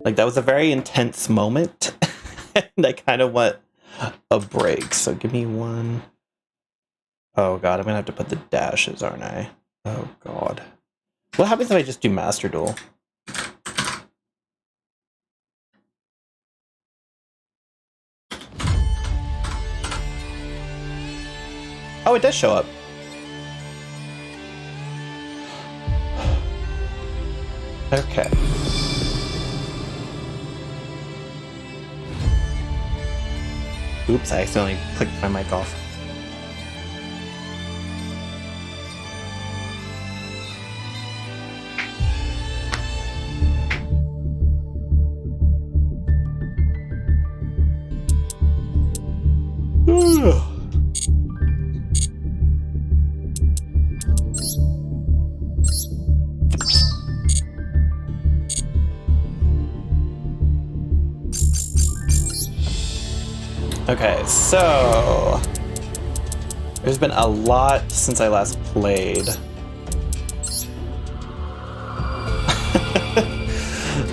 Like, that was a very intense moment. And I kind of want a break. So give me one. Oh god, I'm gonna have to put the dashes, aren't I? Oh god. What happens if I just do Master Duel? Oh, it does show up. Okay. Oops, I accidentally clicked my mic off. Okay, so there's been a lot since I last played.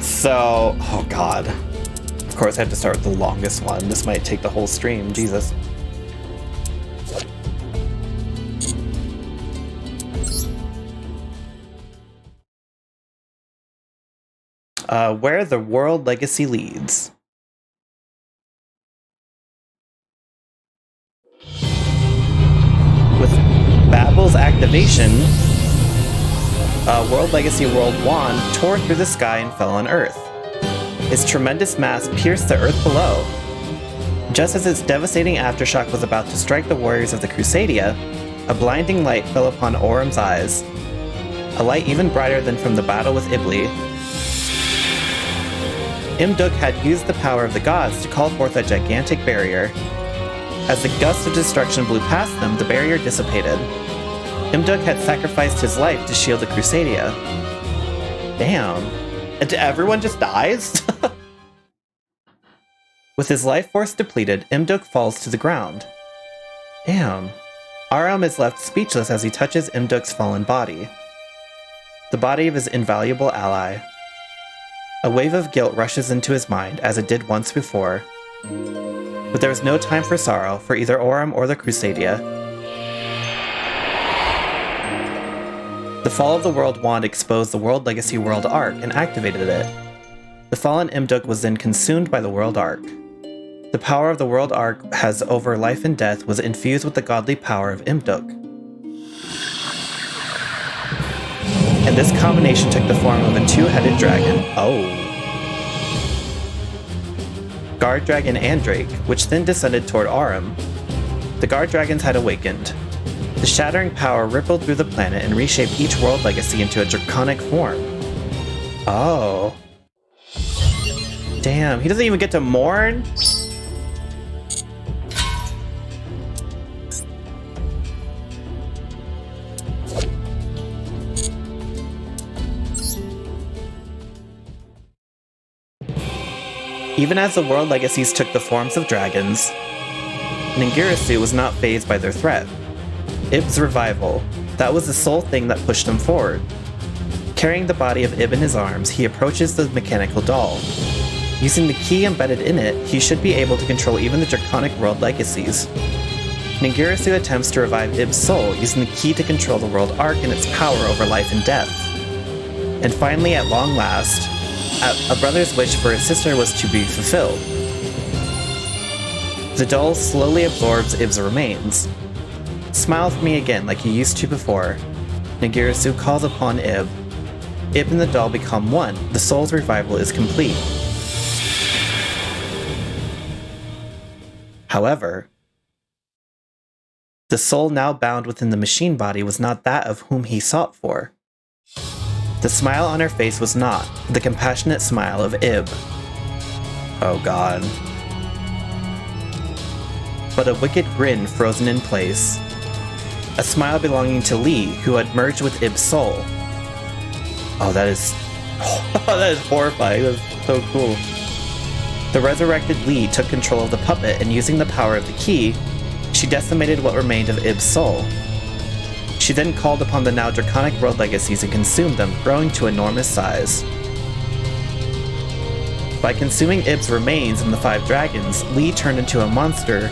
So, oh god. Of course I have to start with the longest one. This might take the whole stream, Jesus. Where the world legacy leads. With Babel's activation, World Legacy World Wand tore through the sky and fell on Earth. Its tremendous mass pierced the Earth below. Just as its devastating aftershock was about to strike the warriors of the Crusadia, a blinding light fell upon Orum's eyes. A light even brighter than from the battle with Ibli. Imduk had used the power of the gods to call forth a gigantic barrier. As the gust of destruction blew past them, the barrier dissipated. Imduk had sacrificed his life to shield the Crusadia. Damn. And everyone just dies? With his life force depleted, Imduk falls to the ground. Damn. Aram is left speechless as he touches Imduk's fallen body. The body of his invaluable ally. A wave of guilt rushes into his mind, as it did once before. But there was no time for sorrow for either Oram or the Crusadia. The fall of the World Wand exposed the World Legacy World Arc and activated it. The fallen Imduk was then consumed by the World Arc. The power of the World Arc has over life and death was infused with the godly power of Imduk. And this combination took the form of a two-headed dragon. Oh. Guard Dragon Andrake, which then descended toward Aram. The Guard Dragons had awakened. The shattering power rippled through the planet and reshaped each world legacy into a draconic form. Oh. Damn, he doesn't even get to mourn? Even as the world legacies took the forms of dragons, Ningirasu was not fazed by their threat. Ib's revival, that was the sole thing that pushed him forward. Carrying the body of Ib in his arms, he approaches the mechanical doll. Using the key embedded in it, he should be able to control even the draconic world legacies. Ningirasu attempts to revive Ib's soul, using the key to control the world arc and its power over life and death. And finally, at long last, a brother's wish for his sister was to be fulfilled. The doll slowly absorbs Ib's remains. Smile for me again like you used to before. Ningirasu calls upon Ib. Ib and the doll become one. The soul's revival is complete. However, the soul now bound within the machine body was not that of whom he sought for. The smile on her face was not the compassionate smile of Ib. Oh god. But a wicked grin frozen in place. A smile belonging to Lee, who had merged with Ib's soul. Oh, that is horrifying. That's so cool. The resurrected Lee took control of the puppet, and using the power of the key, she decimated what remained of Ib's soul. She then called upon the now draconic world legacies and consumed them, growing to enormous size. By consuming Ib's remains in the 5 dragons, Lee turned into a monster.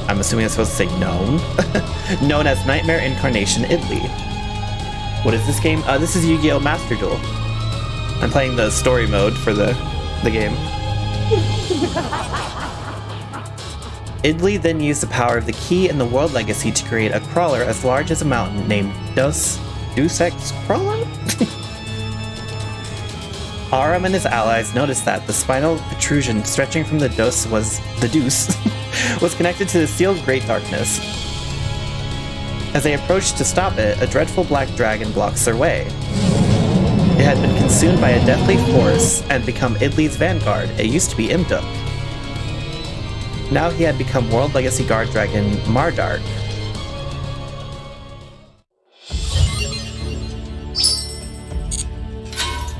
I'm assuming I'm supposed to say known. Known as Nightmare Incarnation Idli. What is this game? This is Yu-Gi-Oh! Master Duel. I'm playing the story mode for the game. Idli then used the power of the key and the World Legacy to create a crawler as large as a mountain named Deus Ex Crawler? Aurum and his allies noticed that the spinal protrusion stretching from the Deus was connected to the sealed Great Darkness. As they approached to stop it, a dreadful black dragon blocks their way. It had been consumed by a deathly force and become Idli's vanguard. It used to be Imduk. Now he had become World Legacy Guard Dragon Mardark.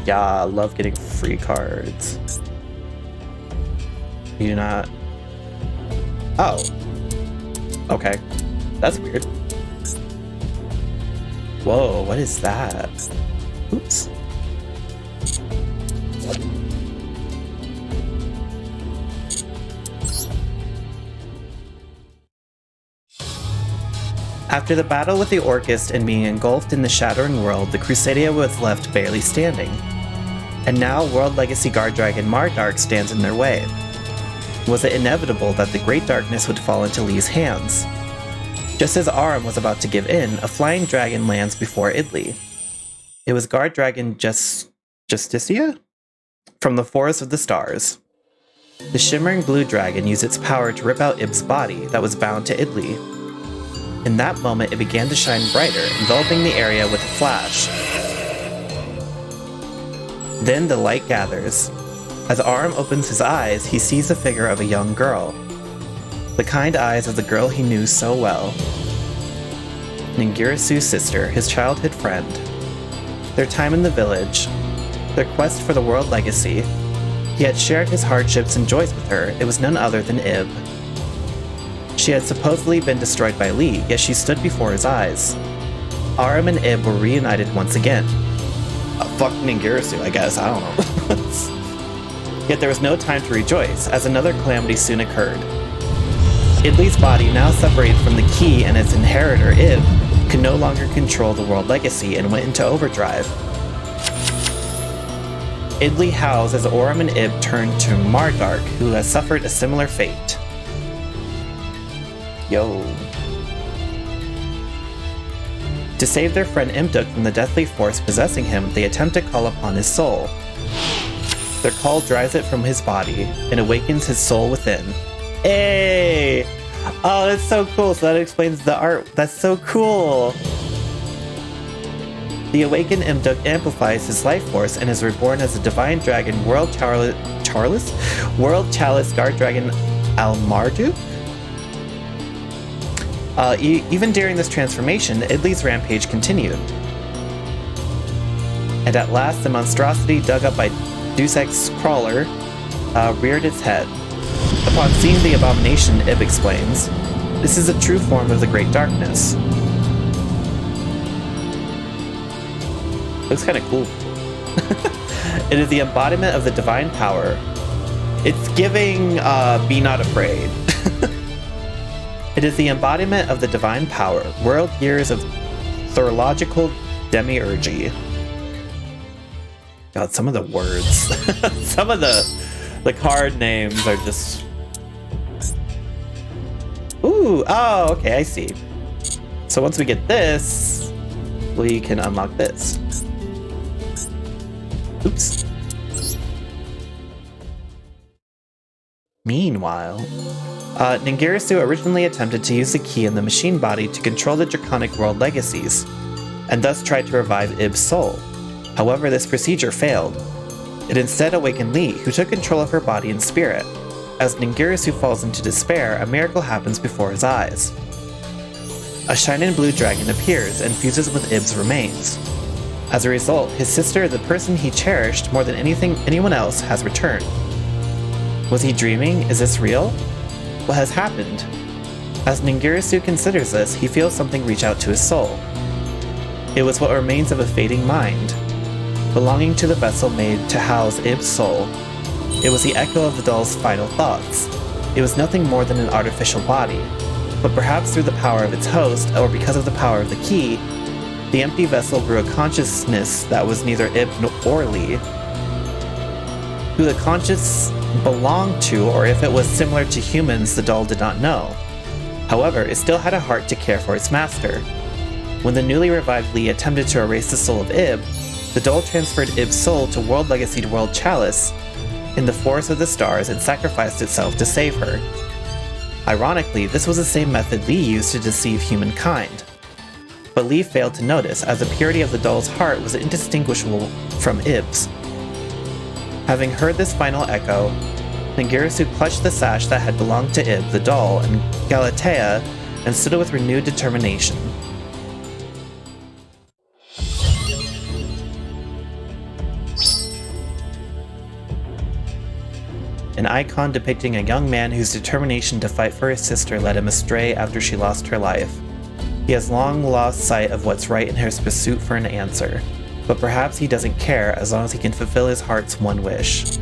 Yeah, I love getting free cards. You do not... Oh. Okay. That's weird. Whoa, what is that? Oops. After the battle with the Orcust and being engulfed in the Shattering World, the Crusadia was left barely standing. And now World Legacy Guard Dragon Mardark stands in their way. Was it inevitable that the Great Darkness would fall into Lee's hands? Just as Aurum was about to give in, a flying dragon lands before Idli. It was Guard Dragon Justicia? From the Forest of the Stars. The shimmering blue dragon used its power to rip out Ib's body that was bound to Idli. In that moment, it began to shine brighter, enveloping the area with a flash. Then the light gathers. As Aurum opens his eyes, he sees the figure of a young girl. The kind eyes of the girl he knew so well. Ningirasu's sister, his childhood friend. Their time in the village. Their quest for the World Legacy. He had shared his hardships and joys with her. It was none other than Ib. She had supposedly been destroyed by Lee, yet she stood before his eyes. Aurum and Ib were reunited once again. Fuck Ningirasu, I guess, I don't know. Yet there was no time to rejoice, as another calamity soon occurred. Idli's body, now separated from the key and its inheritor, Ib, could no longer control the World Legacy and went into overdrive. Idli howls as Aurum and Ib turn to Mardark, who has suffered a similar fate. Yo. To save their friend Imduk from the deathly force possessing him, they attempt to call upon his soul. Their call drives it from his body and awakens his soul within. Hey! Oh, that's so cool. So that explains the art. That's so cool. The awakened Imduk amplifies his life force and is reborn as a divine dragon, World Chalice Guard Dragon Almarduk? Even during this transformation, Idli's rampage continued. And at last, the monstrosity dug up by Deus Ex Crawler reared its head. Upon seeing the abomination, Ib explains, "This is a true form of the Great Darkness." Looks kind of cool. It is the embodiment of the divine power. It's giving Be Not Afraid. It is the embodiment of the divine power, world years of thorological demiurgy. God, some of the words. Some of the card names are just... Ooh, oh, okay, I see. So once we get this, we can unlock this. Oops. Meanwhile, Ningirasu originally attempted to use the key in the machine body to control the Draconic World Legacies, and thus tried to revive Ib's soul. However, this procedure failed. It instead awakened Lee, who took control of her body and spirit. As Ningirasu falls into despair, a miracle happens before his eyes. A shining blue dragon appears and fuses with Ib's remains. As a result, his sister, the person he cherished more than anyone else, has returned. Was he dreaming? Is this real? What has happened? As Ningirasu considers this, he feels something reach out to his soul. It was what remains of a fading mind, belonging to the vessel made to house Ib's soul. It was the echo of the doll's final thoughts. It was nothing more than an artificial body, but perhaps through the power of its host, or because of the power of the key, the empty vessel grew a consciousness that was neither Ib or Lee. Who the conscious belonged to, or if it was similar to humans, the doll did not know. However, it still had a heart to care for its master. When the newly revived Lee attempted to erase the soul of Ib, the doll transferred Ib's soul to World Legacy World Chalice in the Forest of the Stars and sacrificed itself to save her. Ironically, this was the same method Lee used to deceive humankind. But Lee failed to notice, as the purity of the doll's heart was indistinguishable from Ib's. Having heard this final echo, Ningirsu clutched the sash that had belonged to Ib, the doll, and Galatea, and stood with renewed determination. An icon depicting a young man whose determination to fight for his sister led him astray after she lost her life. He has long lost sight of what's right in his pursuit for an answer, but perhaps he doesn't care as long as he can fulfill his heart's one wish.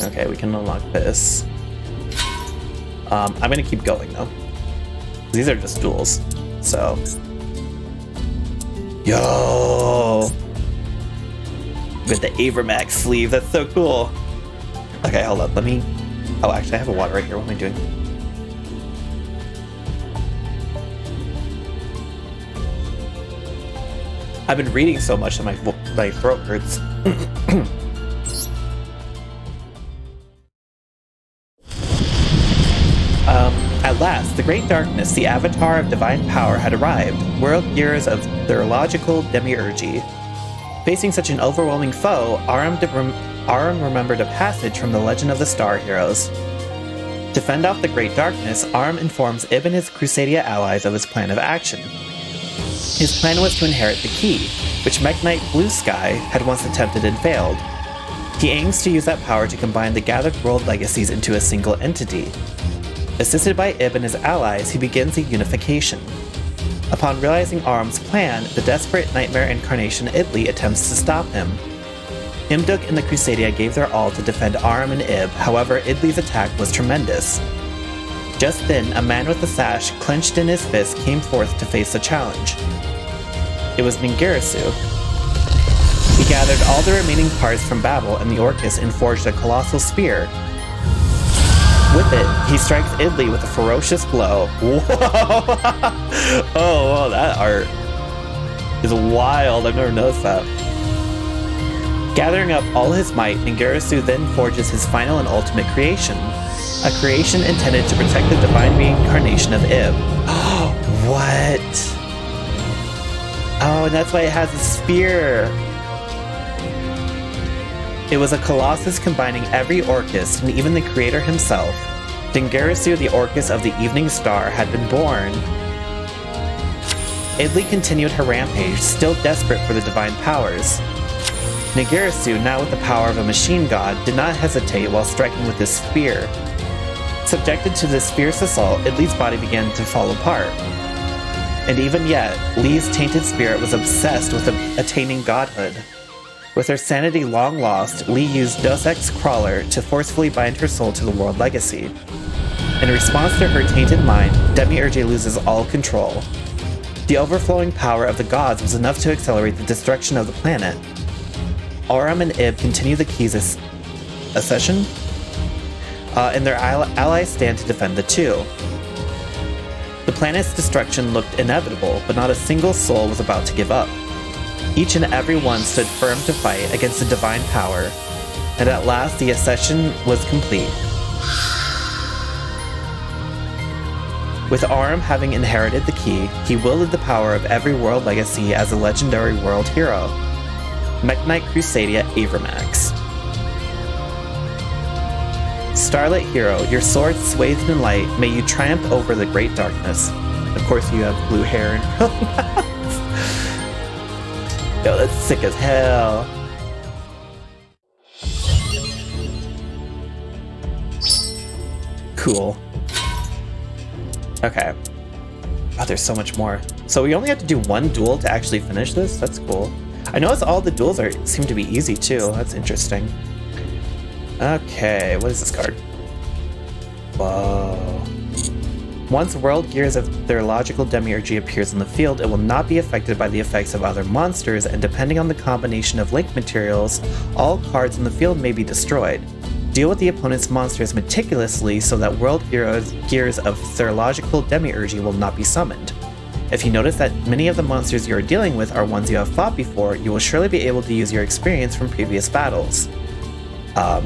Okay, we can unlock this. I'm gonna keep going though. These are just duels, so. Yo! With the Avermax sleeve, that's so cool. Okay, hold up, let me... Oh, actually I have a water right here, what am I doing? I've been reading so much that my throat hurts. At last, the Great Darkness, the avatar of divine power, had arrived, world gears of theurgical demiurgy. Facing such an overwhelming foe, Aram remembered a passage from the Legend of the Star Heroes. To fend off the Great Darkness, Aram informs Ib and his Crusadia allies of his plan of action. His plan was to inherit the key, which Mech Knight Blue Sky had once attempted and failed. He aims to use that power to combine the gathered world legacies into a single entity. Assisted by Ib and his allies, he begins a unification. Upon realizing Aram's plan, the desperate nightmare incarnation Idli attempts to stop him. Imduk and the Crusadia gave their all to defend Aram and Ib, however Idli's attack was tremendous. Just then, a man with a sash clenched in his fist came forth to face the challenge. It was Ningirsu. He gathered all the remaining parts from Babel and the Orcus and forged a colossal spear. With it, he strikes Idli with a ferocious blow. Whoa! Oh, that art is wild. I've never noticed that. Gathering up all his might, Ningirsu then forges his final and ultimate creation. A creation intended to protect the divine reincarnation of Ib. What? Oh, and that's why it has a spear. It was a colossus combining every Orcus and even the creator himself. Ningirsu, the Orcus of the Evening Star, had been born. Idli continued her rampage, still desperate for the divine powers. Ningirsu, now with the power of a machine god, did not hesitate while striking with his spear. Subjected to this fierce assault, Idli's body began to fall apart. And even yet, Lee's tainted spirit was obsessed with attaining godhood. With her sanity long lost, Lee used Deus Ex Crawler to forcefully bind her soul to the world legacy. In response to her tainted mind, Demiurge loses all control. The overflowing power of the gods was enough to accelerate the destruction of the planet. Aram and Ib continue the key's accession, and their allies stand to defend the two. The planet's destruction looked inevitable, but not a single soul was about to give up. Each and every one stood firm to fight against the divine power, and at last the accession was complete. With Aram having inherited the key, he wielded the power of every world legacy as a legendary world hero. Mech Knight Crusadia Avermax. Starlit hero, your sword swathed in light, may you triumph over the great darkness. Of course you have blue hair and Yo, that's sick as hell. Cool. Okay. Oh, there's so much more. So we only have to do one duel to actually finish this? That's cool. I notice all the duels seem to be easy too. That's interesting. Okay, what is this card? Whoa. Once World Gears of Theurgical Demiurgy appears in the field, it will not be affected by the effects of other monsters, and depending on the combination of link materials, all cards in the field may be destroyed. Deal with the opponent's monsters meticulously so that World Gears of Theurgical Demiurgy will not be summoned. If you notice that many of the monsters you are dealing with are ones you have fought before, you will surely be able to use your experience from previous battles.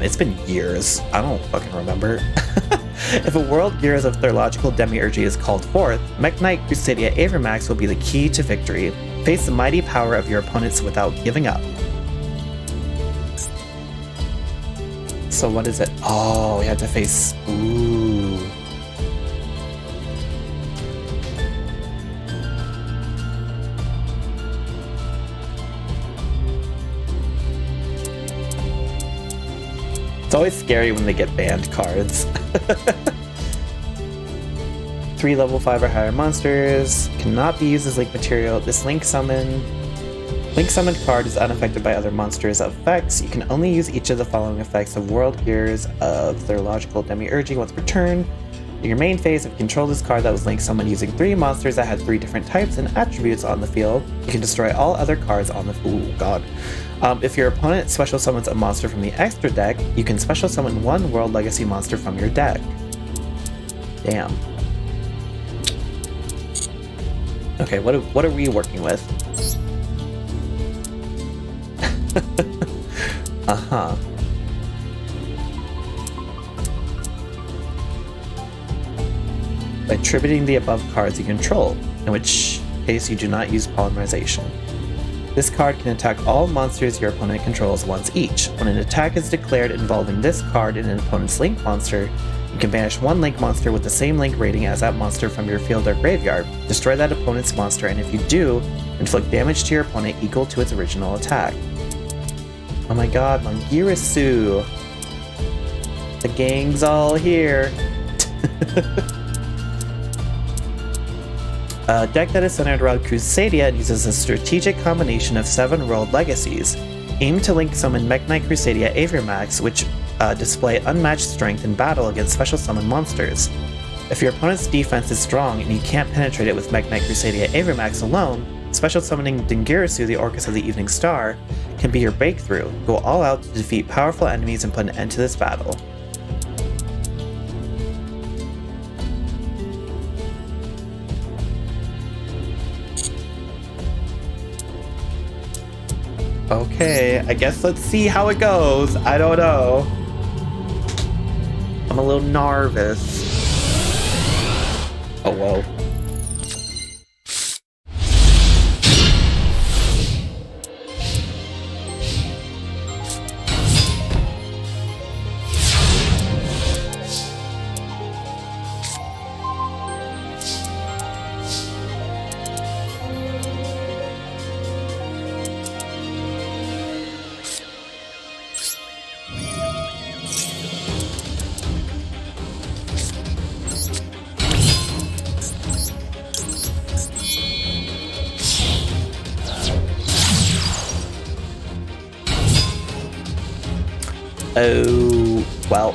It's been years. I don't fucking remember. If a World Gears of Theurgical Demiurgy is called forth, Mech Knight Crusadia Avermax will be the key to victory. Face the mighty power of your opponents without giving up. So what is it? Oh, we have to face... Ooh. It's always scary when they get banned cards. 3 level 5 or higher monsters cannot be used as link material. This link summoned card is unaffected by other monsters' effects. You can only use each of the following effects of World Gears of Theurgical Demiurgy once per turn. In your main phase, if you control this card that was link summoned using 3 monsters that had 3 different types and attributes on the field, you can destroy all other cards on the field. Ooh, god. If your opponent special summons a monster from the extra deck, you can special summon 1 World Legacy monster from your deck. Damn. Okay, what are we working with? Uh-huh. By attributing the above cards you control, in which case you do not use polymerization. This card can attack all monsters your opponent controls once each. When an attack is declared involving this card and an opponent's link monster, you can banish 1 link monster with the same link rating as that monster from your field or graveyard, destroy that opponent's monster, and if you do, inflict damage to your opponent equal to its original attack. Oh my god, Mangirisu! The gang's all here! A deck that is centered around Crusadia and uses a strategic combination of 7 World Legacies. Aim to link summon Mech Knight Crusadia Avermax, which display unmatched strength in battle against special summon monsters. If your opponent's defense is strong and you can't penetrate it with Mech Knight Crusadia Avermax alone, special summoning Dingirasu, the Orcus of the Evening Star, can be your breakthrough. Go all out to defeat powerful enemies and put an end to this battle. Okay, I guess let's see how it goes. I don't know. I'm a little nervous. Oh, whoa. Oh, well.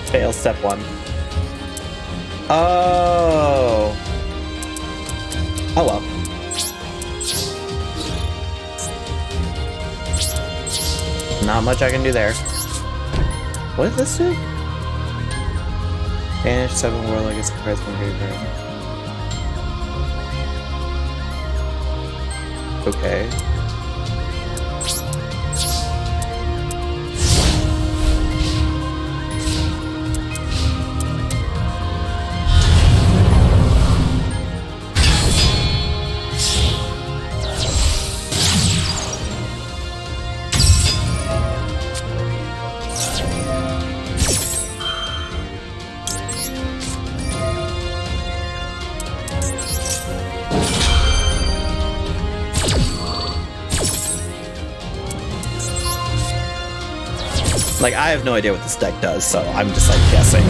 Fail step 1. Oh. Oh well. Not much I can do there. What does this do? Banish 7 World Legacy cards from graveyard. Okay. Like, I have no idea what this deck does, so I'm just, like, guessing.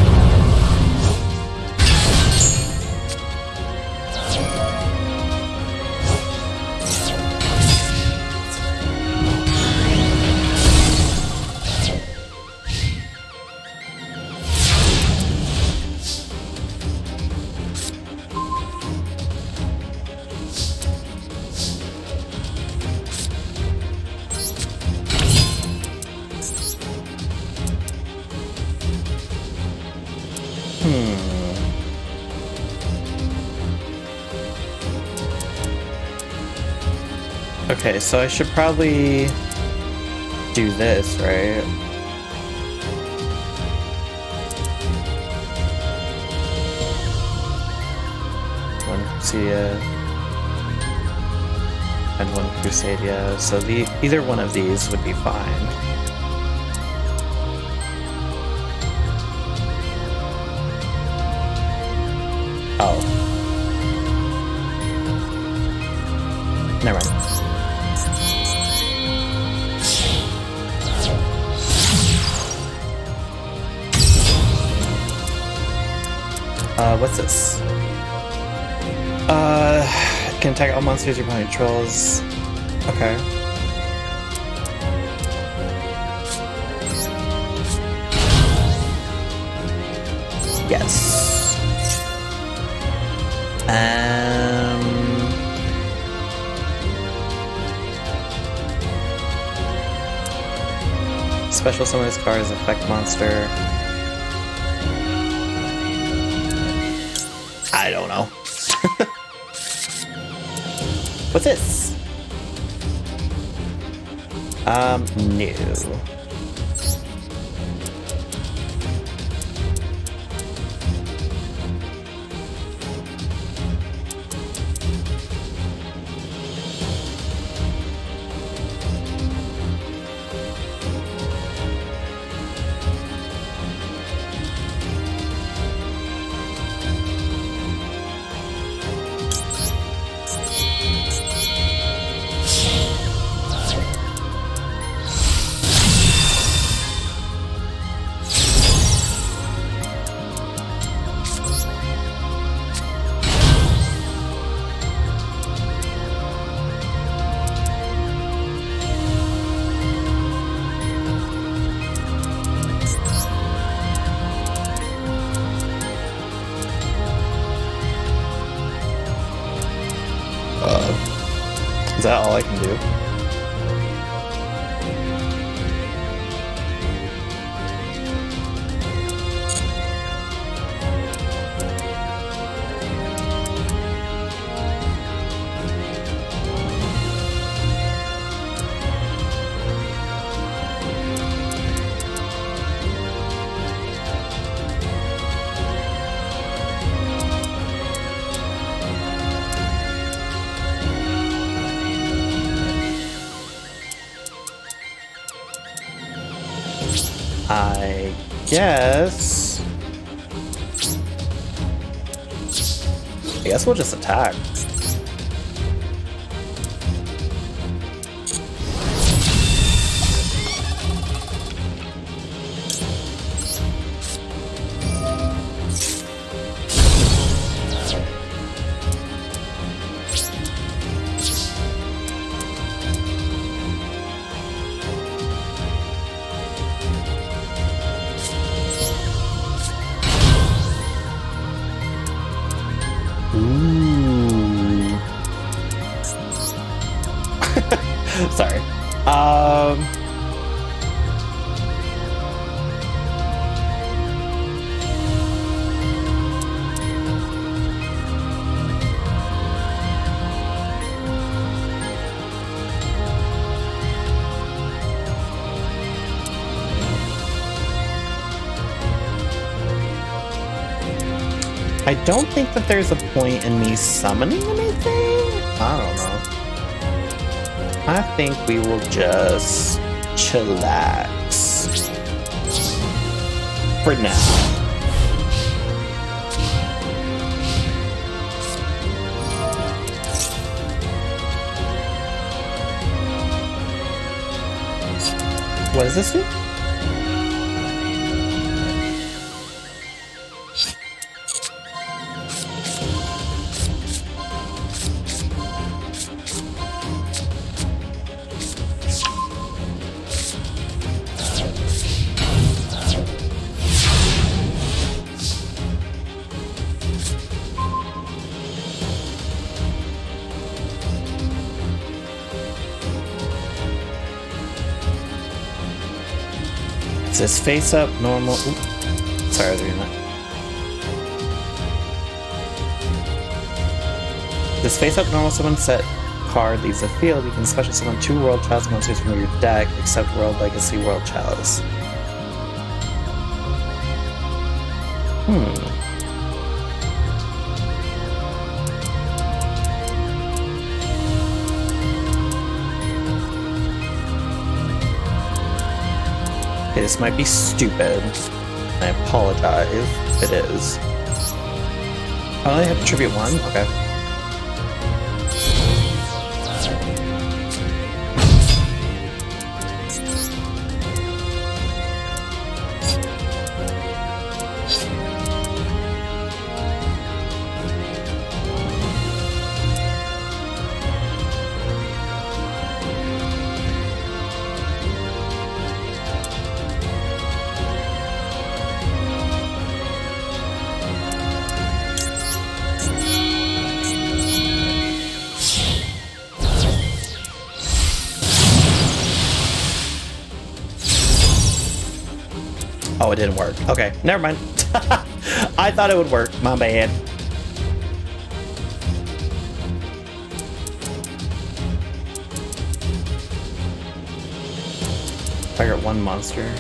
Okay, so I should probably do this, right? One Crusadia and one Crusadia, so either one of these would be fine. Oh. Never mind. What's this? Can attack all monsters your opponent controls. Okay. Yes. Special summon this card as effect monster. I don't know. What's this? No. Is that all I can do? I guess we'll just attack. Sorry. I don't think that there's a point in me summoning anything. I don't know. I think we will just chillax for now. What does this do? Is this face up normal? Oops. Sorry, I was doing that. This face-up normal summon set card leaves the field. You can special summon 2 World Chalice monsters from your deck, except World Legacy World Chalice. Okay, this might be stupid. I apologize if it is. I only have to tribute 1? Okay. Oh, it didn't work. Okay, never mind. I thought it would work. My bad. Target 1 monster.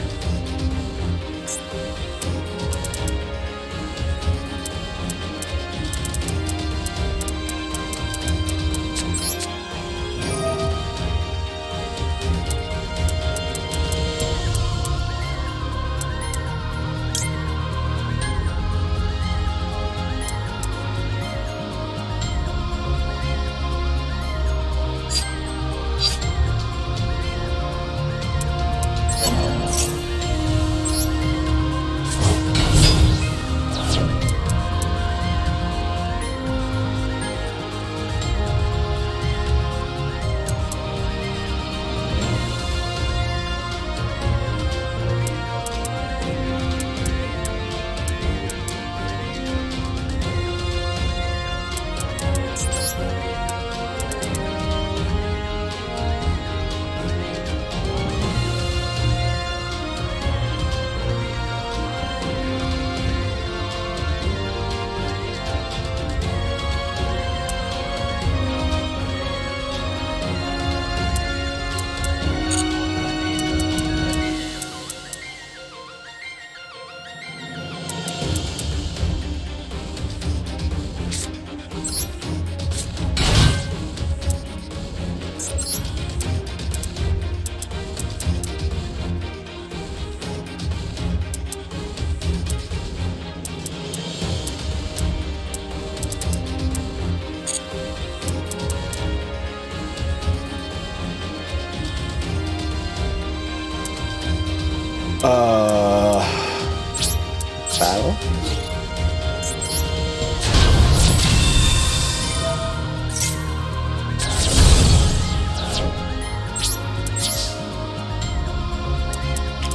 Battle?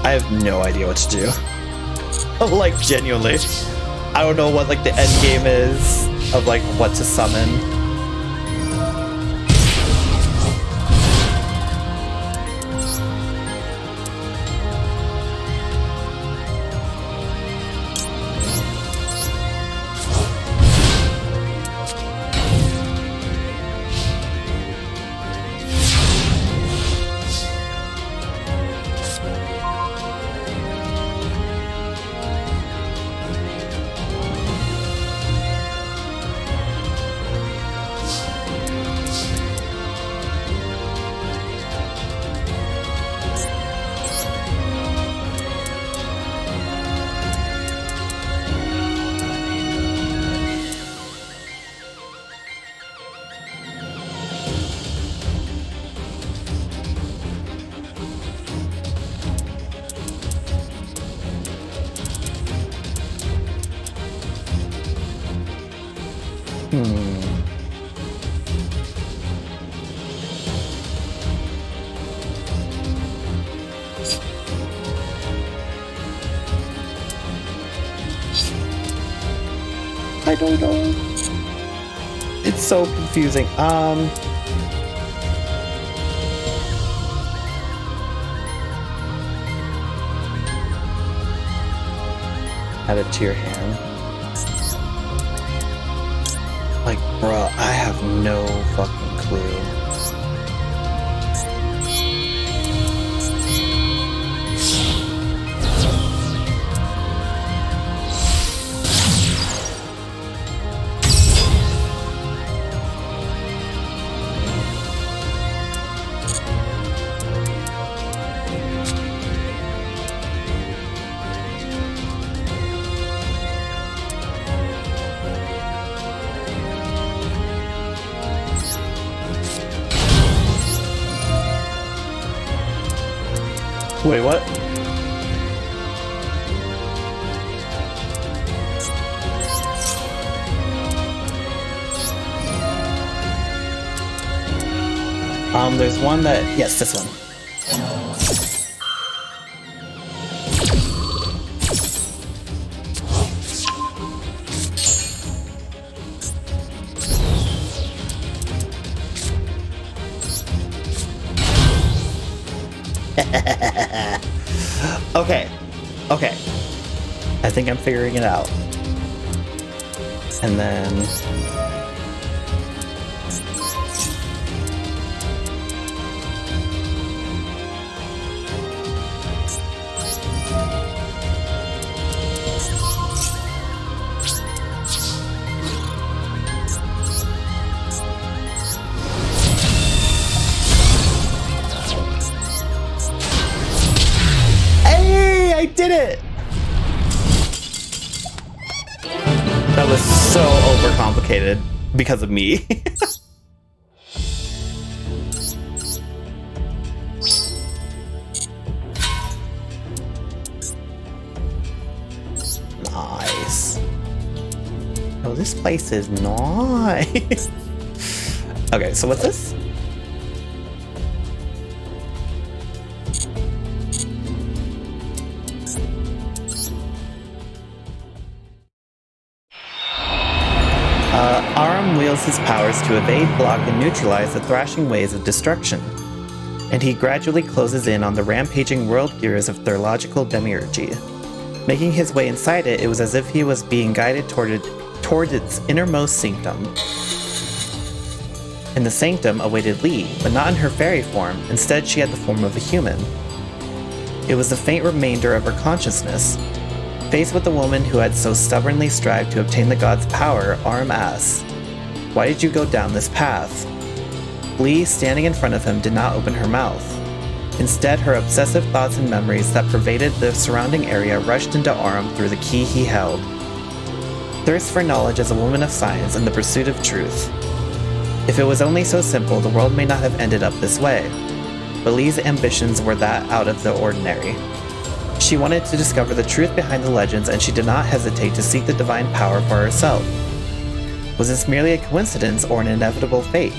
I have no idea what to do. Like, genuinely. I don't know what, like, the end game is of, like, what to summon. I don't know. It's so confusing. Add it to your hand. Like, bruh, I have no fucking clue. Wait, what? There's one that... Yes, this one. Okay. I think I'm figuring it out. And then... Hey, I did it! That was so overcomplicated because of me. Nice. Oh, this place is nice. Okay, so what's this? Aram wields his powers to evade, block, and neutralize the thrashing waves of destruction, and he gradually closes in on the rampaging world gears of Thurlogical Demiurgy. Making his way inside it, it was as if he was being guided toward its innermost sanctum. In the sanctum awaited Lee, but not in her fairy form. Instead, she had the form of a human. It was the faint remainder of her consciousness. Faced with the woman who had so stubbornly strived to obtain the god's power, Aram asked, "Why did you go down this path?" Lee, standing in front of him, did not open her mouth. Instead, her obsessive thoughts and memories that pervaded the surrounding area rushed into Aram through the key he held. Thirst for knowledge as a woman of science and the pursuit of truth. If it was only so simple, the world may not have ended up this way. But Lee's ambitions were that out of the ordinary. She wanted to discover the truth behind the legends, and she did not hesitate to seek the divine power for herself. Was this merely a coincidence or an inevitable fate?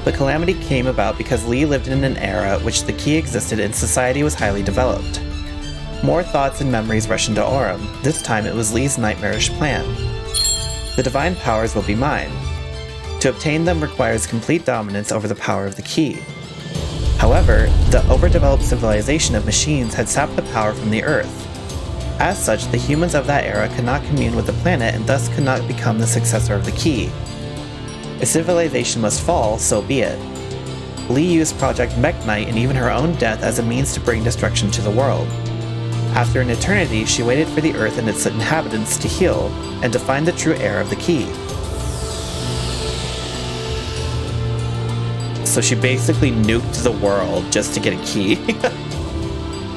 The calamity came about because Lee lived in an era in which the key existed and society was highly developed. More thoughts and memories rushed into Aram. This time it was Lee's nightmarish plan. The divine powers will be mine. To obtain them requires complete dominance over the power of the key. However, the overdeveloped civilization of machines had sapped the power from the Earth. As such, the humans of that era could not commune with the planet and thus could not become the successor of the key. If civilization must fall, so be it. Lee used Project Mekk-Knight and even her own death as a means to bring destruction to the world. After an eternity, she waited for the Earth and its inhabitants to heal, and to find the true heir of the key. So she basically nuked the world just to get a key.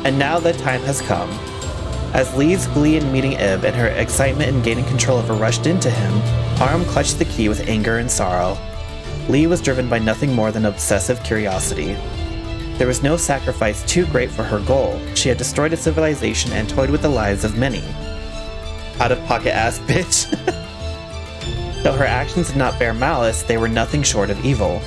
And now the time has come. As Lee's glee in meeting Ib and her excitement in gaining control of her rushed into him, Aram clutched the key with anger and sorrow. Lee was driven by nothing more than obsessive curiosity. There was no sacrifice too great for her goal. She had destroyed a civilization and toyed with the lives of many. Out-of-pocket ass bitch. Though her actions did not bear malice, they were nothing short of evil.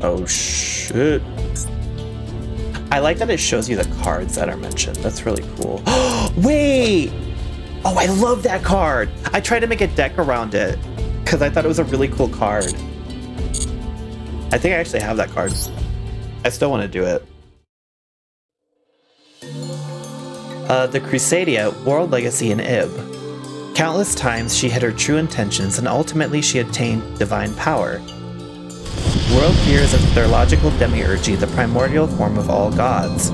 Oh shit. I like that it shows you the cards that are mentioned. That's really cool. Wait! Oh, I love that card! I tried to make a deck around it because I thought it was a really cool card. I think I actually have that card. I still want to do it. The Crusadia, World Legacy, and Ib. Countless times she hid her true intentions and ultimately she attained divine power. World fears of their logical demiurgy, the primordial form of all gods.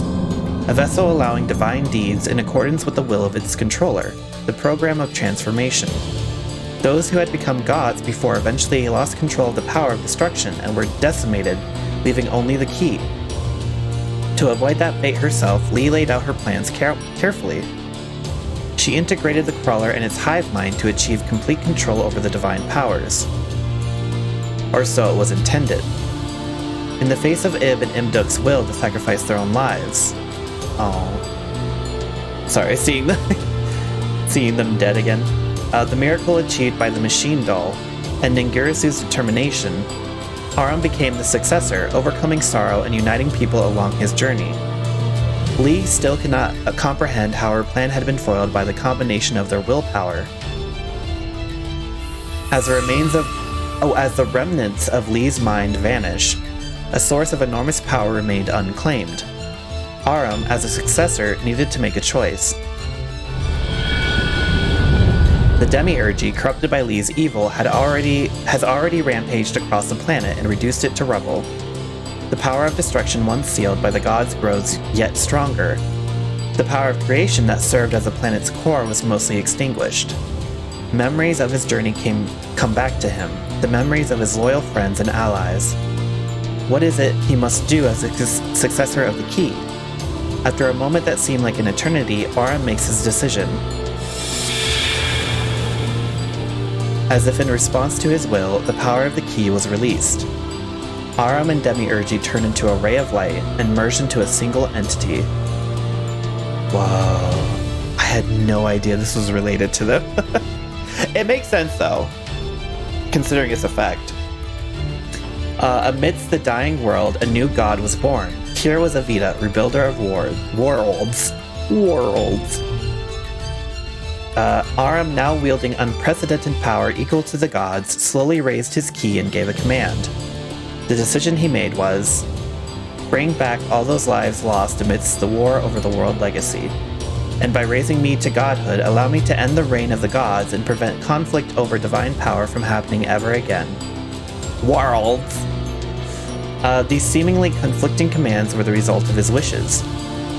A vessel allowing divine deeds in accordance with the will of its controller, the program of transformation. Those who had become gods before eventually lost control of the power of destruction and were decimated, leaving only the key. To avoid that fate herself, Lee laid out her plans carefully. She integrated the crawler and its hive mind to achieve complete control over the divine powers. Or so it was intended. In the face of Ib and Imduk's will to sacrifice their own lives. Oh. Sorry, seeing them dead again. The miracle achieved by the machine doll, and Ningirasu's determination, Aram became the successor, overcoming sorrow and uniting people along his journey. Lee still could not comprehend how her plan had been foiled by the combination of their willpower. As the remnants of Lee's mind vanished, a source of enormous power remained unclaimed. Aram, as a successor, needed to make a choice. The demiurgy, corrupted by Lee's evil, has already rampaged across the planet and reduced it to rubble. The power of destruction once sealed by the gods grows yet stronger. The power of creation that served as the planet's core was mostly extinguished. Memories of his journey come back to him, the memories of his loyal friends and allies. What is it he must do as a successor of the key? After a moment that seemed like an eternity, Aram makes his decision. As if in response to his will, the power of the key was released. Aram and Demiurgy turned into a ray of light and merged into a single entity. Whoa. I had no idea this was related to them. It makes sense though, considering its effect. Amidst the dying world, a new god was born. Here was Evita, rebuilder of worlds. Aram, now wielding unprecedented power equal to the gods, slowly raised his key and gave a command. The decision he made was, bring back all those lives lost amidst the war over the world legacy. And by raising me to godhood, allow me to end the reign of the gods and prevent conflict over divine power from happening ever again. Worlds! These seemingly conflicting commands were the result of his wishes.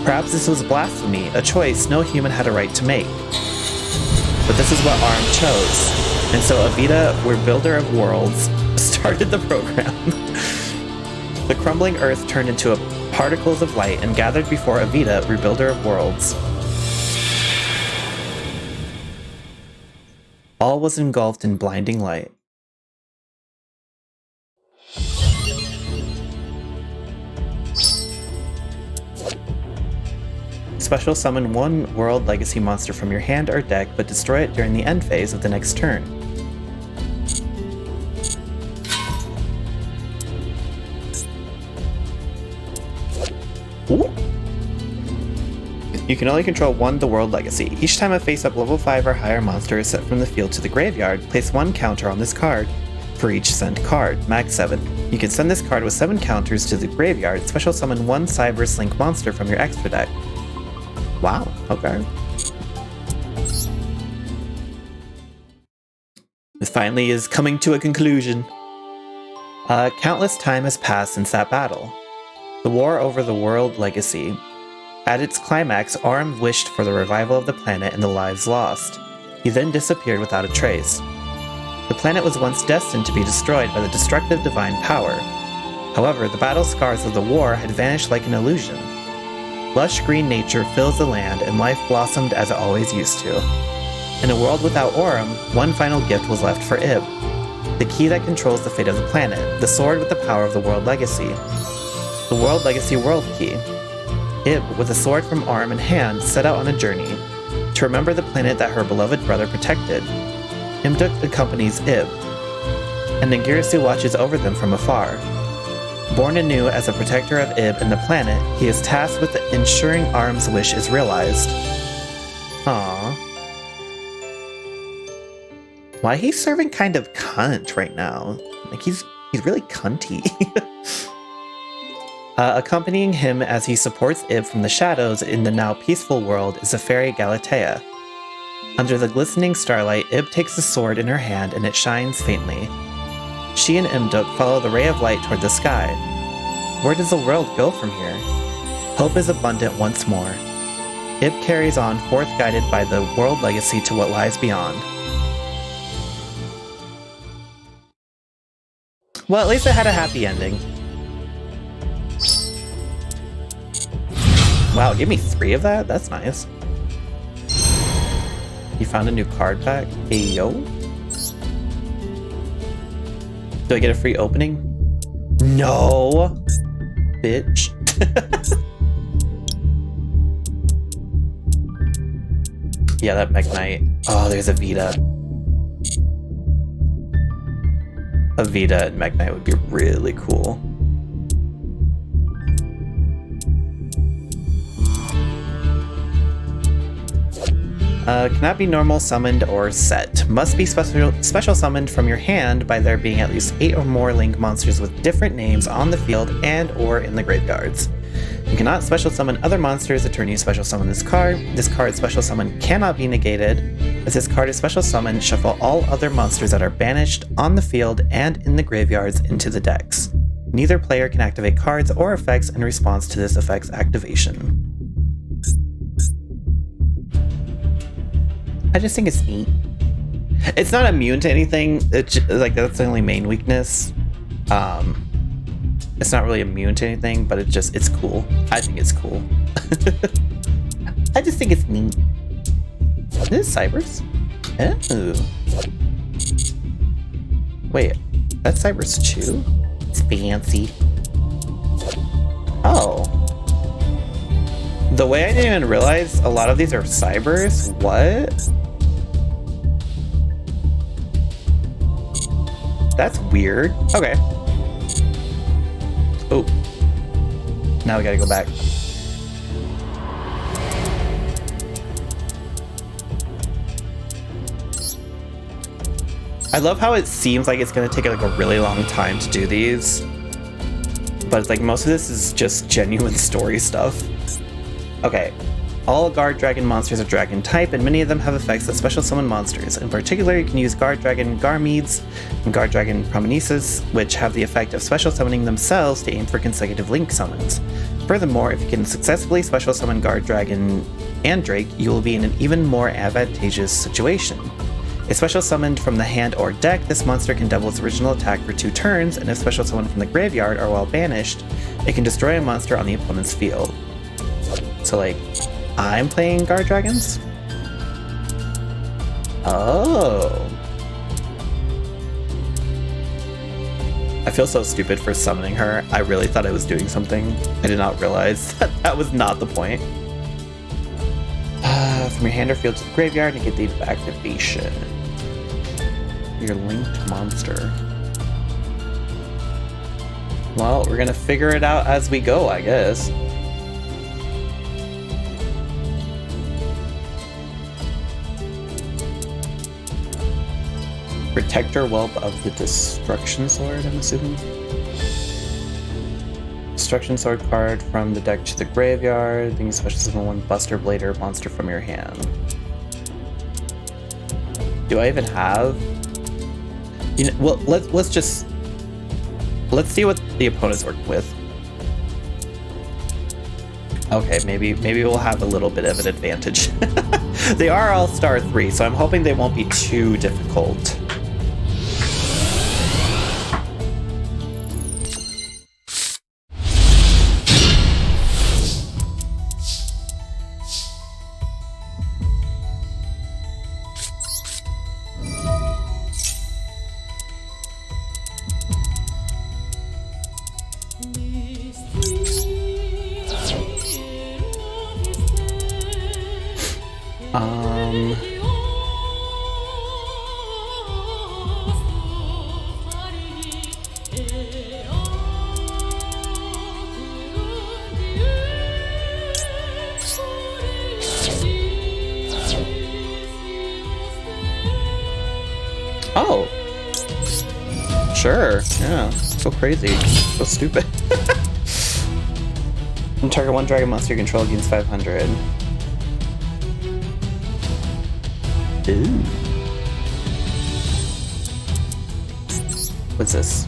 Perhaps this was blasphemy, a choice no human had a right to make. But this is what Aram chose, and so Evita, rebuilder of worlds, started the program. The crumbling earth turned into particles of light and gathered before Evita, rebuilder of worlds. All was engulfed in blinding light. Special summon one World Legacy monster from your hand or deck, but destroy it during the end phase of the next turn. Ooh. You can only control one The World Legacy. Each time a face-up level 5 or higher monster is sent from the field to the graveyard, place one counter on this card for each sent card, max 7. You can send this card with 7 counters to the graveyard, special summon one Cyberse Link monster from your extra deck. Wow, okay. This finally is coming to a conclusion. Countless time has passed since that battle. The war over the World Legacy. At its climax, Aram wished for the revival of the planet and the lives lost. He then disappeared without a trace. The planet was once destined to be destroyed by the destructive divine power. However, the battle scars of the war had vanished like an illusion. Lush green nature fills the land, and life blossomed as it always used to. In a world without Aram, one final gift was left for Ib. The key that controls the fate of the planet, the sword with the power of the World Legacy. The World Legacy World Key. Ib, with a sword from Aram in hand, set out on a journey to remember the planet that her beloved brother protected. Imduk accompanies Ib, and Ningirsu watches over them from afar. Born anew as a protector of Ib and the planet, he is tasked with ensuring Aram's wish is realized. Aww. Why he's serving kind of cunt right now? Like he's really cunty. Accompanying him as he supports Ib from the shadows in the now peaceful world is the fairy Galatea. Under the glistening starlight, Ib takes a sword in her hand and it shines faintly. She and Imduk follow the ray of light toward the sky. Where does the world go from here? Hope is abundant once more. Ib carries on, forth guided by the world legacy to what lies beyond. Well, at least it had a happy ending. Wow, give me 3 of that? That's nice. You found a new card pack? Hey, yo. Do I get a free opening? No! Bitch. Yeah, that Mech Knight. Oh, there's a Vita. A Vita and Mech Knight would be really cool. Cannot be normal summoned or set. Must be special summoned from your hand by there being at least 8 or more Link monsters with different names on the field and or in the graveyards. You cannot special summon other monsters the turn you special summon this card. This card's special summon cannot be negated. As this card is special summoned, shuffle all other monsters that are banished on the field and in the graveyards into the decks. Neither player can activate cards or effects in response to this effect's activation. I just think it's neat. It's not immune to anything. It's just, like, that's the only main weakness. It's not really immune to anything, but it's cool. I think it's cool. I just think it's neat. This is Cybers? Oh. Wait, that's Cybers too? It's fancy. Oh. The way I didn't even realize a lot of these are Cybers? What? That's weird. Okay. Oh. Now we gotta go back. I love how it seems like it's gonna take like a really long time to do these. But it's like most of this is just genuine story stuff. Okay. All Guard Dragon monsters are Dragon type, and many of them have effects that special summon monsters. In particular, you can use Guard Dragon Garmedes and Guard Dragon Promenesis, which have the effect of special summoning themselves to aim for consecutive Link summons. Furthermore, if you can successfully special summon Guard Dragon and Drake, you will be in an even more advantageous situation. If special summoned from the hand or deck, this monster can double its original attack for 2 turns, and if special summoned from the graveyard or while banished, it can destroy a monster on the opponent's field. So like, I'm playing Guard Dragons? Oh. I feel so stupid for summoning her. I really thought I was doing something. I did not realize that that was not the point. From your hand or field to the graveyard and get the activation. Your linked monster. Well, we're gonna figure it out as we go, I guess. Protector Whelp of the Destruction Sword, I'm assuming. Destruction Sword card from the deck to the graveyard. Then you special summon 1 Buster Blader monster from your hand. Do I even have? You know, well, let's see what the opponent's working with. Okay, maybe we'll have a little bit of an advantage. They are all star 3, so I'm hoping they won't be too difficult. Oh, sure, yeah, so crazy, so stupid. And target one dragon monster you control gains 500. Ooh. What's this?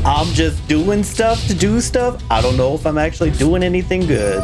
I'm just doing stuff to do stuff. I don't know if I'm actually doing anything good.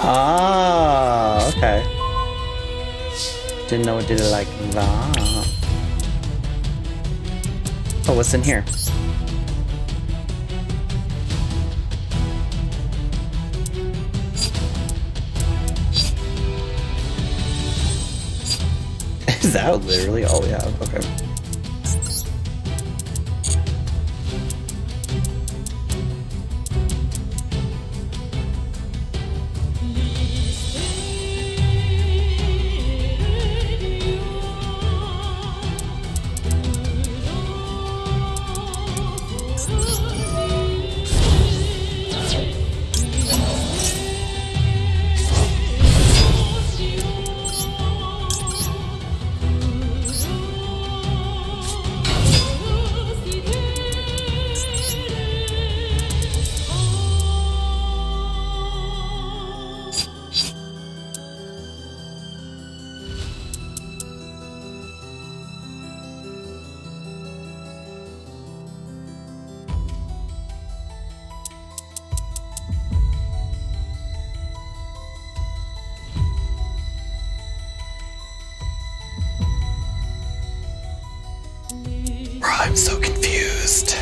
Ah, okay. Didn't know it did it like that. Oh, what's in here? Is that literally all we have? Okay. I'm so confused.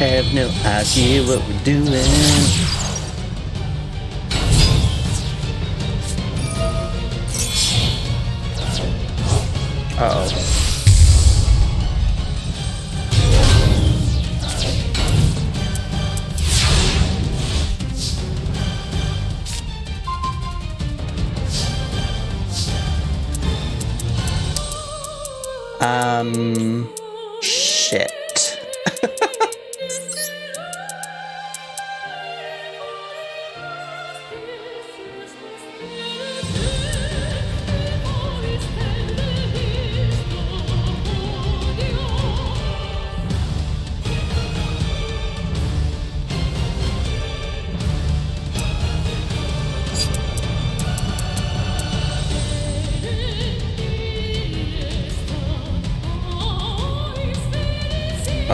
have no idea what we're doing. Uh-oh. Shit.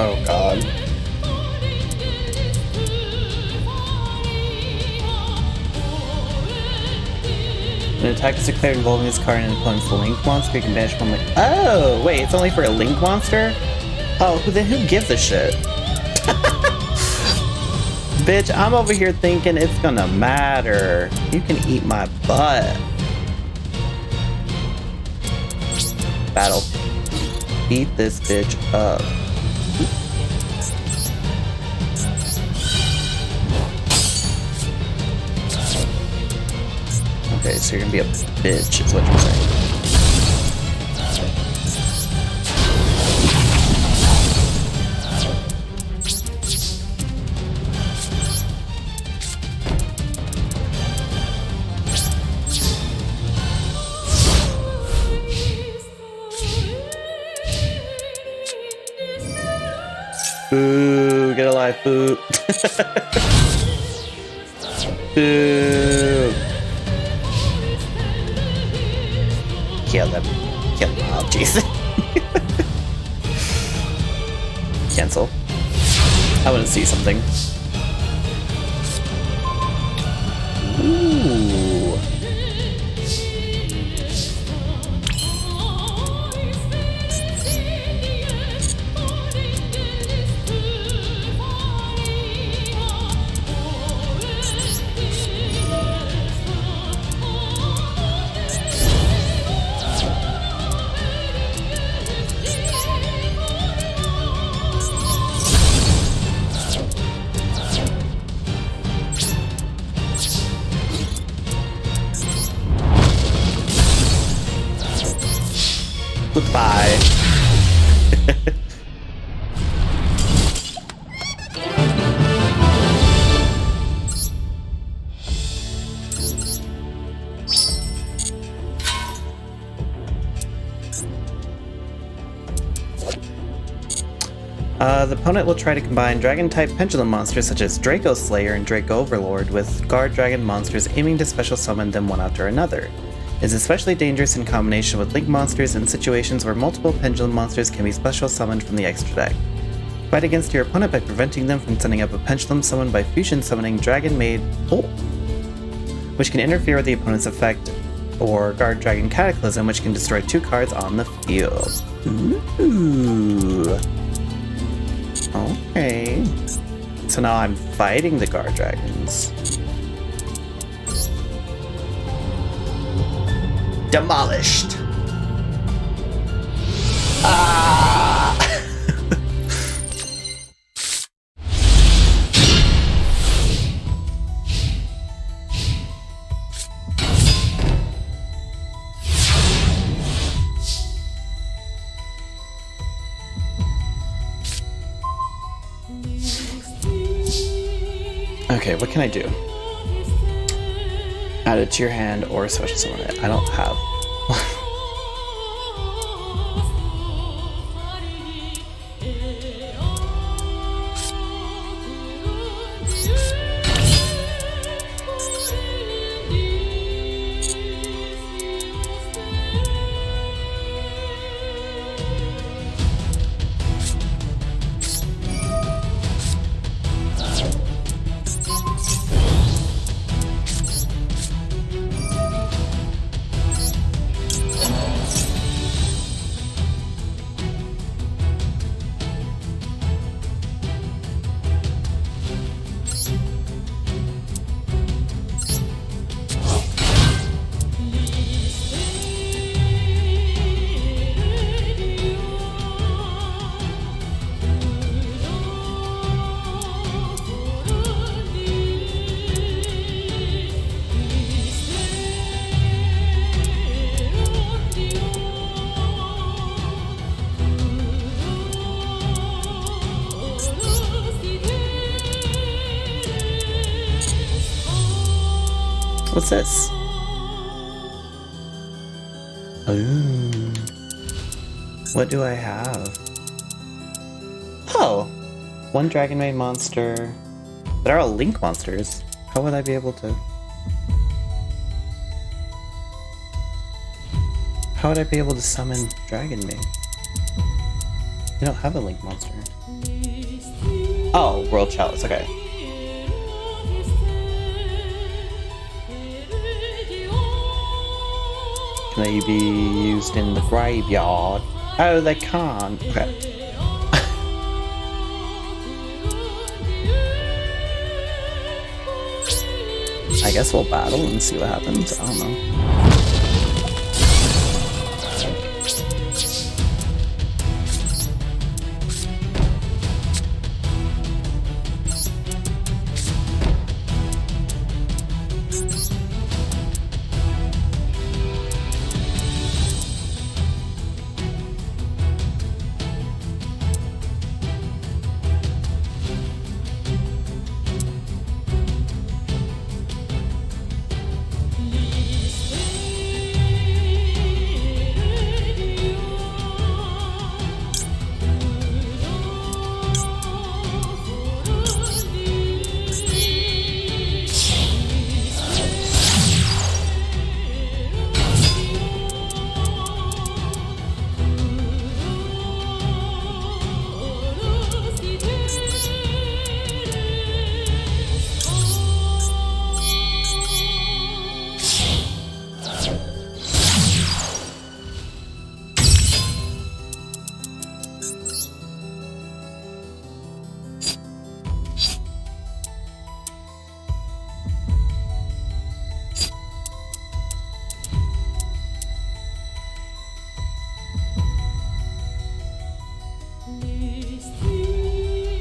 Oh god. When an attack is declared involving this card and an opponent's Link monster, you can banish one Link. Oh, wait, it's only for a Link monster? Oh, then who gives a shit? Bitch, I'm over here thinking it's gonna matter. You can eat my butt. Battle. Beat this bitch up. Okay, so you're gonna be a bitch, is what you're saying. Boo, get alive, boo. Boo. Kill them. Kill them all, jeez. Cancel. I want to see something. Ooh. Goodbye. The opponent will try to combine Dragon-type Pendulum monsters such as Draco Slayer and Draco Overlord with Guard Dragon monsters, aiming to special summon them one after another. It is especially dangerous in combination with Link monsters in situations where multiple Pendulum monsters can be special summoned from the extra deck. Fight against your opponent by preventing them from sending up a Pendulum summoned by fusion summoning Dragon-made Bolt, which can interfere with the opponent's effect, or Guard Dragon Cataclysm, which can destroy 2 cards on the field. Ooh. Okay. So now I'm fighting the Guard Dragons. Demolished. Ah! Okay, what can I do? Add it to your hand or special summon it. I don't have. What's this? Ooh. What do I have? Oh! One Dragon Maid monster. They're all Link monsters. How would I be able to... How would I be able to summon Dragon Maid? You don't have a Link monster. Oh, World Chalice, okay. Can they be used in the graveyard? Oh, they can't. Okay. I guess we'll battle and see what happens. I don't know.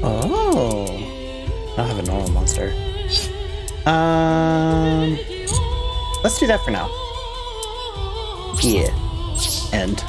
Oh, I don't have a normal monster. Let's do that for now. Yeah. End.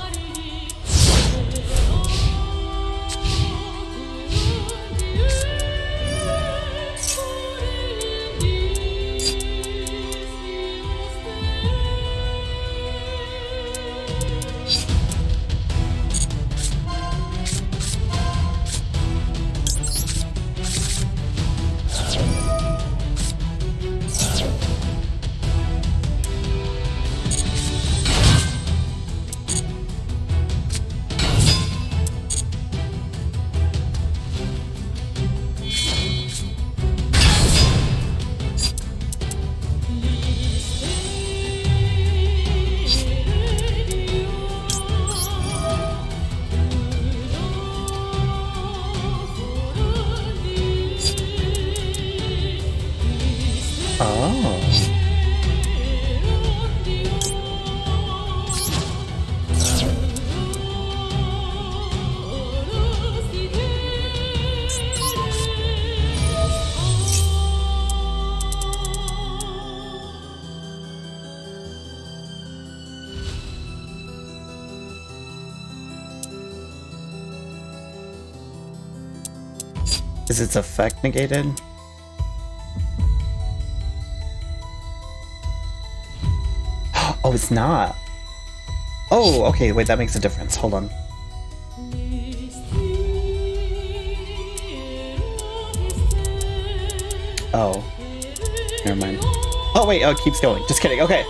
Is its effect negated? Oh, it's not. Oh, okay, wait, that makes a difference. Hold on. Oh. Never mind. Oh, wait, oh, it keeps going. Just kidding, okay.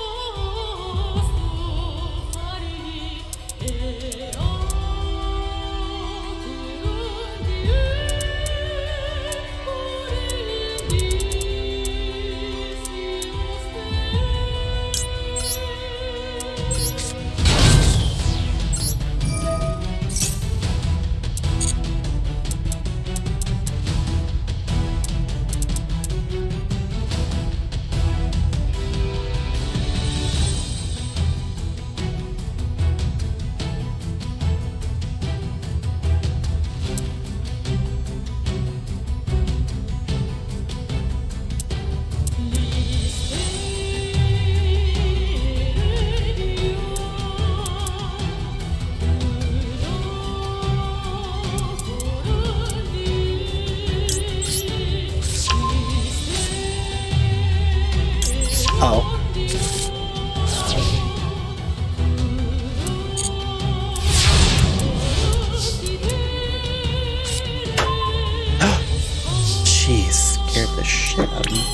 Oh. Jeez, scared the shit out of me.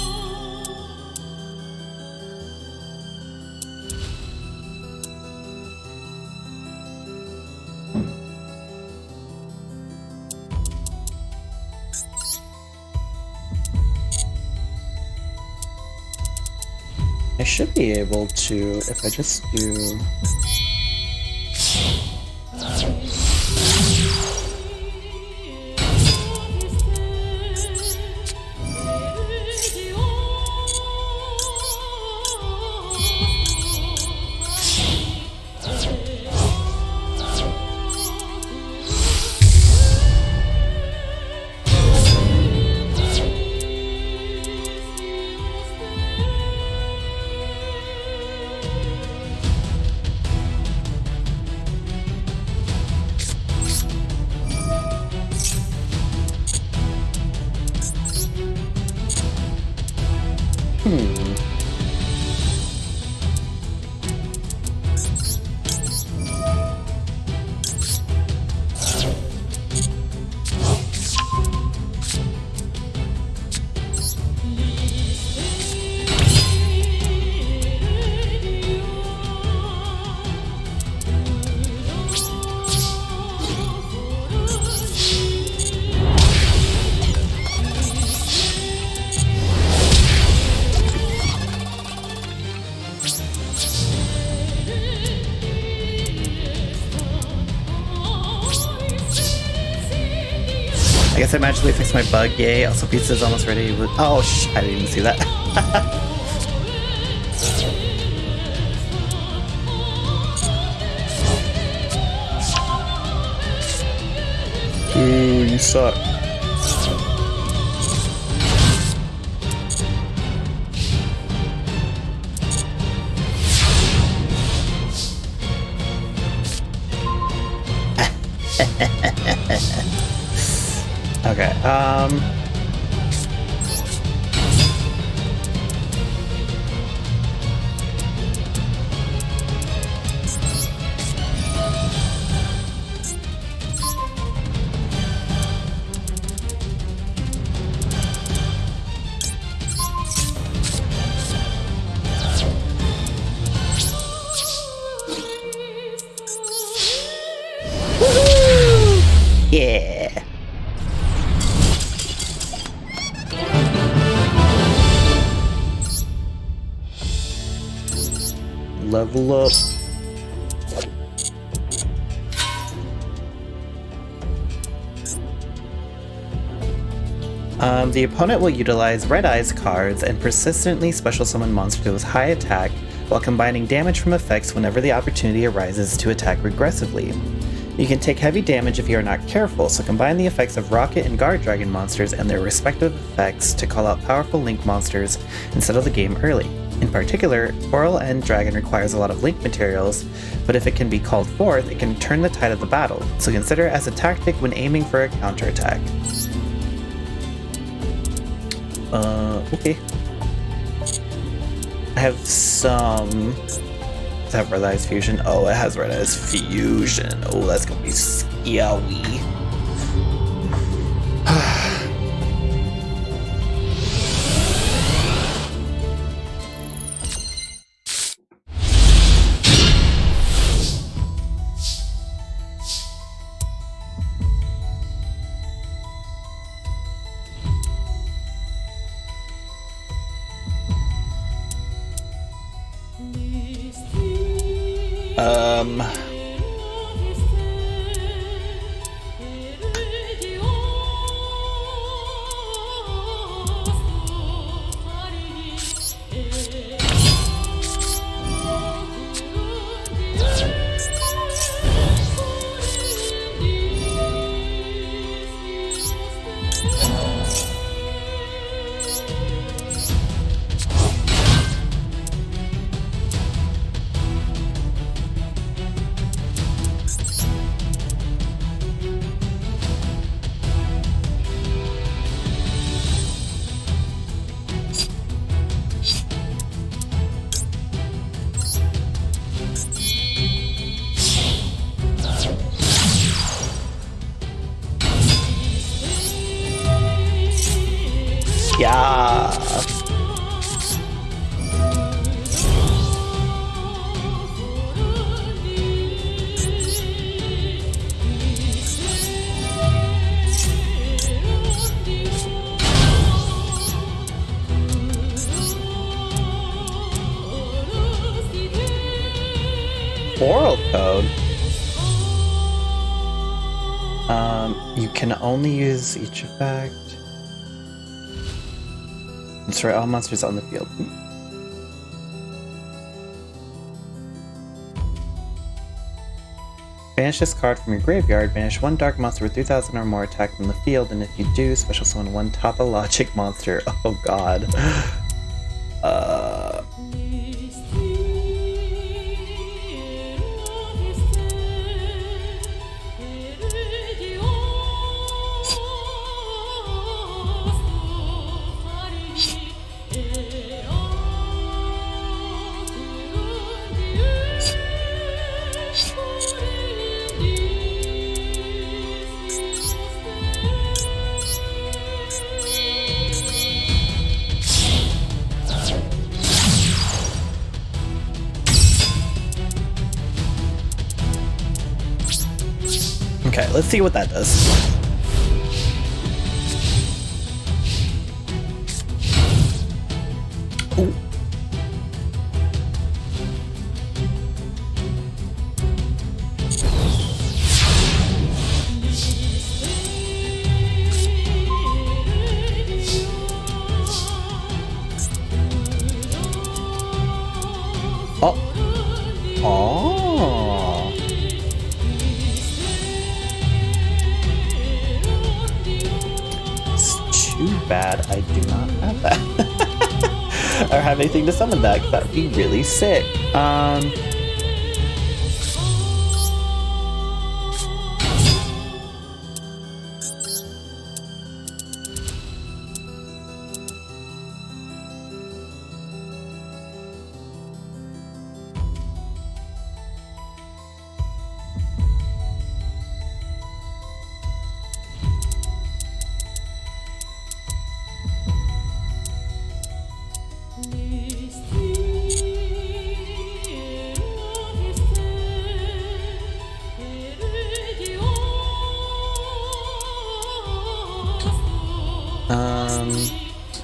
I should be able to, if I just do... I guess I magically fixed my bug, yay. Also, pizza is almost ready. Oh, I didn't even see that. Ooh, you suck. Okay, woohoo! Yeah. Level up. The opponent will utilize Red Eyes cards and persistently special summon monsters with high attack while combining damage from effects whenever the opportunity arises to attack regressively. You can take heavy damage if you are not careful, so combine the effects of Rocket and Guard Dragon monsters and their respective effects to call out powerful Link monsters and settle the game early. In particular, Coral End Dragon requires a lot of Link materials, but if it can be called forth, it can turn the tide of the battle, so consider it as a tactic when aiming for a counterattack. Okay. I have some... Does it have Red Eyes Fusion? Oh, it has Red Eyes Fusion. Oh, that's gonna be scary. Boral code. You can only use each effect. Destroy all monsters on the field. Banish this card from your graveyard. Banish one dark monster with 3,000 or more attack from the field, and if you do, special summon one topologic monster. Oh god. Okay, let's see what that does. Ooh. Oh. Oh. It's too bad I do not have that. Or have anything to summon that, because that would be really sick.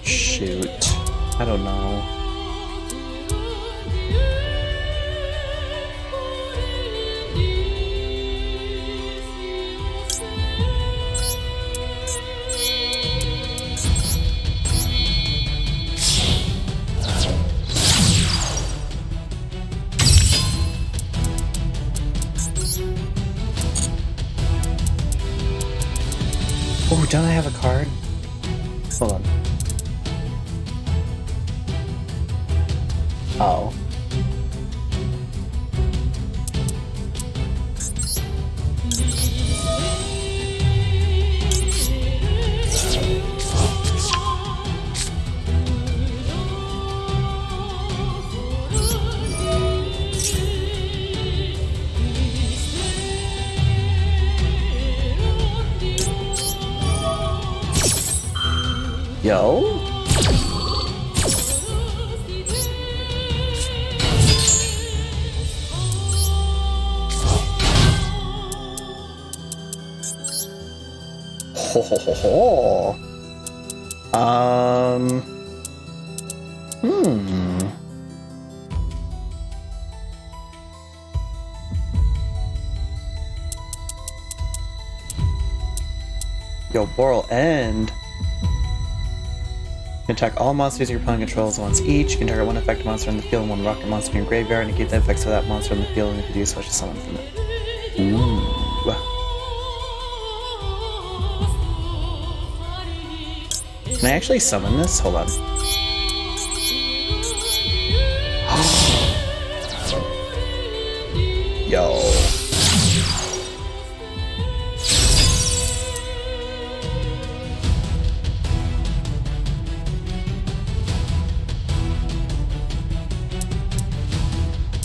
Shoot. I don't know. Oh, don't I have a card? Hold on. Oh. Yo? Ho ho ho ho. Yo, Boral End. You can attack all monsters your opponent controls once each. You can target one effective monster in the field and one rocket monster in your graveyard, and keep the effects of that monster in the field, and if you do, special summon from it. Ooh. Can I actually summon this? Hold on. Yo.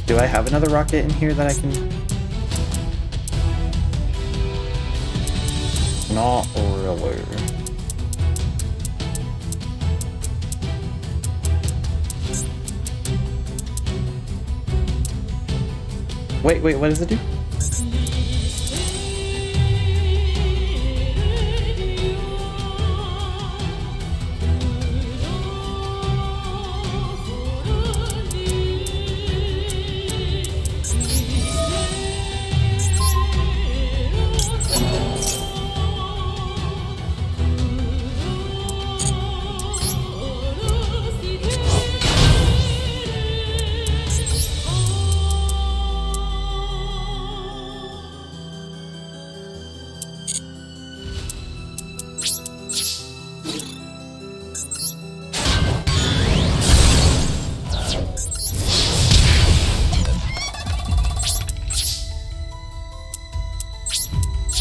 Do I have another rocket in here that I can... Not really. Wait, what does it do?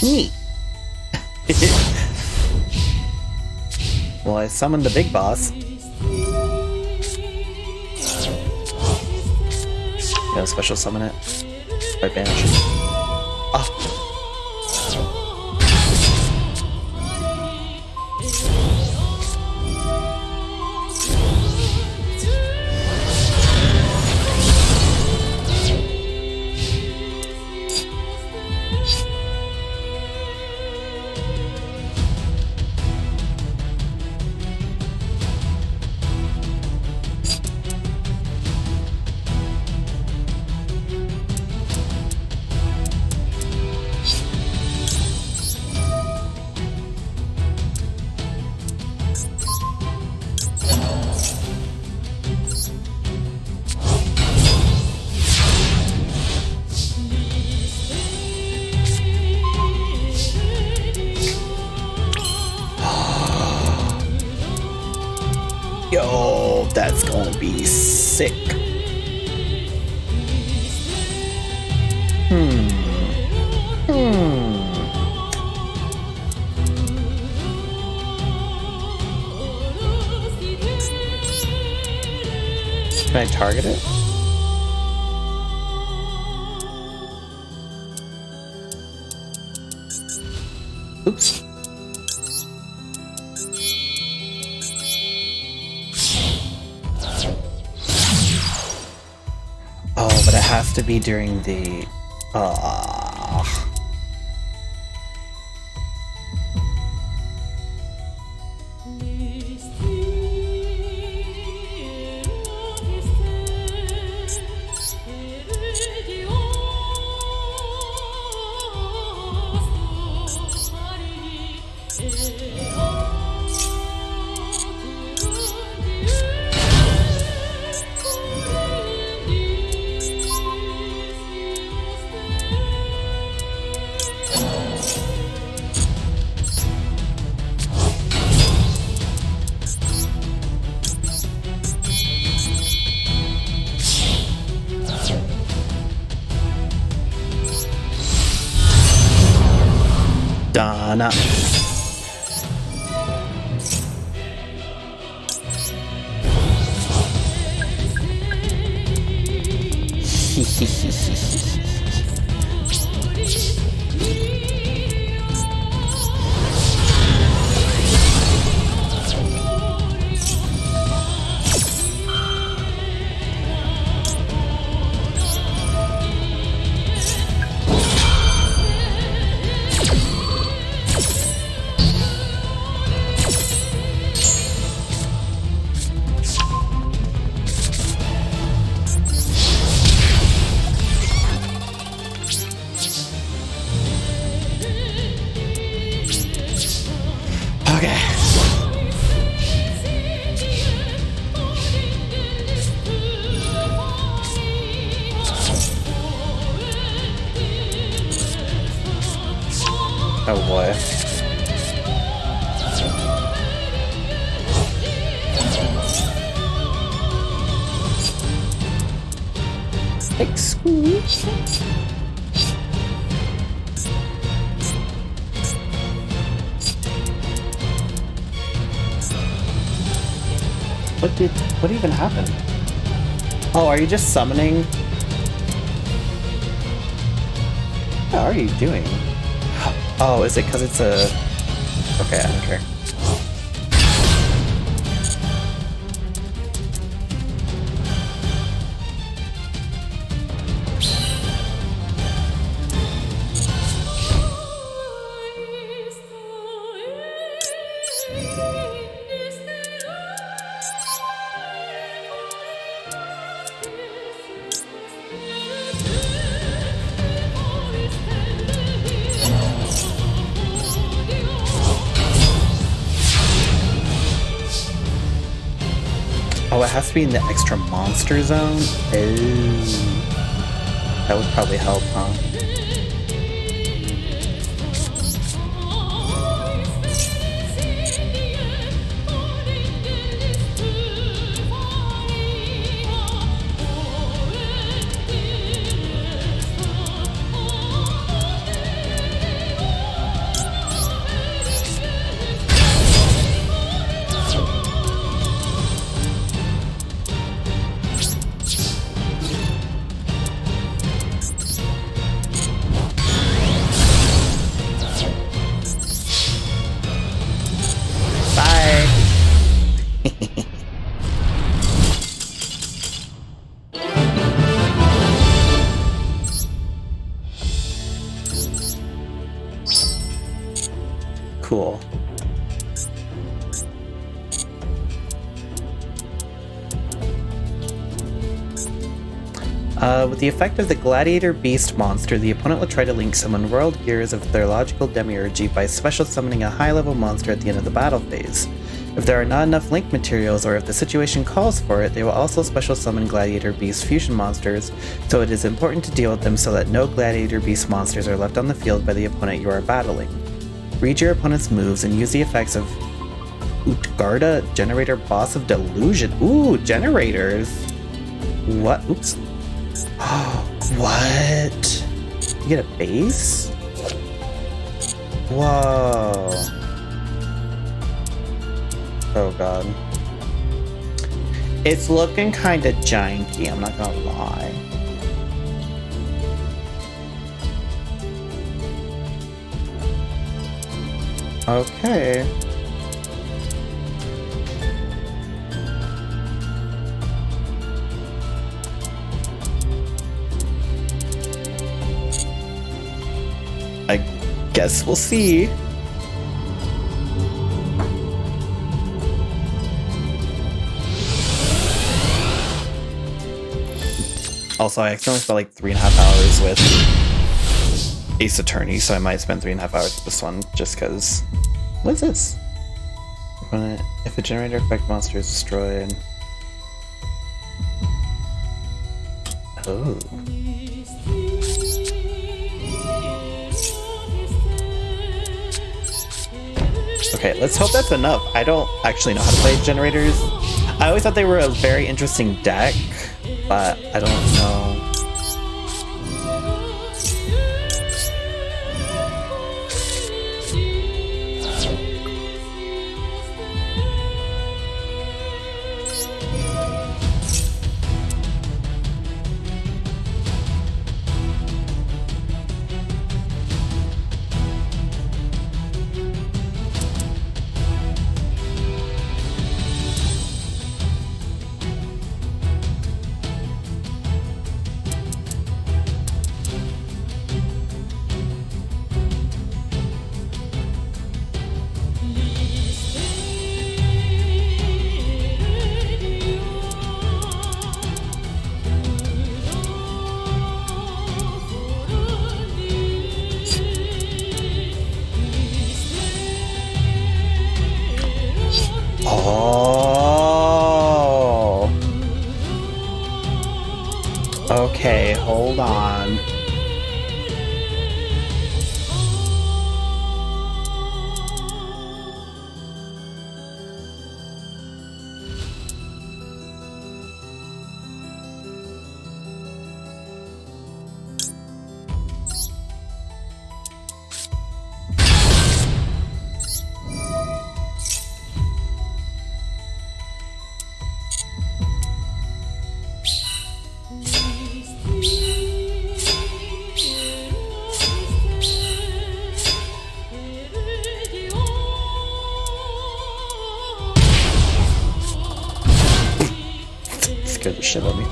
Neat. Well, I summoned the big boss. Yeah, special summon it. By banishing. Ah. Yo, that's gonna be sick. Can I target it? Oops. Oh, but it has to be during the... Donna. Oh boy. Excuse. What even happened? Oh, are you just summoning? What are you doing? Oh, is it because it's a... Okay, I don't care. Oh, it has to be in the extra monster zone? Oh. That would probably help, huh? With the effect of the Gladiator Beast monster, the opponent will try to link summon World Gears of their logical demiurgy by special summoning a high-level monster at the end of the battle phase. If there are not enough link materials or if the situation calls for it, they will also special summon Gladiator Beast fusion monsters, so it is important to deal with them so that no Gladiator Beast monsters are left on the field by the opponent you are battling. Read your opponent's moves and use the effects of Utgarda, Generator Boss of Delusion. Ooh, generators! What? Oops. What? You get a base? Whoa. Oh god. It's looking kinda janky, I'm not gonna lie. Okay. I guess we'll see. Also, I accidentally spent like 3.5 hours with Ace Attorney, so I might spend 3.5 hours with this one just because. What is this? If a generator effect monster is destroyed. Oh. Okay, let's hope that's enough. I don't actually know how to play generators. I always thought they were a very interesting deck, but I don't know. Oh. Okay, hold on. Scared the shit out of me.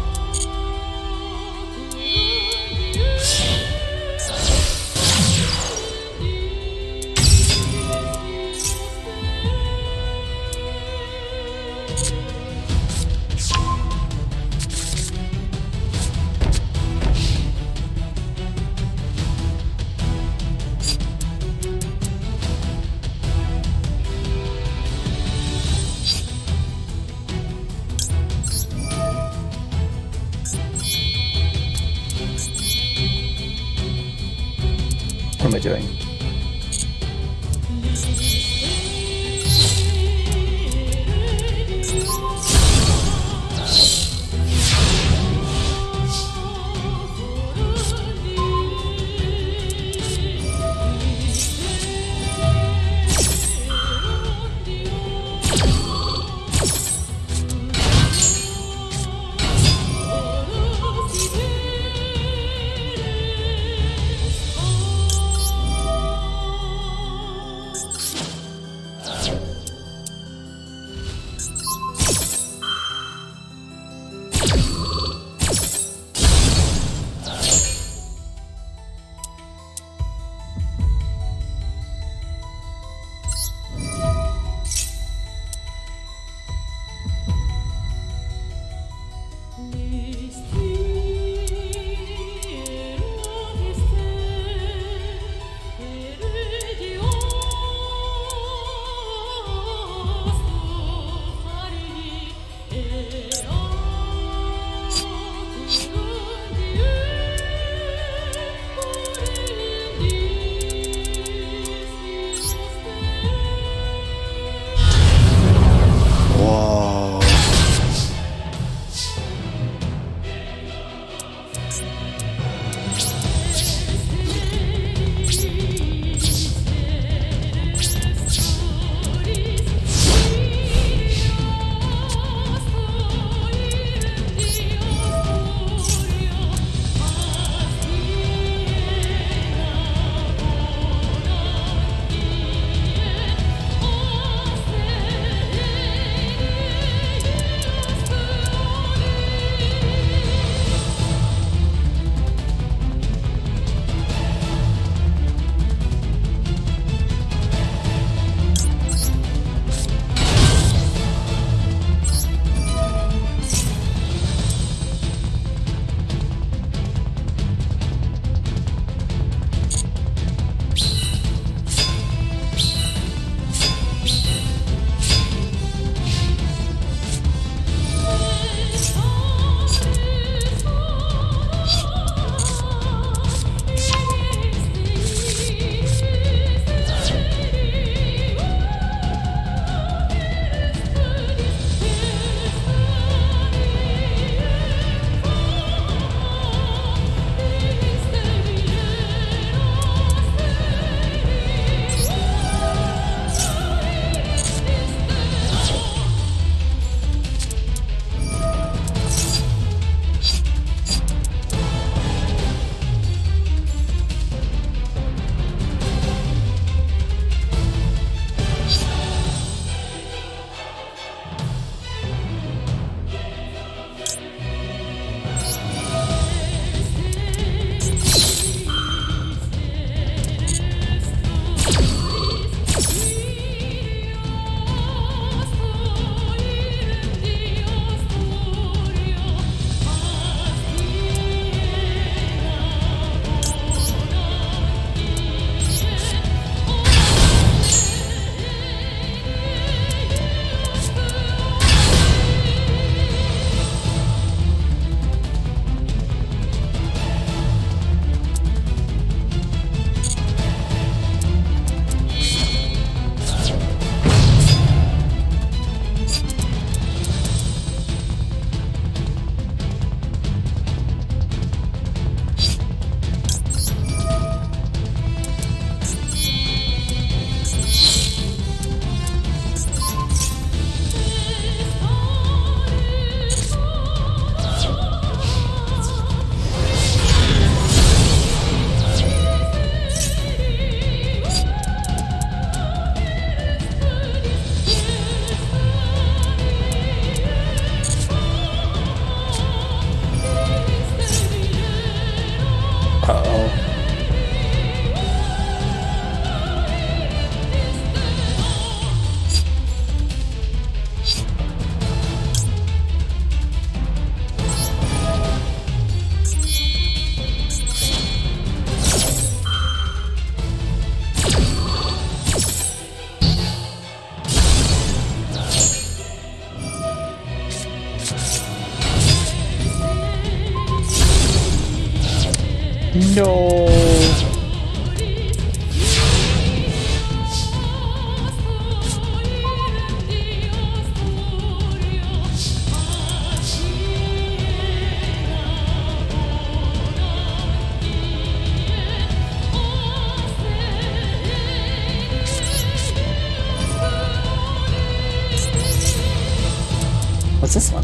What am I doing? No. What's this one?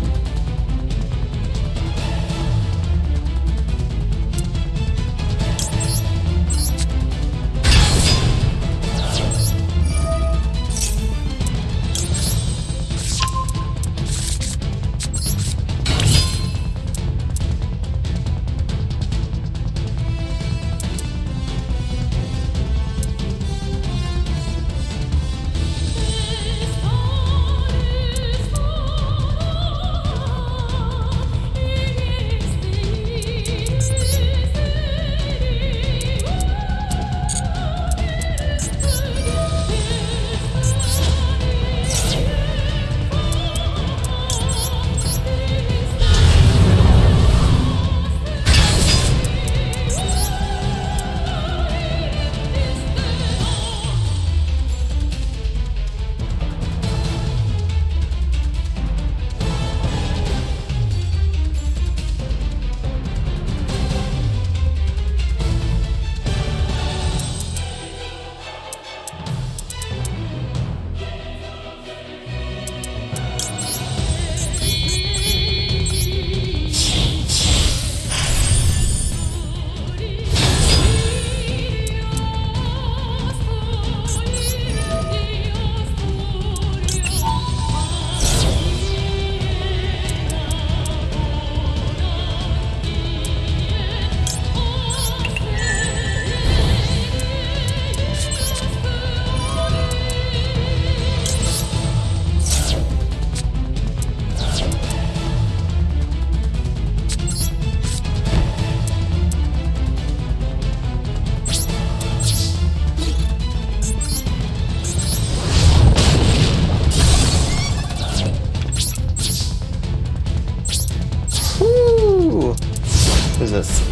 What is this?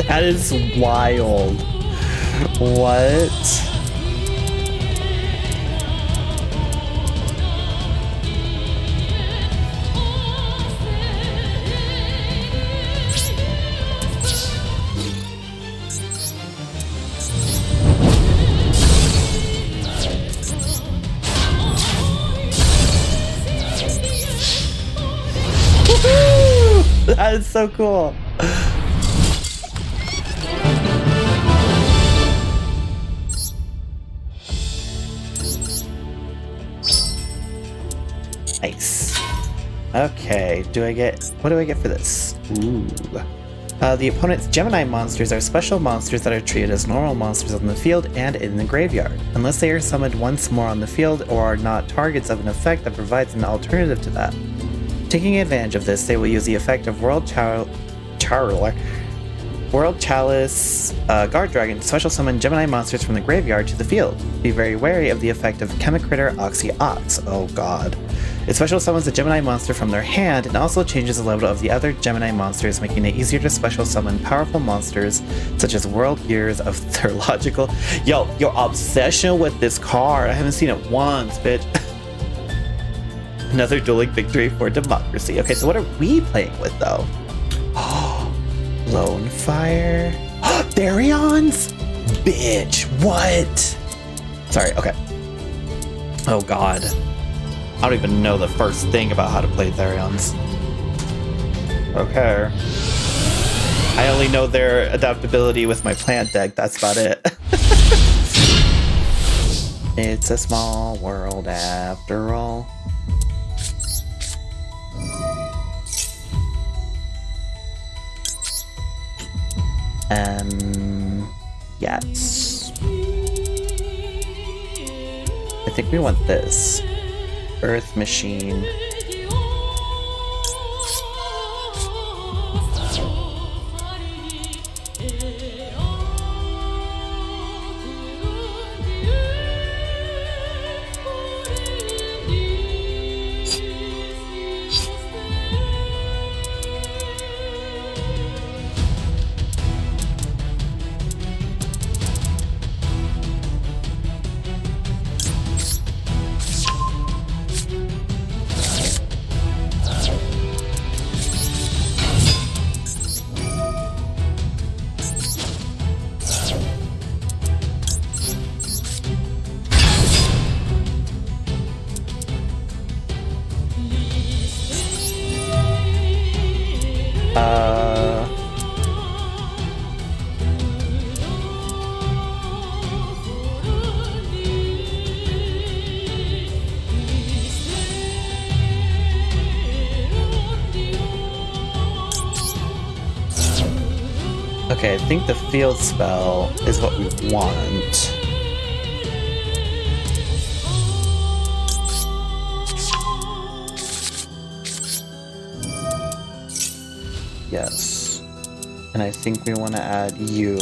That is wild. What? That is so cool. Nice. Okay, what do I get for this? Ooh. The opponent's Gemini monsters are special monsters that are treated as normal monsters on the field and in the graveyard, unless they are summoned once more on the field or are not targets of an effect that provides an alternative to that. Taking advantage of this, they will use the effect of World Chalice Guard Dragon to special summon Gemini monsters from the graveyard to the field. Be very wary of the effect of Chemicritter Oxy-Ox. Oh god. It special summons a Gemini monster from their hand and also changes the level of the other Gemini monsters, making it easier to special summon powerful monsters such as World Gears of Theurgical. Yo, your obsession with this card. I haven't seen it once, bitch. Another dueling victory for democracy. Okay, so what are we playing with though? Lone Fire. Therions? Bitch, what? Sorry, okay. Oh god. I don't even know the first thing about how to play Therions. Okay. I only know their adaptability with my plant deck, that's about it. It's a small world after all. Yes. I think we want this. Earth Machine. Okay, I think the field spell is what we want. Yes. And I think we want to add you.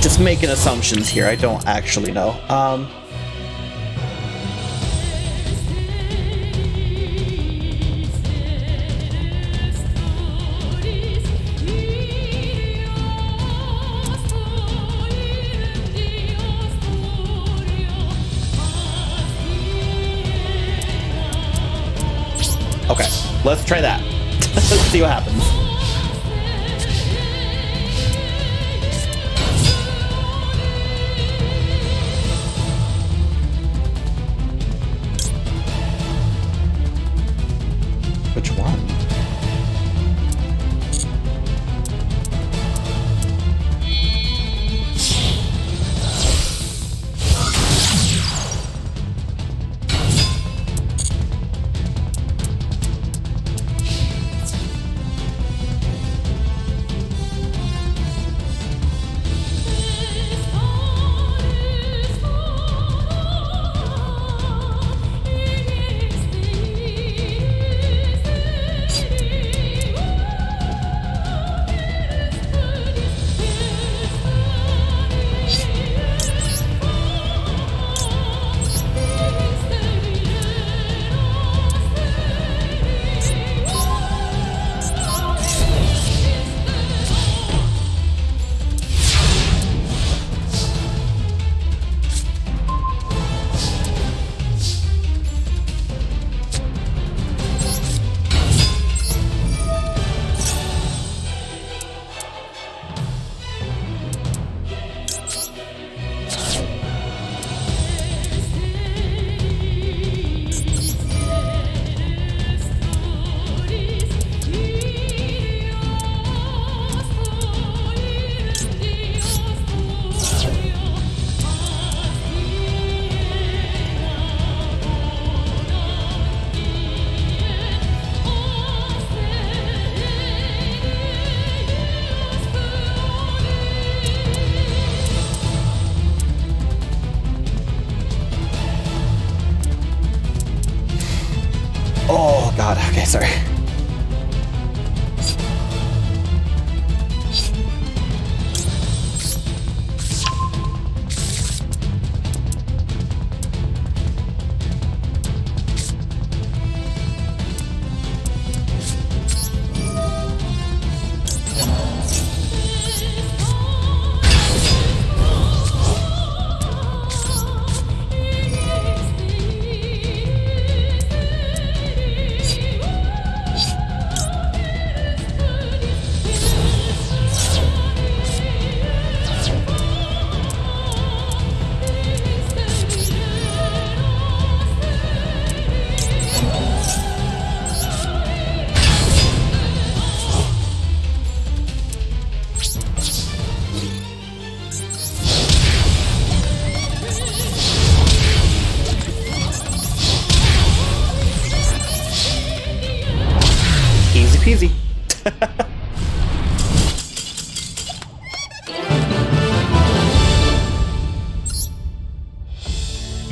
Just making assumptions here, I don't actually know. Okay, let's try that. Let's see what happens. Which one?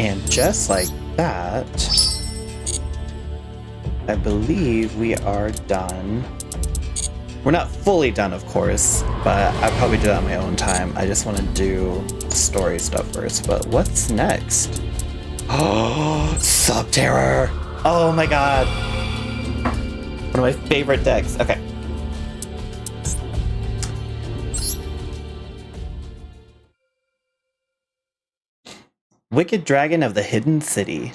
And just like that, I believe we are done. We're not fully done, of course, but I'll probably do that on my own time. I just want to do story stuff first. But what's next? Oh, Subterror! Oh my god! One of my favorite decks. Okay. Wicked Dragon of the Hidden City.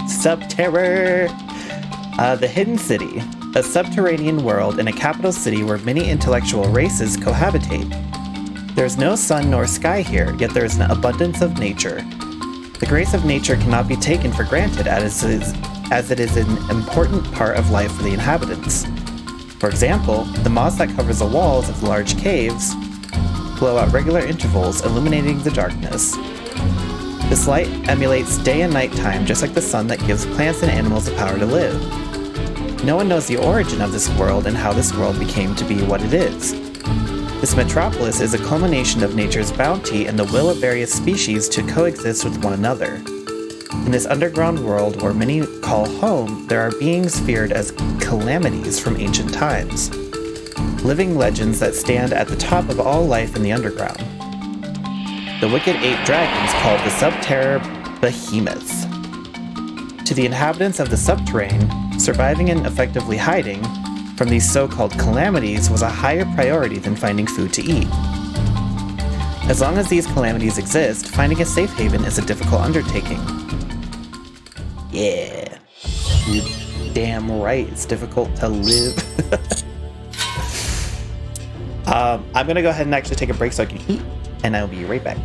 Subterror! The Hidden City, a subterranean world in a capital city where many intellectual races cohabitate. There's no sun nor sky here, yet there is an abundance of nature. The grace of nature cannot be taken for granted as it is an important part of life for the inhabitants. For example, the moss that covers the walls of the large caves glow at regular intervals, illuminating the darkness. This light emulates day and night time, just like the sun that gives plants and animals the power to live. No one knows the origin of this world and how this world became to be what it is. This metropolis is a culmination of nature's bounty and the will of various species to coexist with one another. In this underground world where many call home, there are beings feared as calamities from ancient times. Living legends that stand at the top of all life in the underground. The wicked 8 dragons called the Subterror Behemoths. To the inhabitants of the subterrane, surviving and effectively hiding from these so-called calamities was a higher priority than finding food to eat. As long as these calamities exist, finding a safe haven is a difficult undertaking. Yeah, you're damn right, it's difficult to live. I'm gonna go ahead and actually take a break so I can eat, and I'll be right back.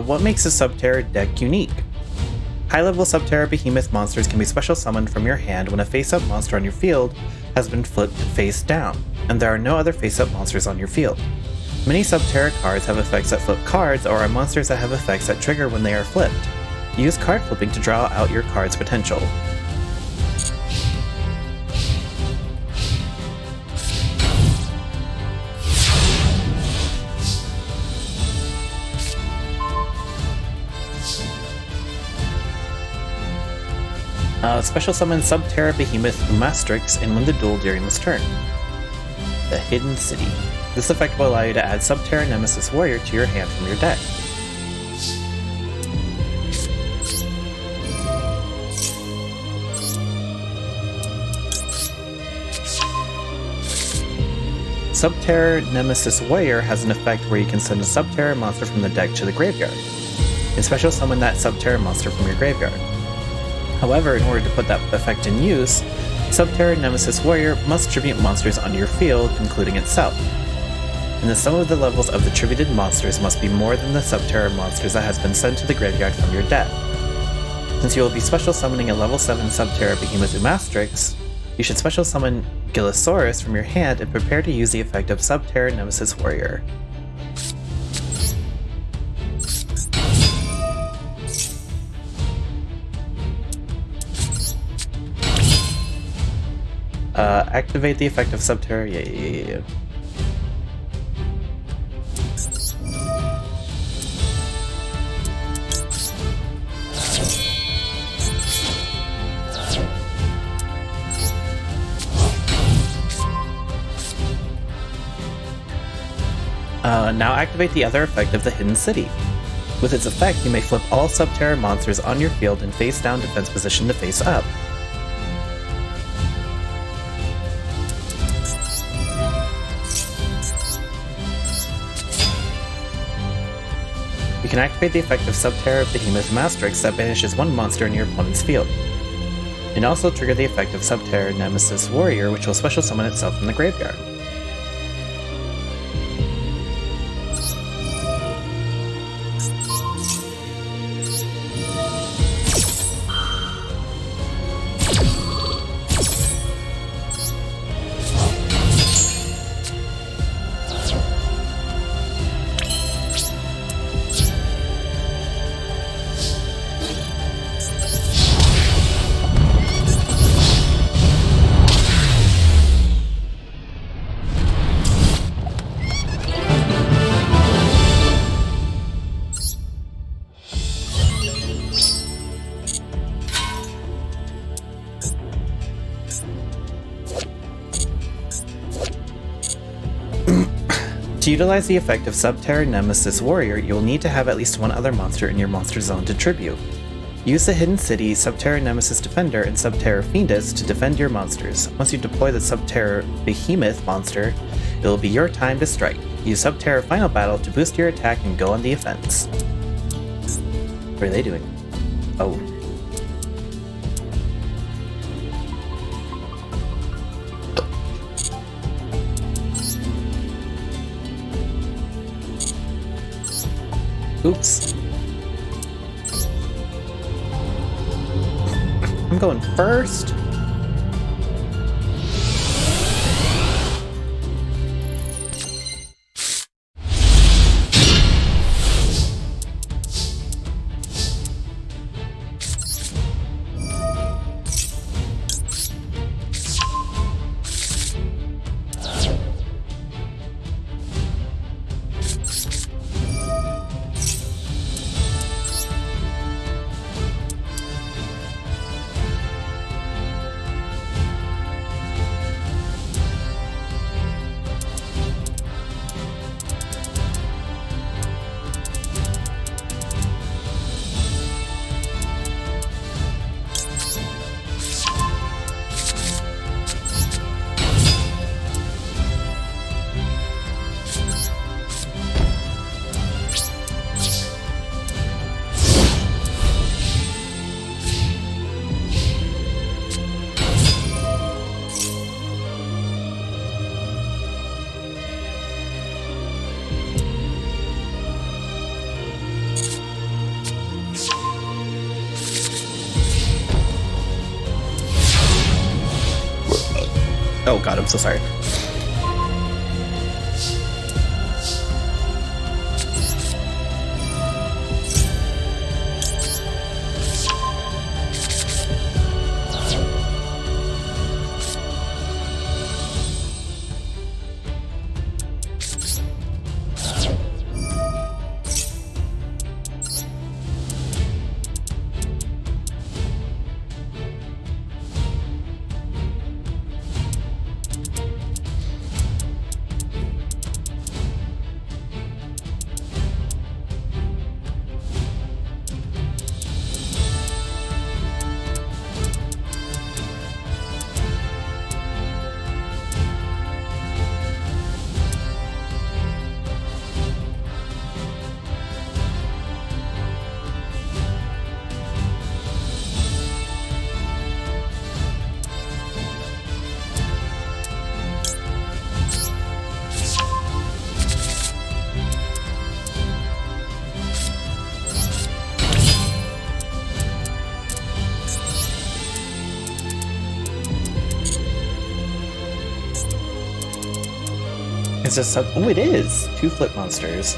What makes a Subterra deck unique? High-level Subterra Behemoth monsters can be special summoned from your hand when a face-up monster on your field has been flipped face down, and there are no other face-up monsters on your field. Many Subterra cards have effects that flip cards, or are monsters that have effects that trigger when they are flipped. Use card flipping to draw out your card's potential. Special summon Subterra Behemoth Umastrix and win the duel during this turn. The Hidden City. This effect will allow you to add Subterra Nemesis Warrior to your hand from your deck. Subterra Nemesis Warrior has an effect where you can send a Subterra monster from the deck to the graveyard, and special summon that Subterra monster from your graveyard. However, in order to put that effect in use, Subterra Nemesis Warrior must tribute monsters on your field, including itself. And the sum of the levels of the tributed monsters must be more than the Subterra monsters that has been sent to the graveyard from your deck. Since you will be special summoning a level 7 Subterra Behemoth Umastrix, you should special summon Gillosaurus from your hand and prepare to use the effect of Subterra Nemesis Warrior. Activate the effect of Subterra. Yeah. Now activate the other effect of the Hidden City. With its effect, you may flip all Subterra monsters on your field in face-down defense position to face-up. You can activate the effect of Subterra Behemoth Umastrix that banishes one monster in your opponent's field. And also trigger the effect of Subterra Nemesis Warrior, which will special summon itself from the graveyard. To utilize the effect of Subterra Nemesis Warrior, you will need to have at least one other monster in your monster zone to tribute. Use the Hidden City, Subterra Nemesis Defender, and Subterra Fiendus to defend your monsters. Once you deploy the Subterra Behemoth monster, it will be your time to strike. Use Subterra Final Battle to boost your attack and go on the offense. What are they doing? Oh. Oops. I'm going first. Oh god, I'm so sorry. It's just oh, it is 2 flip monsters.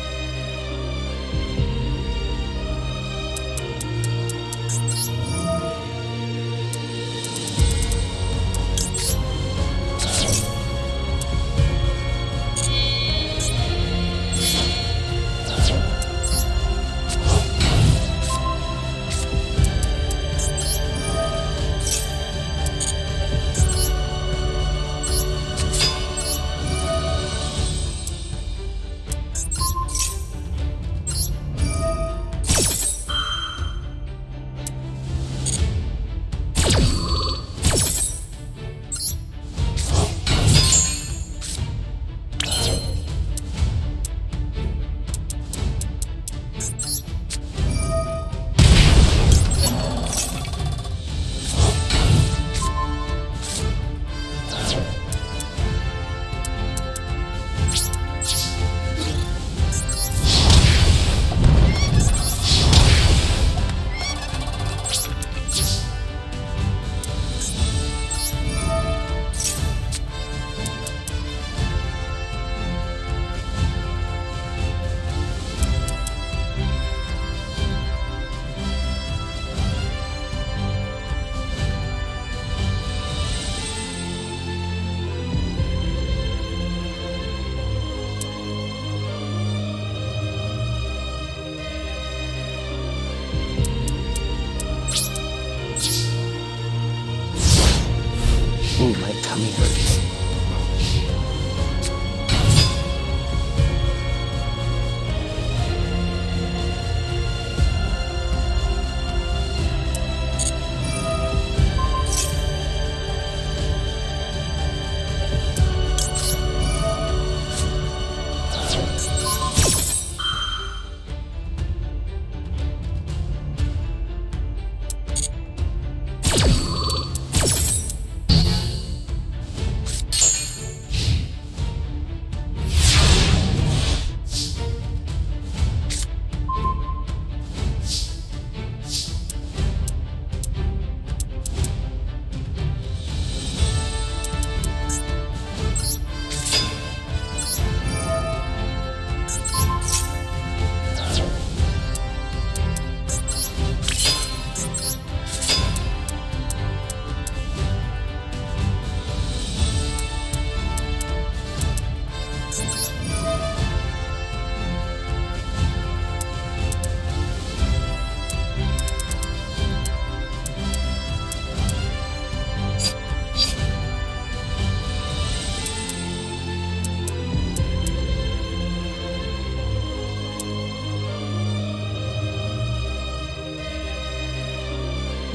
Ooh, my tummy hurts.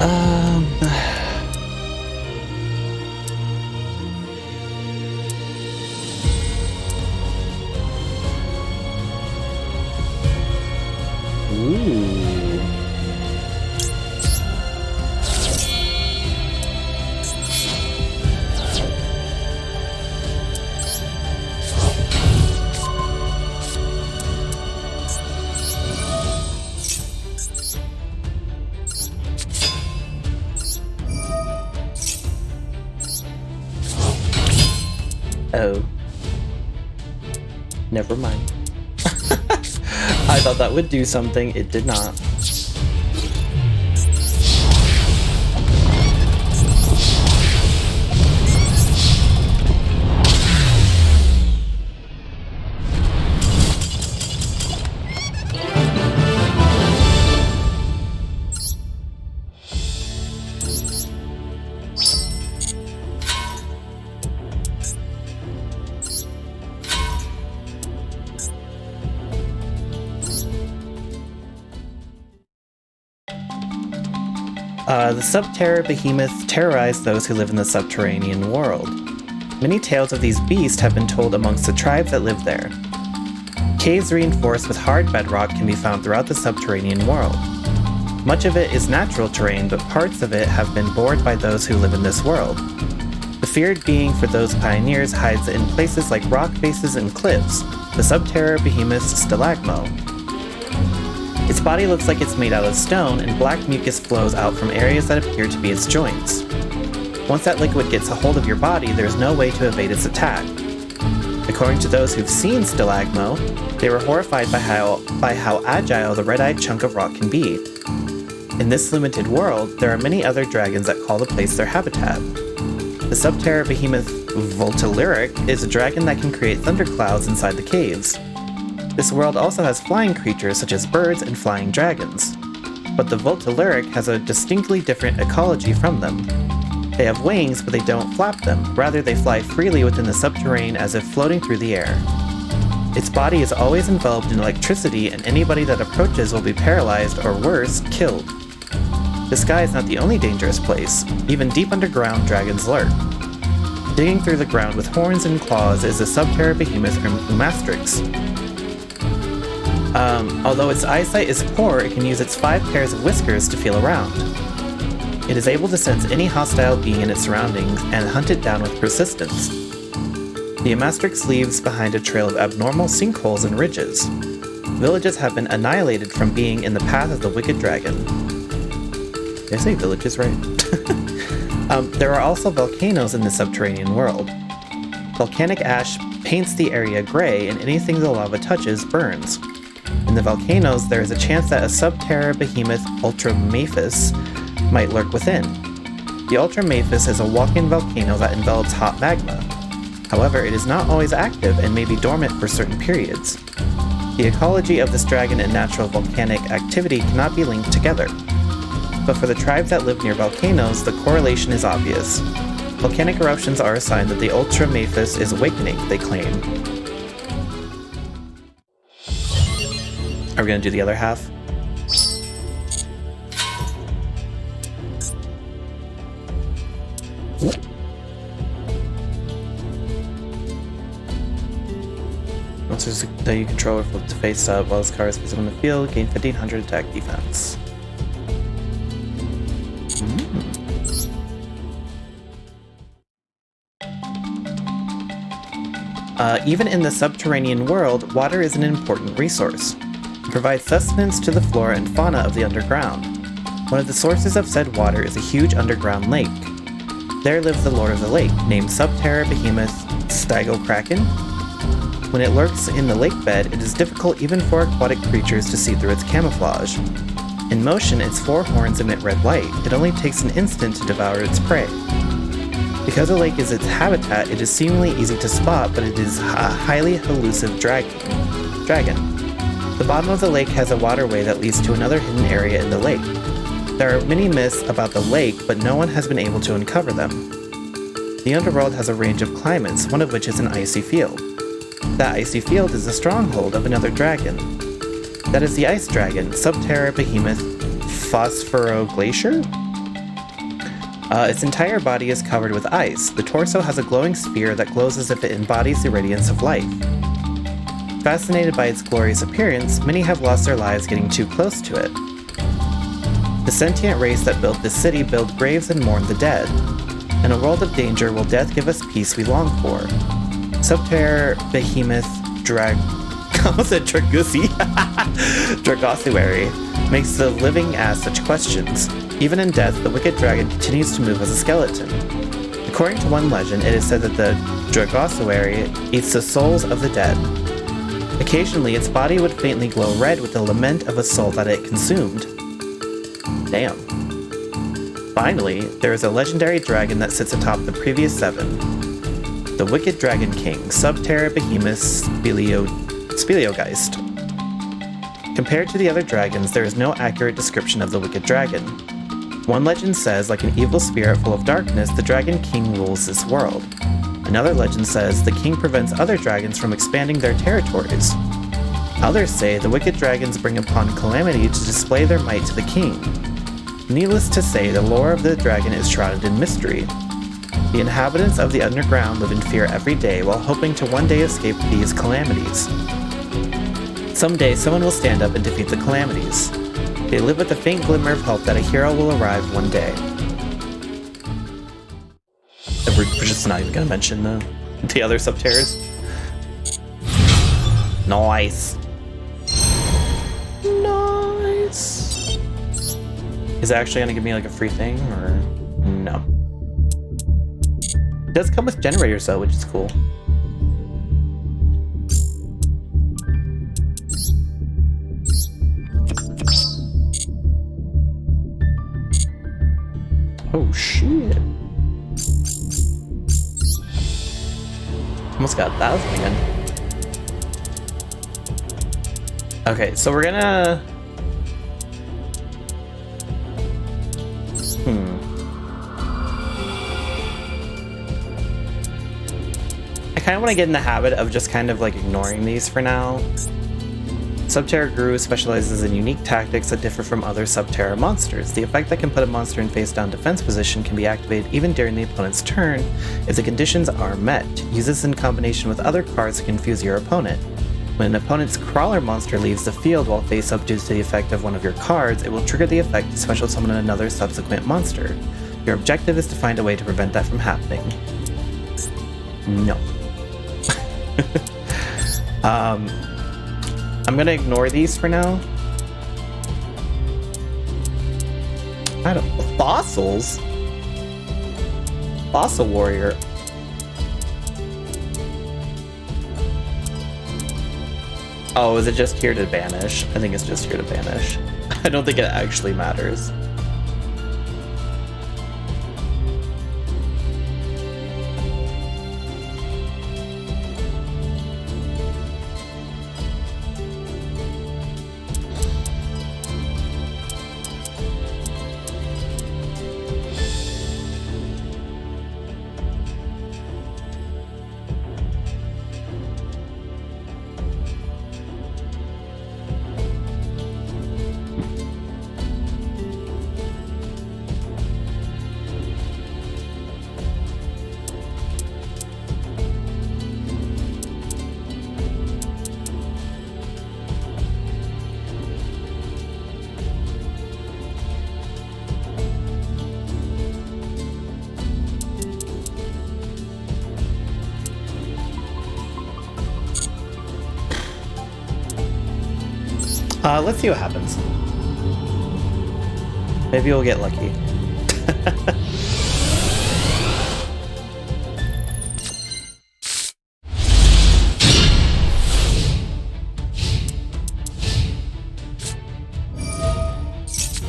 Um... Ooh. Oh. Never mind. I thought that would do something, it did not. The Subterra behemoths terrorize those who live in the subterranean world. Many tales of these beasts have been told amongst the tribes that live there. Caves reinforced with hard bedrock can be found throughout the subterranean world. Much of it is natural terrain, but parts of it have been bored by those who live in this world. The feared being for those pioneers hides in places like rock faces and cliffs, the Subterra behemoth Stalagmo. Its body looks like it's made out of stone, and black mucus flows out from areas that appear to be its joints. Once that liquid gets a hold of your body, there's no way to evade its attack. According to those who've seen Stalagmo, they were horrified by how agile the red-eyed chunk of rock can be. In this limited world, there are many other dragons that call the place their habitat. The Subterra behemoth Voltelyric is a dragon that can create thunderclouds inside the caves. This world also has flying creatures such as birds and flying dragons. But the Voltelyric has a distinctly different ecology from them. They have wings, but they don't flap them. Rather, they fly freely within the subterranean as if floating through the air. Its body is always enveloped in electricity, and anybody that approaches will be paralyzed or worse, killed. The sky is not the only dangerous place. Even deep underground, dragons lurk. Digging through the ground with horns and claws is the Subterra behemoth Umastrix. Although its eyesight is poor, it can use its 5 pairs of whiskers to feel around. It is able to sense any hostile being in its surroundings and hunt it down with persistence. The Umastrix leaves behind a trail of abnormal sinkholes and ridges. Villages have been annihilated from being in the path of the wicked dragon. Did I say villages right? There are also volcanoes in the subterranean world. Volcanic ash paints the area gray, and anything the lava touches burns. In the volcanoes, there is a chance that a Subterra behemoth Ultramaphus might lurk within. The Ultramaphus is a walk-in volcano that envelops hot magma. However, it is not always active and may be dormant for certain periods. The ecology of this dragon and natural volcanic activity cannot be linked together. But for the tribes that live near volcanoes, the correlation is obvious. Volcanic eruptions are a sign that the Ultramaphus is awakening, they claim. Are we going to do the other half? Monsters that you control are flipped to face up while this card is visible in the field, gain 1500 attack defense. Even in the subterranean world, water is an important resource. It provides sustenance to the flora and fauna of the underground. One of the sources of said water is a huge underground lake. There lives the Lord of the Lake, named Subterra behemoth Stygokraken. When it lurks in the lake bed, it is difficult even for aquatic creatures to see through its camouflage. In motion, its 4 horns emit red light. It only takes an instant to devour its prey. Because the lake is its habitat, it is seemingly easy to spot, but it is a highly elusive dragon. The bottom of the lake has a waterway that leads to another hidden area in the lake. There are many myths about the lake, but no one has been able to uncover them. The underworld has a range of climates, one of which is an icy field. That icy field is the stronghold of another dragon. That is the ice dragon, Subterra behemoth Phosphoroglacier? Its entire body is covered with ice. The torso has a glowing sphere that glows as if it embodies the radiance of life. Fascinated by its glorious appearance, many have lost their lives getting too close to it. The sentient race that built this city build graves and mourn the dead. In a world of danger, will death give us peace we long for? Subterror Behemoth Dragossuary makes the living ask such questions. Even in death, the wicked dragon continues to move as a skeleton. According to one legend, it is said that the Dragossuary eats the souls of the dead. Occasionally, its body would faintly glow red with the lament of a soul that it consumed. Damn. Finally, there is a legendary dragon that sits atop the previous 7. The Wicked Dragon King, Subterra Behemoth Speleogeist. Compared to the other dragons, there is no accurate description of the Wicked Dragon. One legend says, like an evil spirit full of darkness, the Dragon King rules this world. Another legend says the king prevents other dragons from expanding their territories. Others say the wicked dragons bring upon calamity to display their might to the king. Needless to say, the lore of the dragon is shrouded in mystery. The inhabitants of the underground live in fear every day while hoping to one day escape these calamities. Someday, someone will stand up and defeat the calamities. They live with a faint glimmer of hope that a hero will arrive one day. We're just not even gonna mention the other subterrors. Nice. Nice. Is it actually gonna give me like a free thing or no? It does come with generators though, which is cool. Oh shit. Almost got 1,000 again. Okay, so we're gonna... I kind of want to get in the habit of just kind of like ignoring these for now. Subterra Guru specializes in unique tactics that differ from other Subterra monsters. The effect that can put a monster in face-down defense position can be activated even during the opponent's turn if the conditions are met. Use this in combination with other cards to confuse your opponent. When an opponent's crawler monster leaves the field while face-up due to the effect of one of your cards, it will trigger the effect to special summon another subsequent monster. Your objective is to find a way to prevent that from happening. No. I'm gonna ignore these for now. I don't know. Fossils? Fossil Warrior. Oh, is it just here to banish? I think it's just here to banish. I don't think it actually matters. Let's see what happens. Maybe we'll get lucky.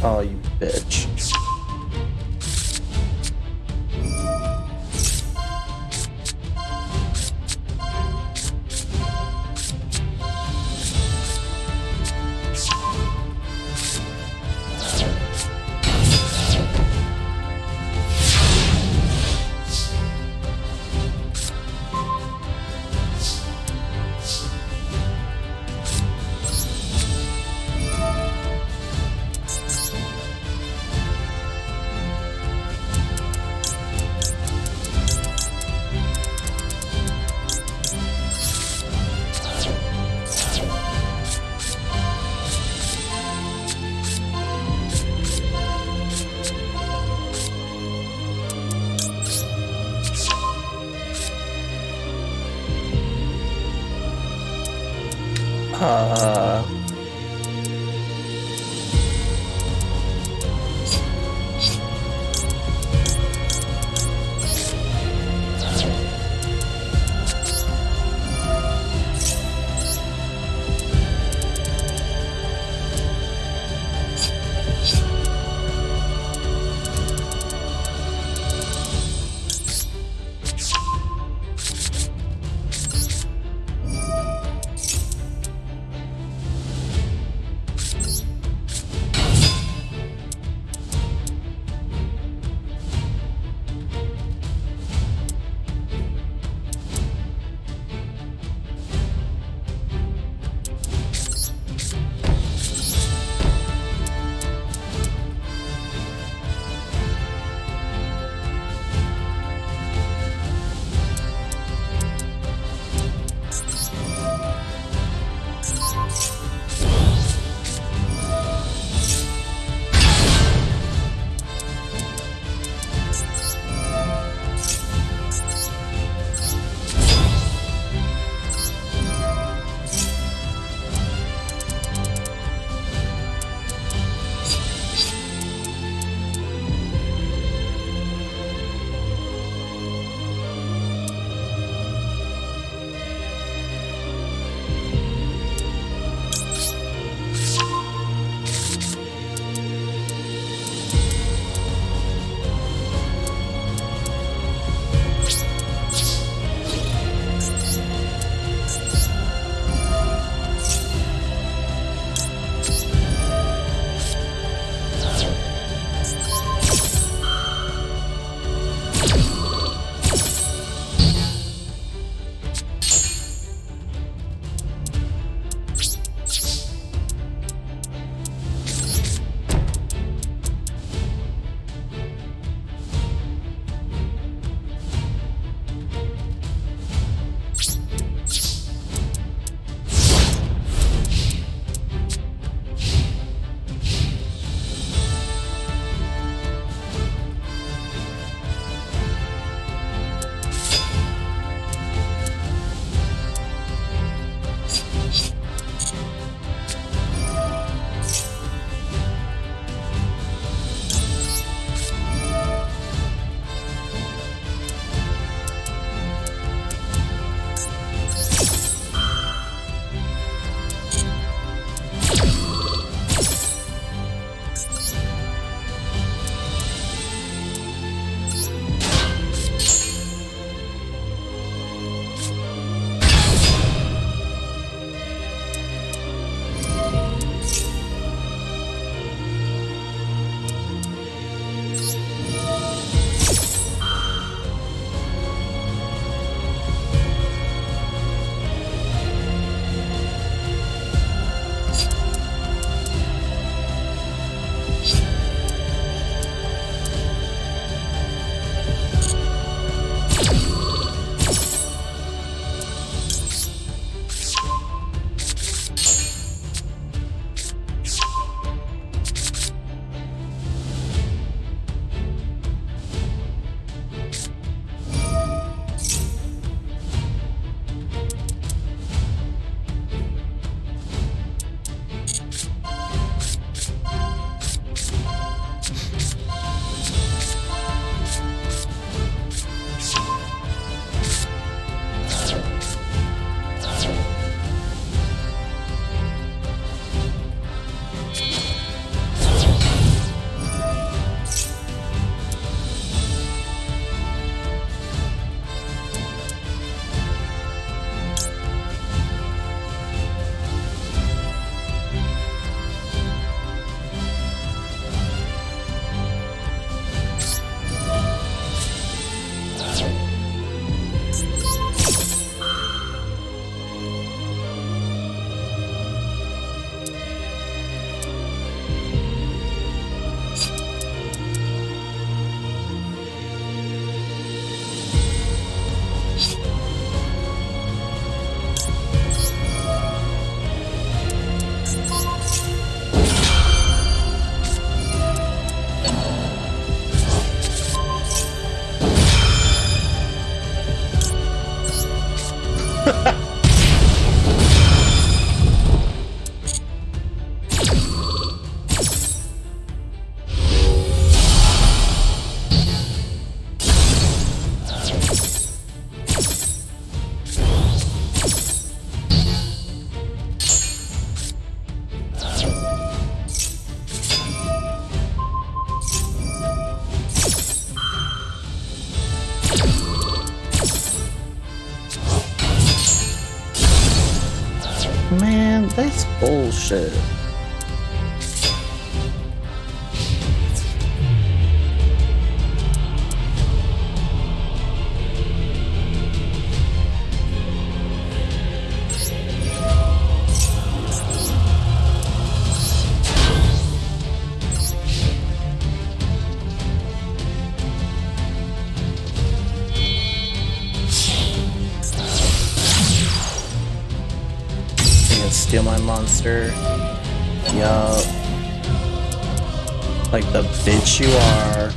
Oh, you bitch. Uh... That's bullshit. Steal my monster. Yup. Like the bitch you are.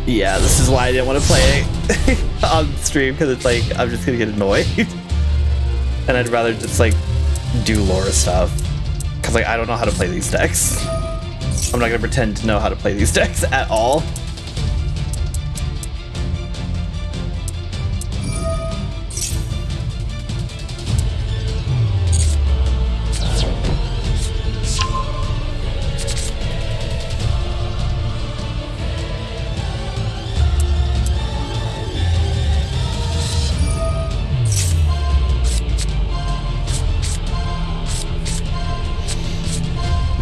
Yeah, this is why I didn't want to play it on stream, because it's like, I'm just gonna get annoyed. And I'd rather just like do Laura stuff, because like I don't know how to play these decks. I'm not gonna pretend to know how to play these decks at all.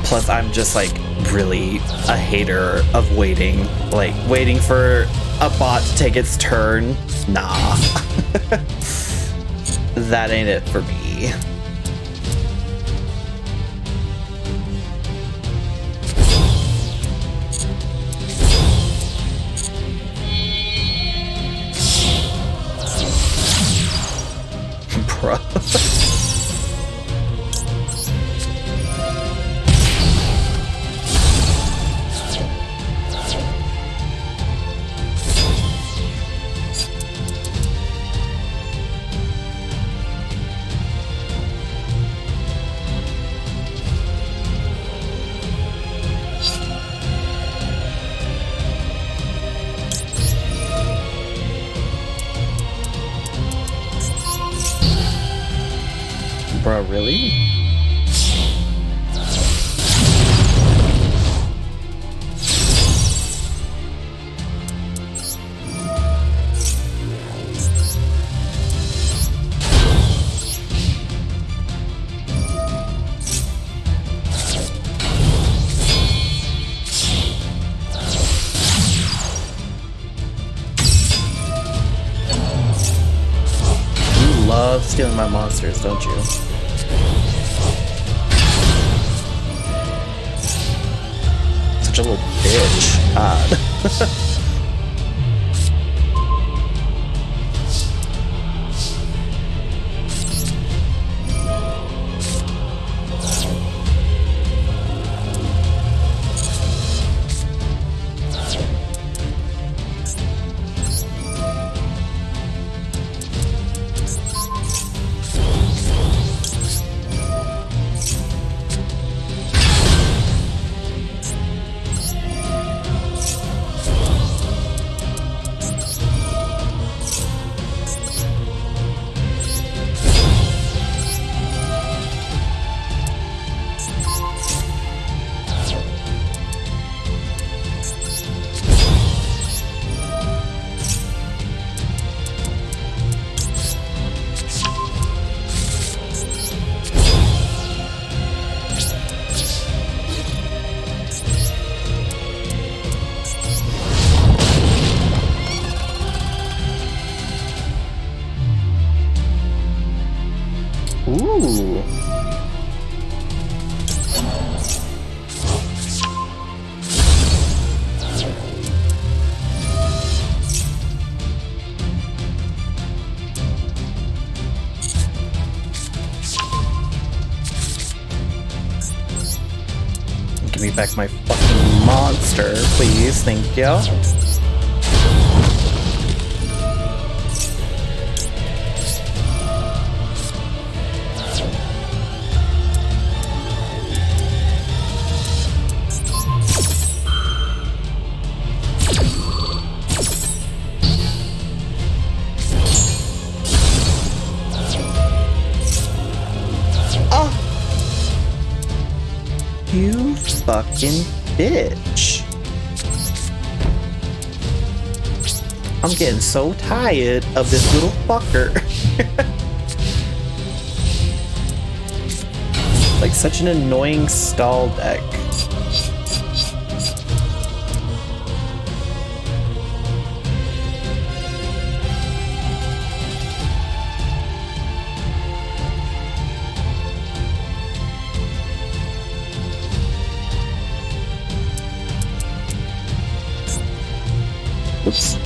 Plus, I'm just like really a hater of waiting, like waiting for a bot to take its turn. Nah, that ain't it for me. Bro. Bro, really? You love stealing my monsters, don't you? such a little bitch. God. Ooh. Give me back my fucking monster, please. Thank you. You fucking bitch. I'm getting so tired of this little fucker. Like such an annoying stall deck. Oops.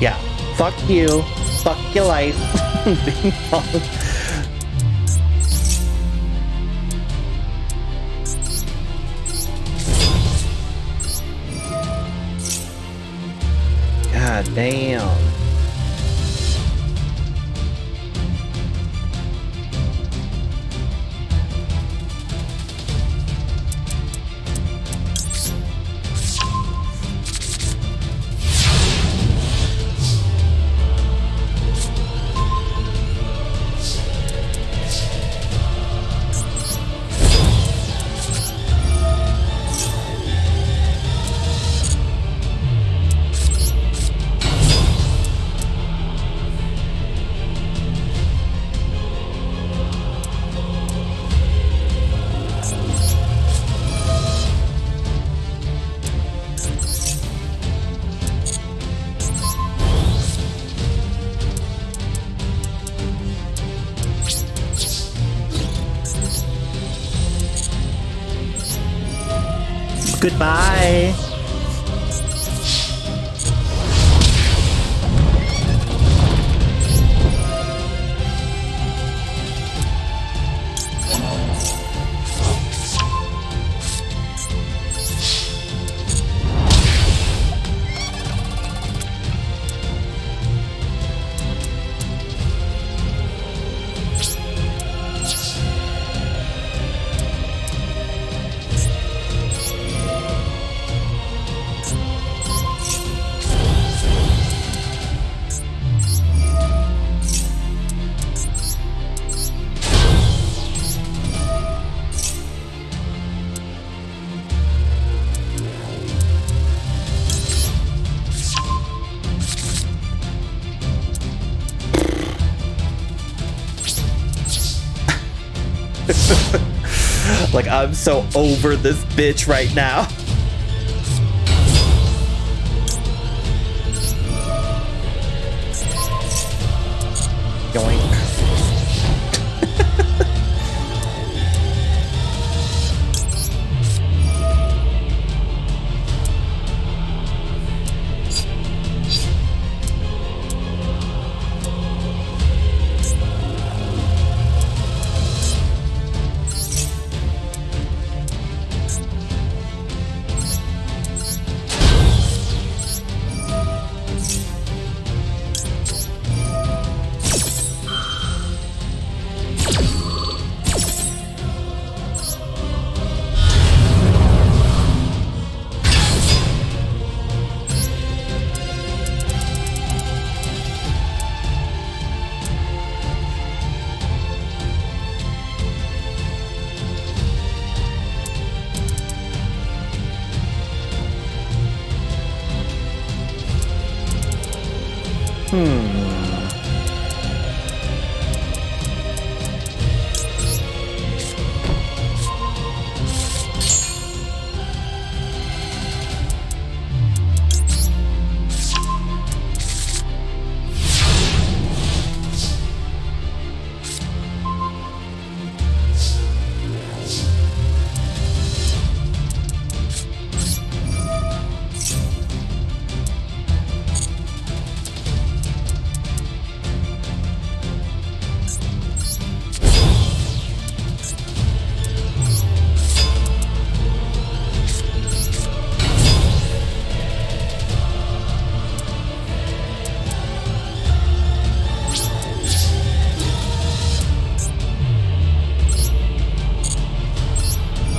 Yeah, fuck you. Fuck your life. Bing bong. God damn. Goodbye. Like, I'm so over this bitch right now. Yoink.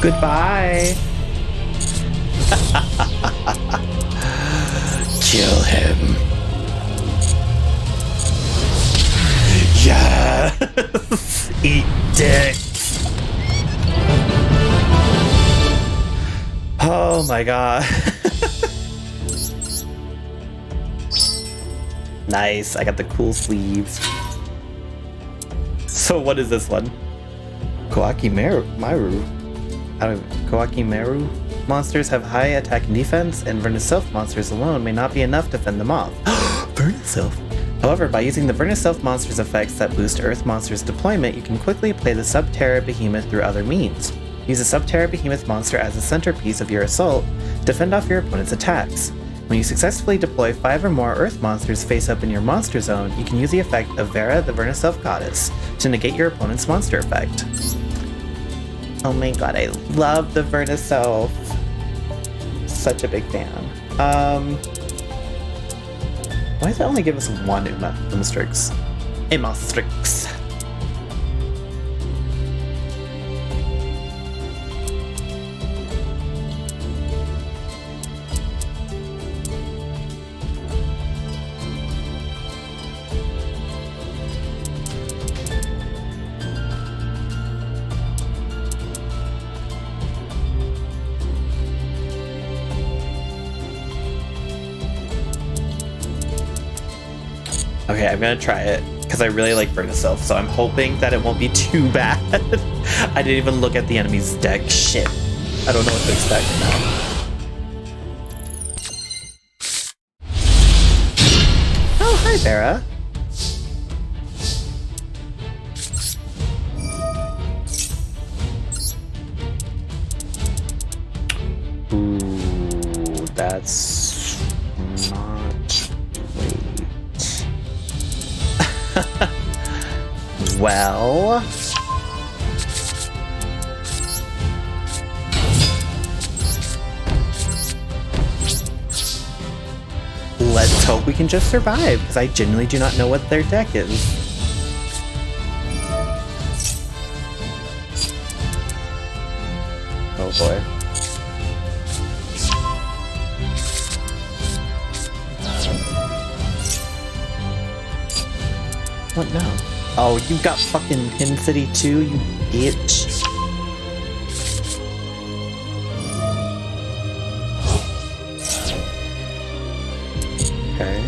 Goodbye. Kill him. Yes! Eat dick. Oh my god. Nice, I got the cool sleeves. So what is this one? Koakimaru. Koakimaru monsters have high attack and defense, and Vernisylph monsters alone may not be enough to fend them off. Vernisylph! However, by using the Vernisylph monsters' effects that boost Earth monsters' deployment, you can quickly play the Subterra Behemoth through other means. Use a Subterra Behemoth monster as the centerpiece of your assault to fend off your opponent's attacks. When you successfully deploy 5 or more Earth monsters face up in your monster zone, you can use the effect of Vera the Vernisylph Goddess to negate your opponent's monster effect. Oh my god, I love the Vernisylph. Such a big fan. Why does it only give us one Immostrix? Immostrix. Okay, I'm gonna try it because I really like Vernisylph, so I'm hoping that it won't be too bad. I didn't even look at the enemy's deck. Shit. I don't know what to expect now. Oh, hi, Vera. Ooh, that's not great. Well, let's hope we can just survive, because I genuinely do not know what their deck is. Oh boy. What now? Oh, you got fucking Pin City too, you bitch. Okay.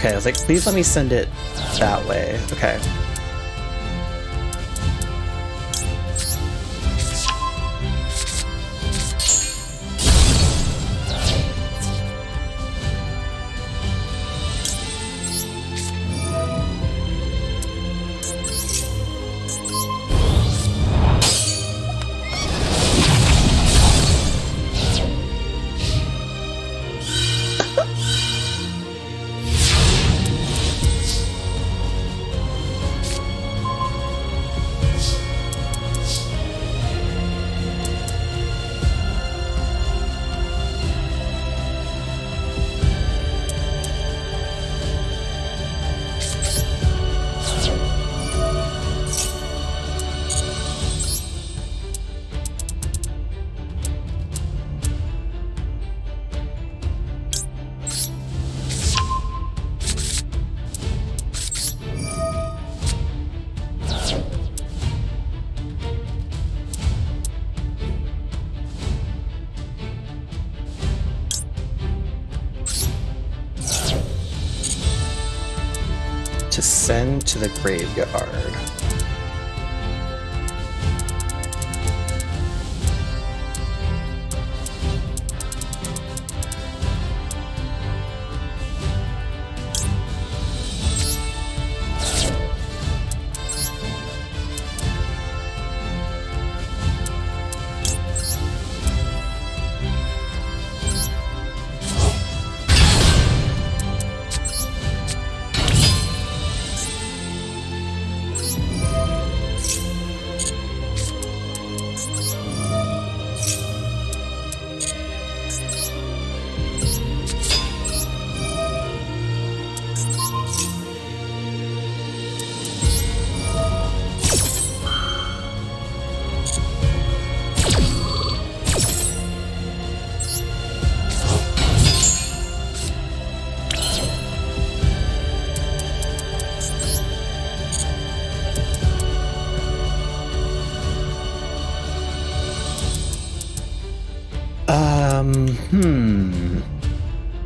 Okay, I was like, please let me send it that way. Okay. To send to the graveyard.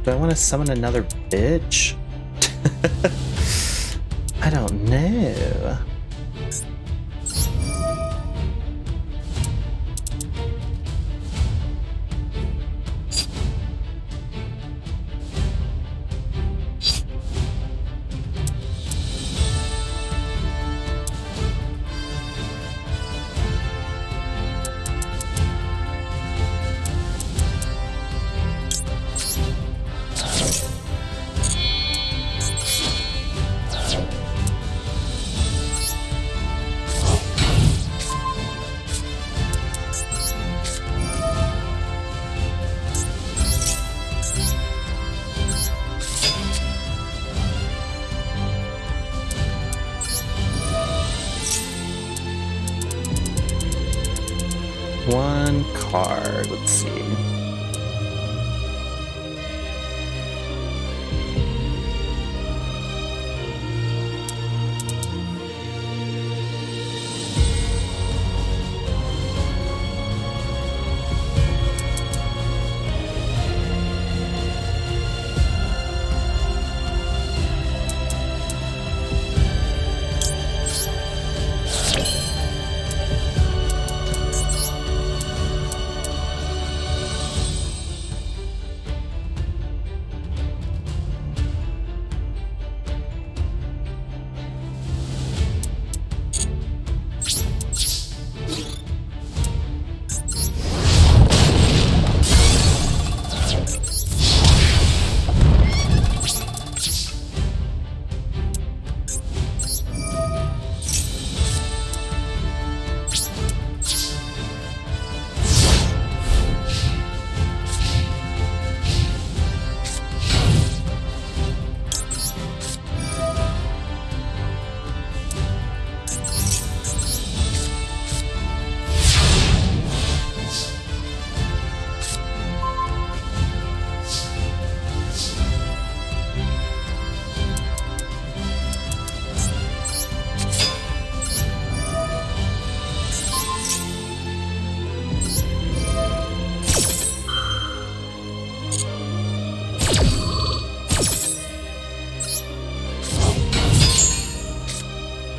Do I want to summon another bitch? I don't know. One card, let's see.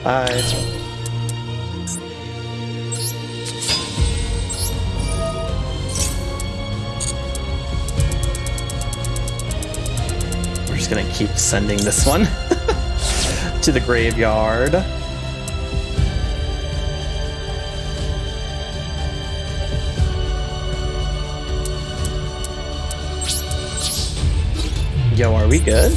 Bye. We're just gonna keep sending this one to the graveyard. Yo, are we good?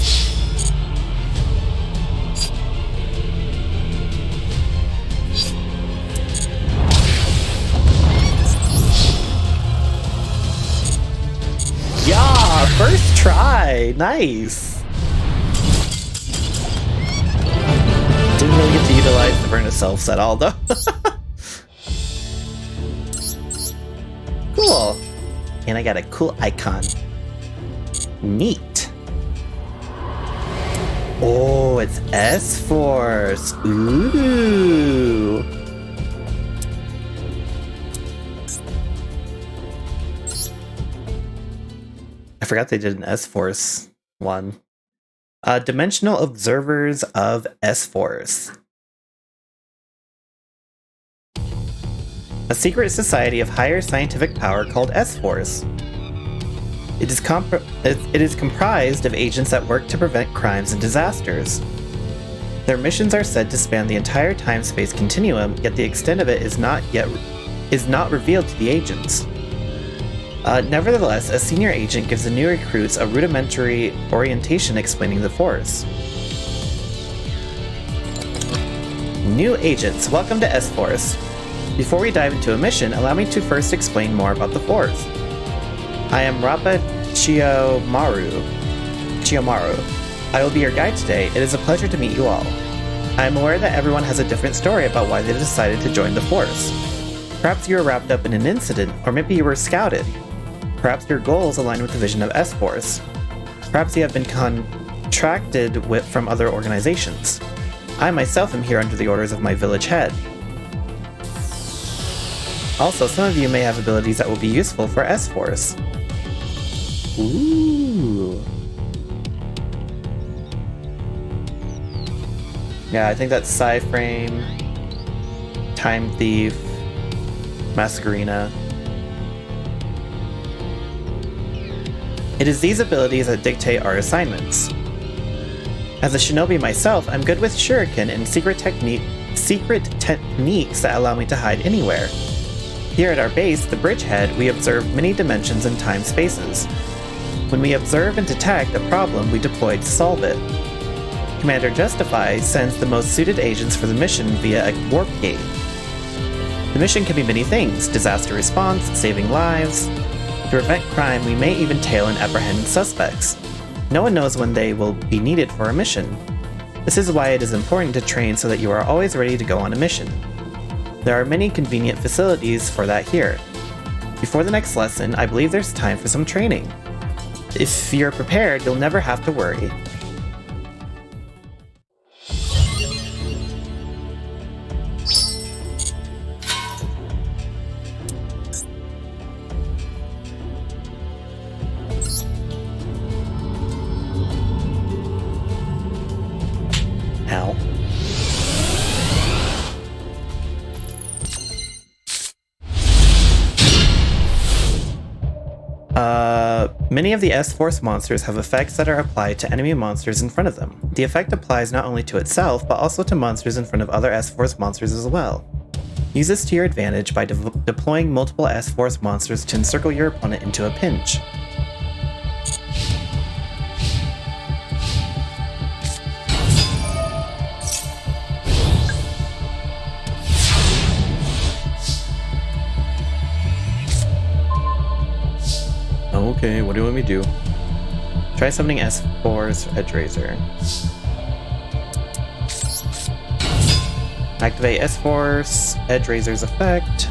Yeah, first try. Nice. Didn't really get to utilize the Verna Self set all though. Cool. And I got a cool icon. Neat. Oh, it's S-Force. Ooh. I forgot they did an S-Force one. Dimensional Observers of S-Force. A secret society of higher scientific power called S-Force. It is comprised of agents that work to prevent crimes and disasters. Their missions are said to span the entire time-space continuum, yet the extent of it is not revealed to the agents. Nevertheless, a senior agent gives the new recruits a rudimentary orientation explaining the Force. New agents, welcome to S-Force. Before we dive into a mission, allow me to first explain more about the Force. I am Rappa Chiyomaru. I will be your guide today. It is a pleasure to meet you all. I am aware that everyone has a different story about why they decided to join the Force. Perhaps you were wrapped up in an incident, or maybe you were scouted. Perhaps your goals align with the vision of S-Force. Perhaps you have been contracted from other organizations. I myself am here under the orders of my village head. Also, some of you may have abilities that will be useful for S-Force. Ooh. Yeah, I think that's Psy-Frame, Time Thief, Masquerina. It is these abilities that dictate our assignments. As a shinobi myself, I'm good with shuriken and secret techniques that allow me to hide anywhere. Here at our base, the Bridgehead, we observe many dimensions and time spaces. When we observe and detect a problem, we deploy to solve it. Commander Justify sends the most suited agents for the mission via a warp gate. The mission can be many things: disaster response, saving lives. To prevent crime, we may even tail and apprehend suspects. No one knows when they will be needed for a mission. This is why it is important to train so that you are always ready to go on a mission. There are many convenient facilities for that here. Before the next lesson, I believe there's time for some training. If you're prepared, you'll never have to worry. Ow. Many of the S-Force monsters have effects that are applied to enemy monsters in front of them. The effect applies not only to itself, but also to monsters in front of other S-Force monsters as well. Use this to your advantage by deploying multiple S-Force monsters to encircle your opponent into a pinch. Okay, what do you want me to do? Try summoning S-Force Edgeraiser. Activate S-Force Edgeraiser's effect.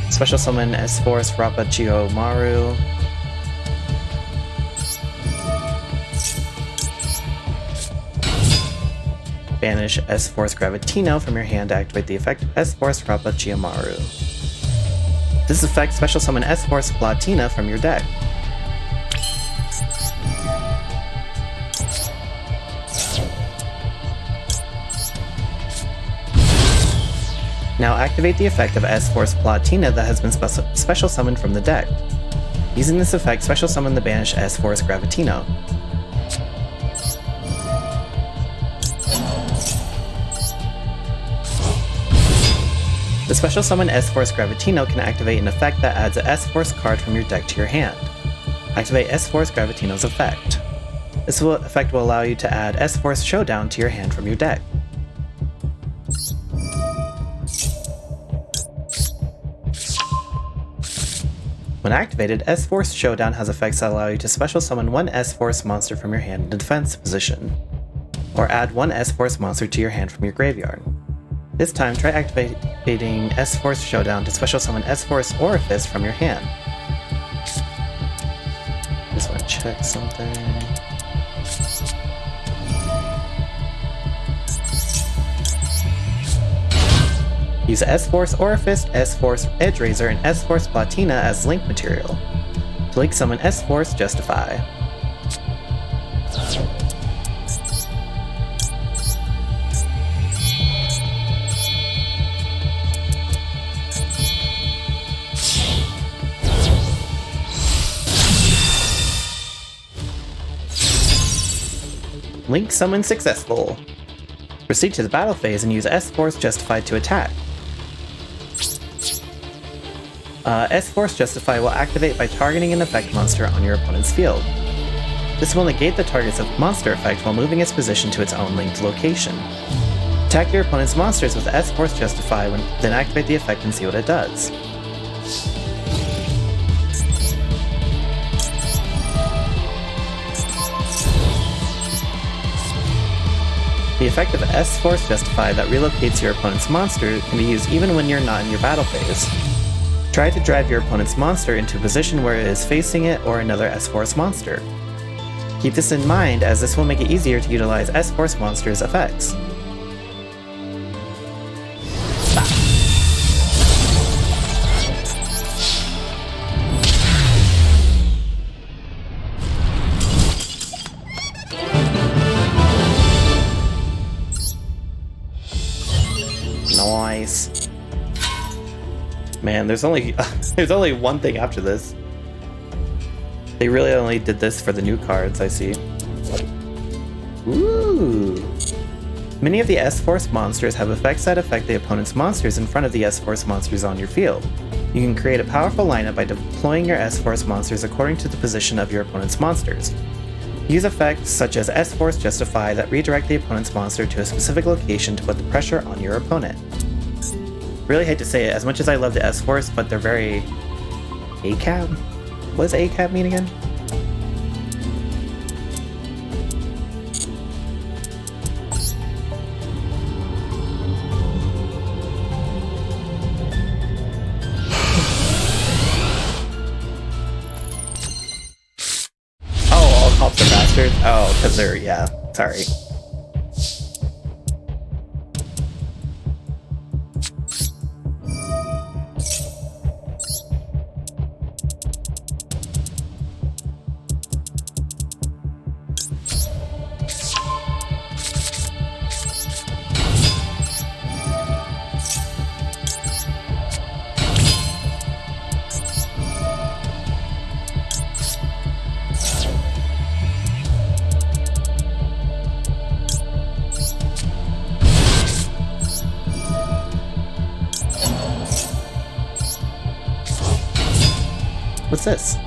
Special summon S-Force Rappa Chiyomaru. Banish S-Force Gravitino from your hand to activate the effect of S-Force Rappa Chiyomaru. This effect special summon S-Force Platina from your deck. Now activate the effect of S-Force Platina that has been special summoned from the deck. Using this effect, special summon the banished S-Force Gravitino. The special summon S-Force Gravitino can activate an effect that adds an S-Force card from your deck to your hand. Activate S-Force Gravitino's effect. This effect will allow you to add S-Force Showdown to your hand from your deck. When activated, S-Force Showdown has effects that allow you to special summon one S-Force monster from your hand in defense position, or add one S-Force monster to your hand from your graveyard. This time, try activating S-Force Showdown to special summon S-Force Orifice from your hand. Just want to check something. Use S-Force Orifice, S-Force Edgerazor, and S-Force Platina as link material. To link summon S-Force Justify. Link summon successful. Proceed to the battle phase and use S-Force Justify to attack. S-Force Justify will activate by targeting an effect monster on your opponent's field. This will negate the target's monster effect while moving its position to its own linked location. Attack your opponent's monsters with S-Force Justify, then activate the effect and see what it does. The effect of S-Force Justify that relocates your opponent's monster can be used even when you're not in your battle phase. Try to drive your opponent's monster into a position where it is facing it or another S-Force monster. Keep this in mind, as this will make it easier to utilize S-Force monsters' effects. Nice. Man, there's only one thing after this. They really only did this for the new cards, I see. Ooh. Many of the S-Force monsters have effects that affect the opponent's monsters in front of the S-Force monsters on your field. You can create a powerful lineup by deploying your S-Force monsters according to the position of your opponent's monsters. Use effects such as S-Force Justify that redirect the opponent's monster to a specific location to put the pressure on your opponent. Really hate to say it, as much as I love the S-Force, but they're very... ACAB? What does ACAB mean again? Oh, all cops are bastards? Oh, because they're... yeah, sorry. What's this?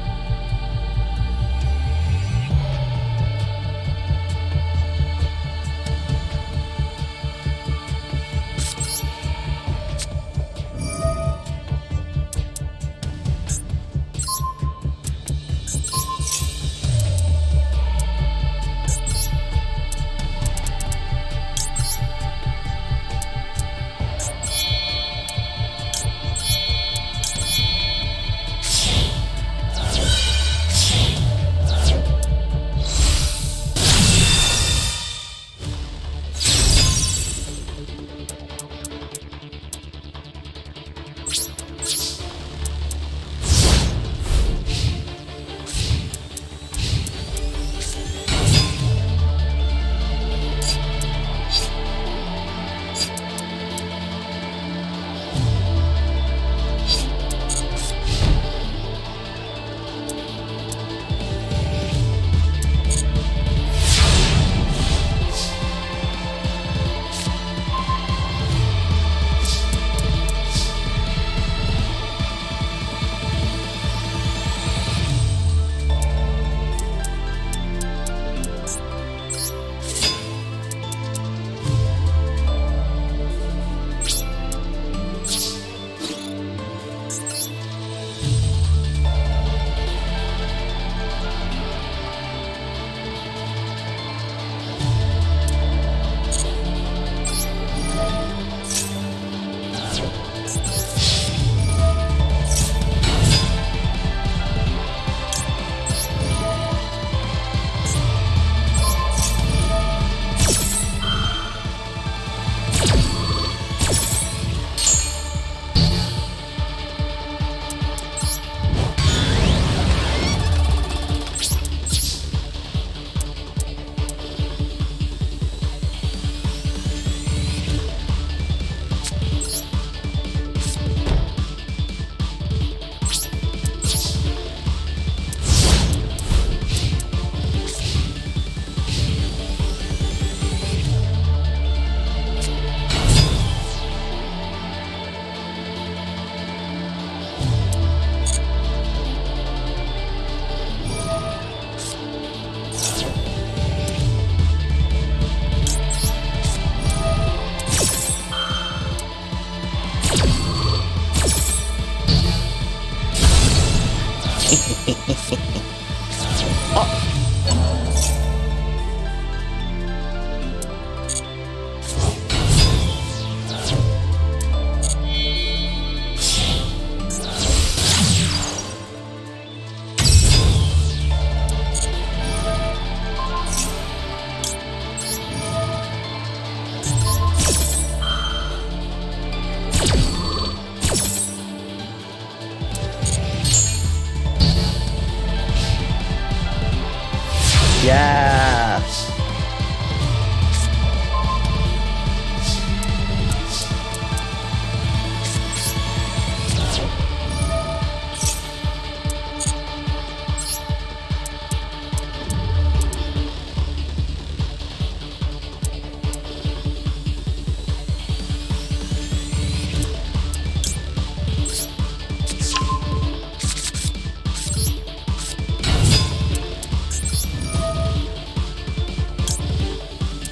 Yeah!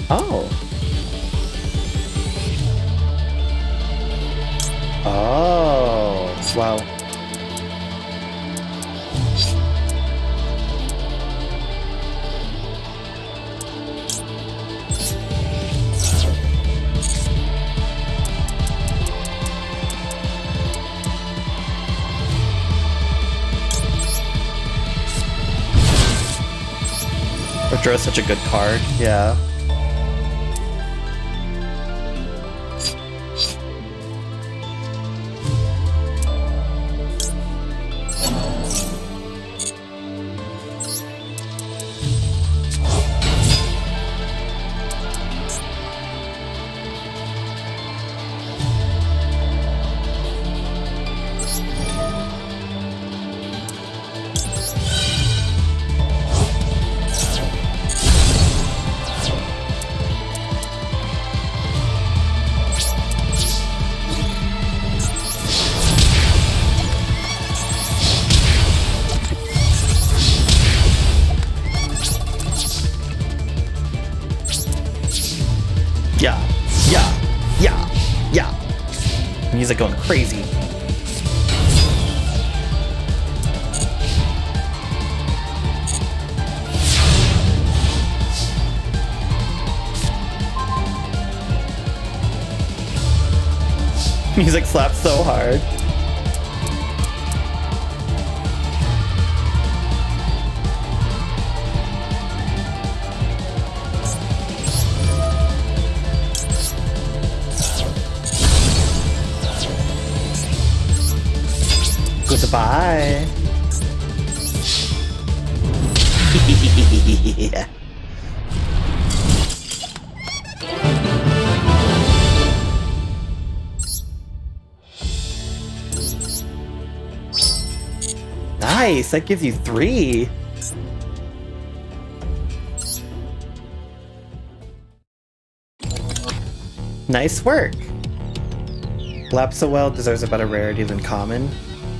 Oh. Oh, wow. Or draw such a good card, yeah. Yeah. Music going crazy. Music slaps so hard. Goodbye. Yeah. Nice, that gives you 3. Nice work. Lapsowell deserves a better rarity than common.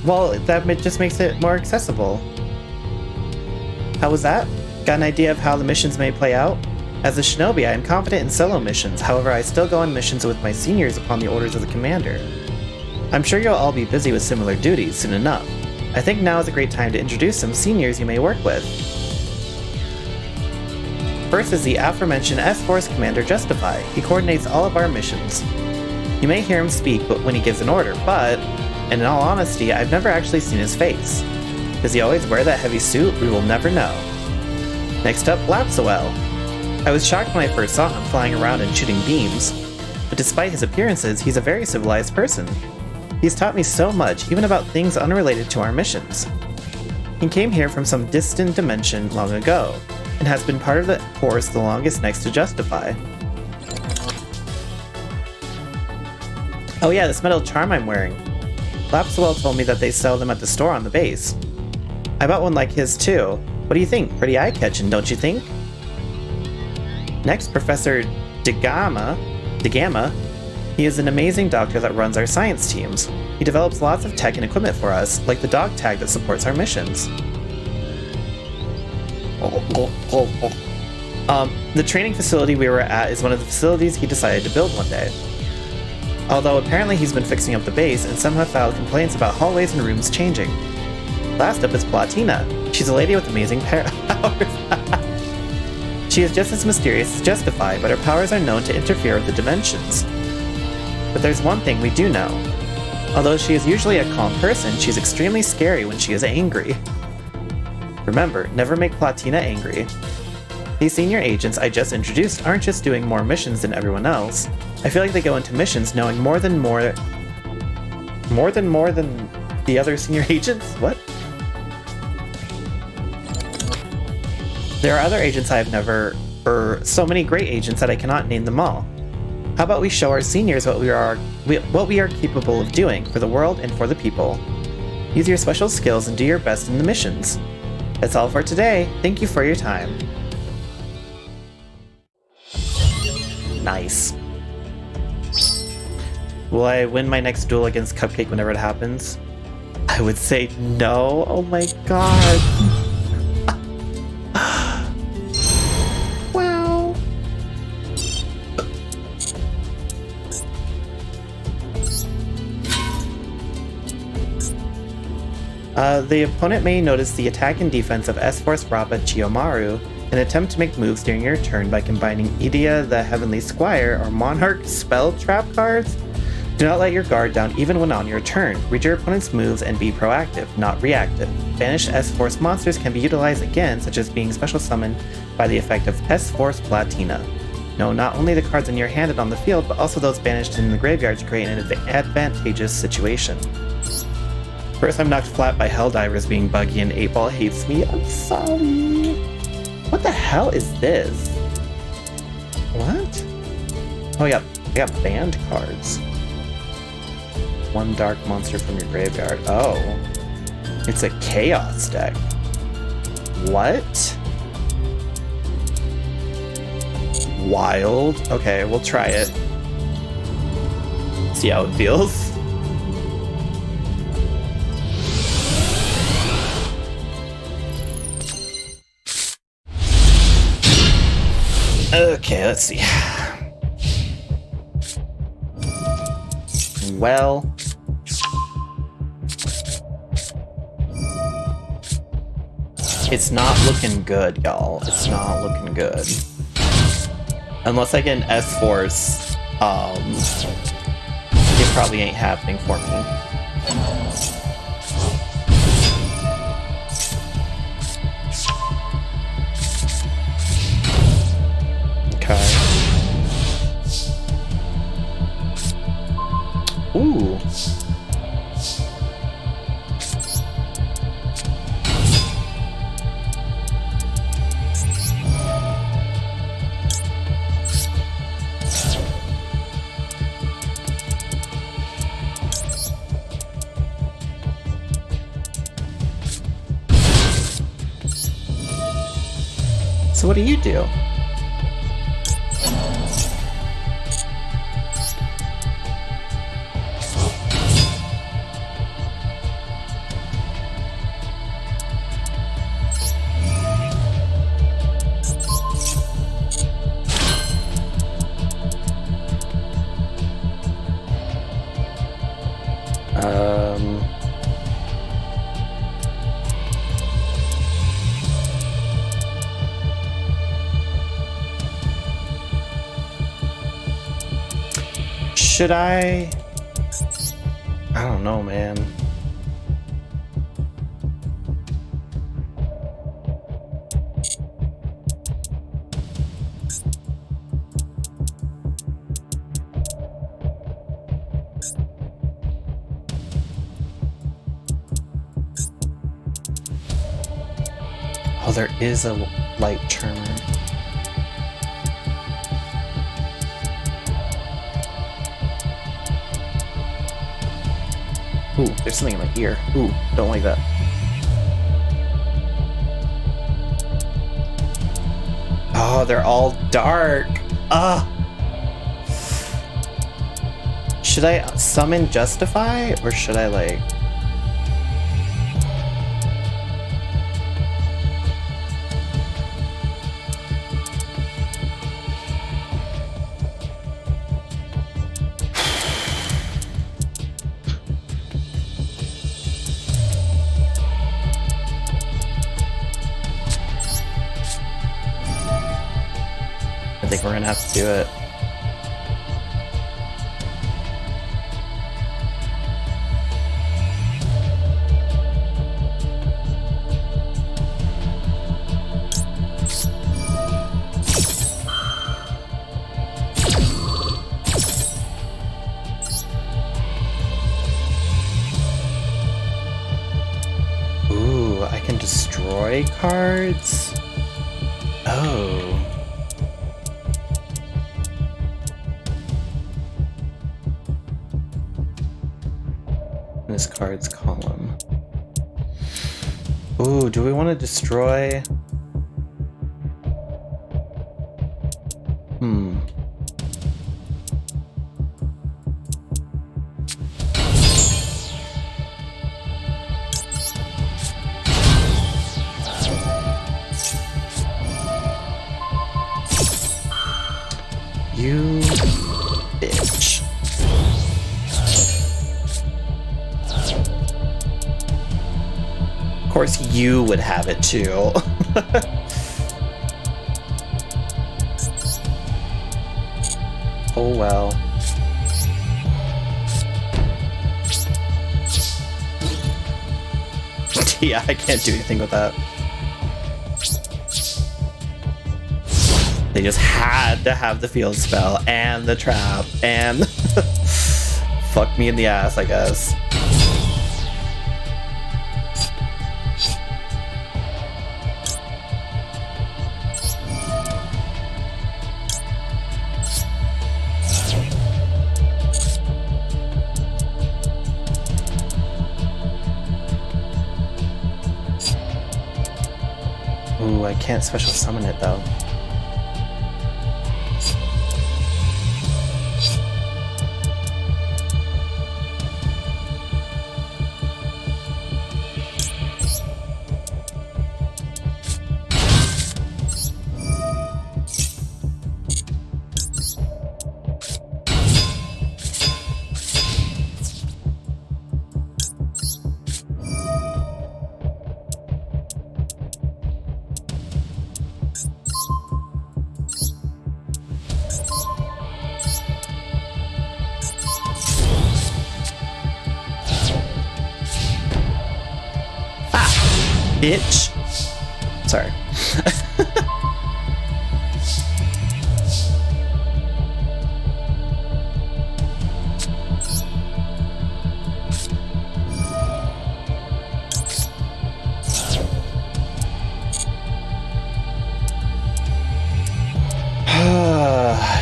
Well, that just makes it more accessible. How was that? Got an idea of how the missions may play out? As a shinobi, I am confident in solo missions, however I still go on missions with my seniors upon the orders of the commander. I'm sure you'll all be busy with similar duties soon enough. I think now is a great time to introduce some seniors you may work with. First is the aforementioned S-Force Commander Justify. He coordinates all of our missions. You may hear him speak when he gives an order, but, and in all honesty, I've never actually seen his face. Does he always wear that heavy suit? We will never know. Next up, Lapsowell. I was shocked when I first saw him flying around and shooting beams, but despite his appearances, he's a very civilized person. He's taught me so much, even about things unrelated to our missions. He came here from some distant dimension long ago, and has been part of the force the longest next to Justify. Oh yeah, this metal charm I'm wearing. Lapsowell told me that they sell them at the store on the base. I bought one like his too. What do you think? Pretty eye-catching, don't you think? Next, Professor DeGamma. He is an amazing doctor that runs our science teams. He develops lots of tech and equipment for us, like the dog tag that supports our missions. The training facility we were at is one of the facilities he decided to build one day. Although apparently he's been fixing up the base and some have filed complaints about hallways and rooms changing. Last up is Platina. She's a lady with amazing powers. She is just as mysterious as Justify, but her powers are known to interfere with the dimensions. But there's one thing we do know. Although she is usually a calm person, she's extremely scary when she is angry. Remember, never make Platina angry. These senior agents I just introduced aren't just doing more missions than everyone else. I feel like they go into missions knowing more than the other senior agents? What? There are other agents I have never, or so many great agents that I cannot name them all. How about we show our seniors what we are capable of doing for the world and for the people? Use your special skills and do your best in the missions. That's all for today. Thank you for your time. Nice. Will I win my next duel against Cupcake whenever it happens? I would say no. Oh my god. Wow. The opponent may notice the attack and defense of S-Force Rappa Chiyomaru and attempt to make moves during your turn by combining Edea the Heavenly Squire or Monarch spell trap cards. Do not let your guard down even when on your turn. Read your opponent's moves and be proactive, not reactive. Banished S-Force monsters can be utilized again, such as being special summoned by the effect of S-Force Platina. Know not only the cards in your hand and on the field, but also those banished in the graveyard to create an advantageous situation. First, I'm knocked flat by Helldivers being buggy and 8-Ball hates me. I'm sorry. What the hell is this? What? Oh, yeah, I got banned cards. One dark monster from your graveyard. Oh. It's a chaos deck. What? Wild. Okay, we'll try it. See how it feels. Okay, let's see. Well, it's not looking good, y'all. It's not looking good. Unless I get an S-Force, it probably ain't happening for me. Ooh. So what do you do? Should I don't know, man. Oh, there is a light charmer. Ooh, there's something in my ear. Ooh, don't like that. Oh, they're all dark. Ah. Should I summon Justify or should I like? I think we're gonna have to do it. Ooh, I can destroy cards? Oh. This card's column. Ooh, do we want to destroy? You bitch. Of course you would have it too. Oh well. Yeah, I can't do anything with that. They just had to have the field spell and the trap and fuck me in the ass, I guess. Ooh, I can't special summon it though. Bitch. Sorry.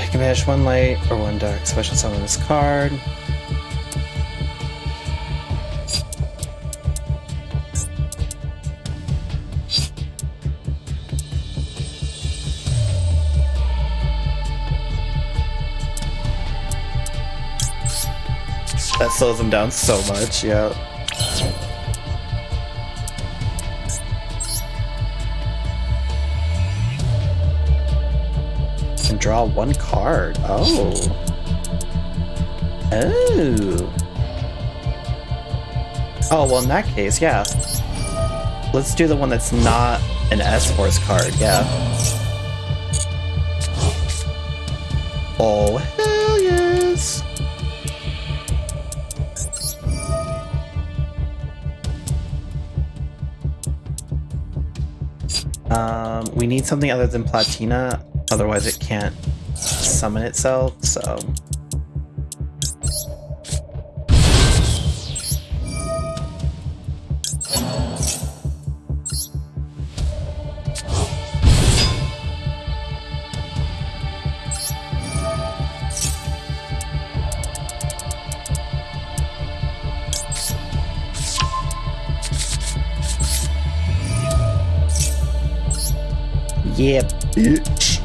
You can banish one light or one dark. Special summon this card. That slows them down so much, yeah. And draw one card. Oh. Oh. Oh, well in that case, yeah. Let's do the one that's not an S-Force card, yeah. Oh, hell yes! We need something other than Platina, otherwise it can't summon itself, so... Yeah, bitch.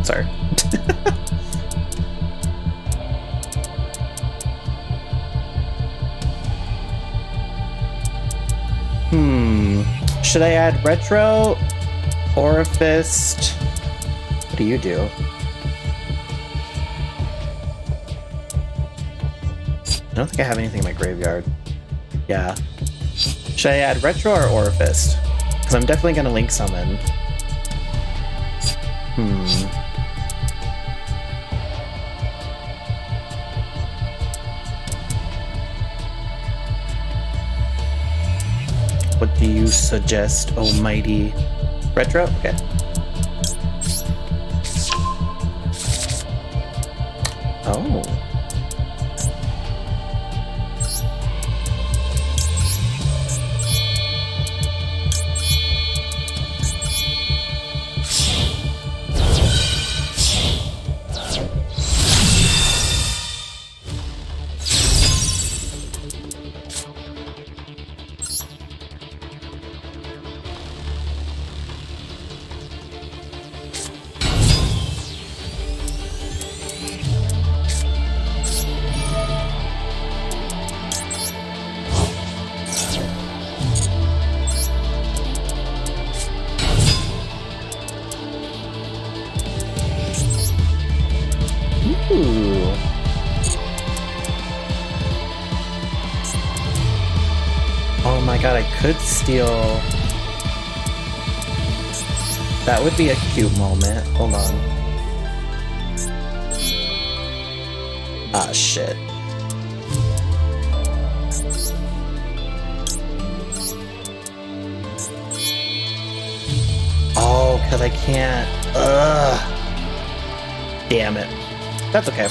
Sorry. Should I add retro? Orifice? What do you do? I don't think I have anything in my graveyard. Yeah. Should I add retro or Orifice? Because I'm definitely going to link summon. What do you suggest, almighty? Retro? Okay. Oh. Ooh. Oh my god, I could steal... That would be a cute moment. Hold on. Ah, shit. Oh, because I can't... Ugh. Damn it. That's okay.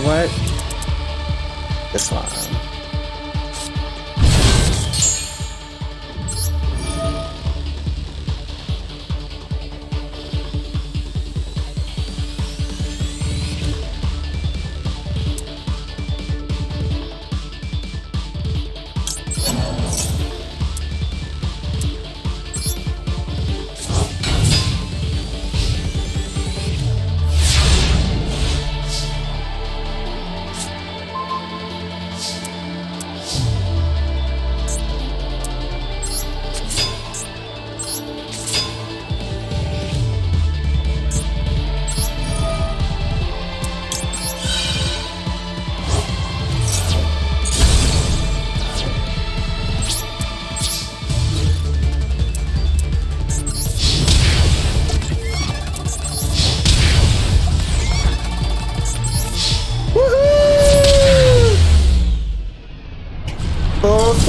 What? This one.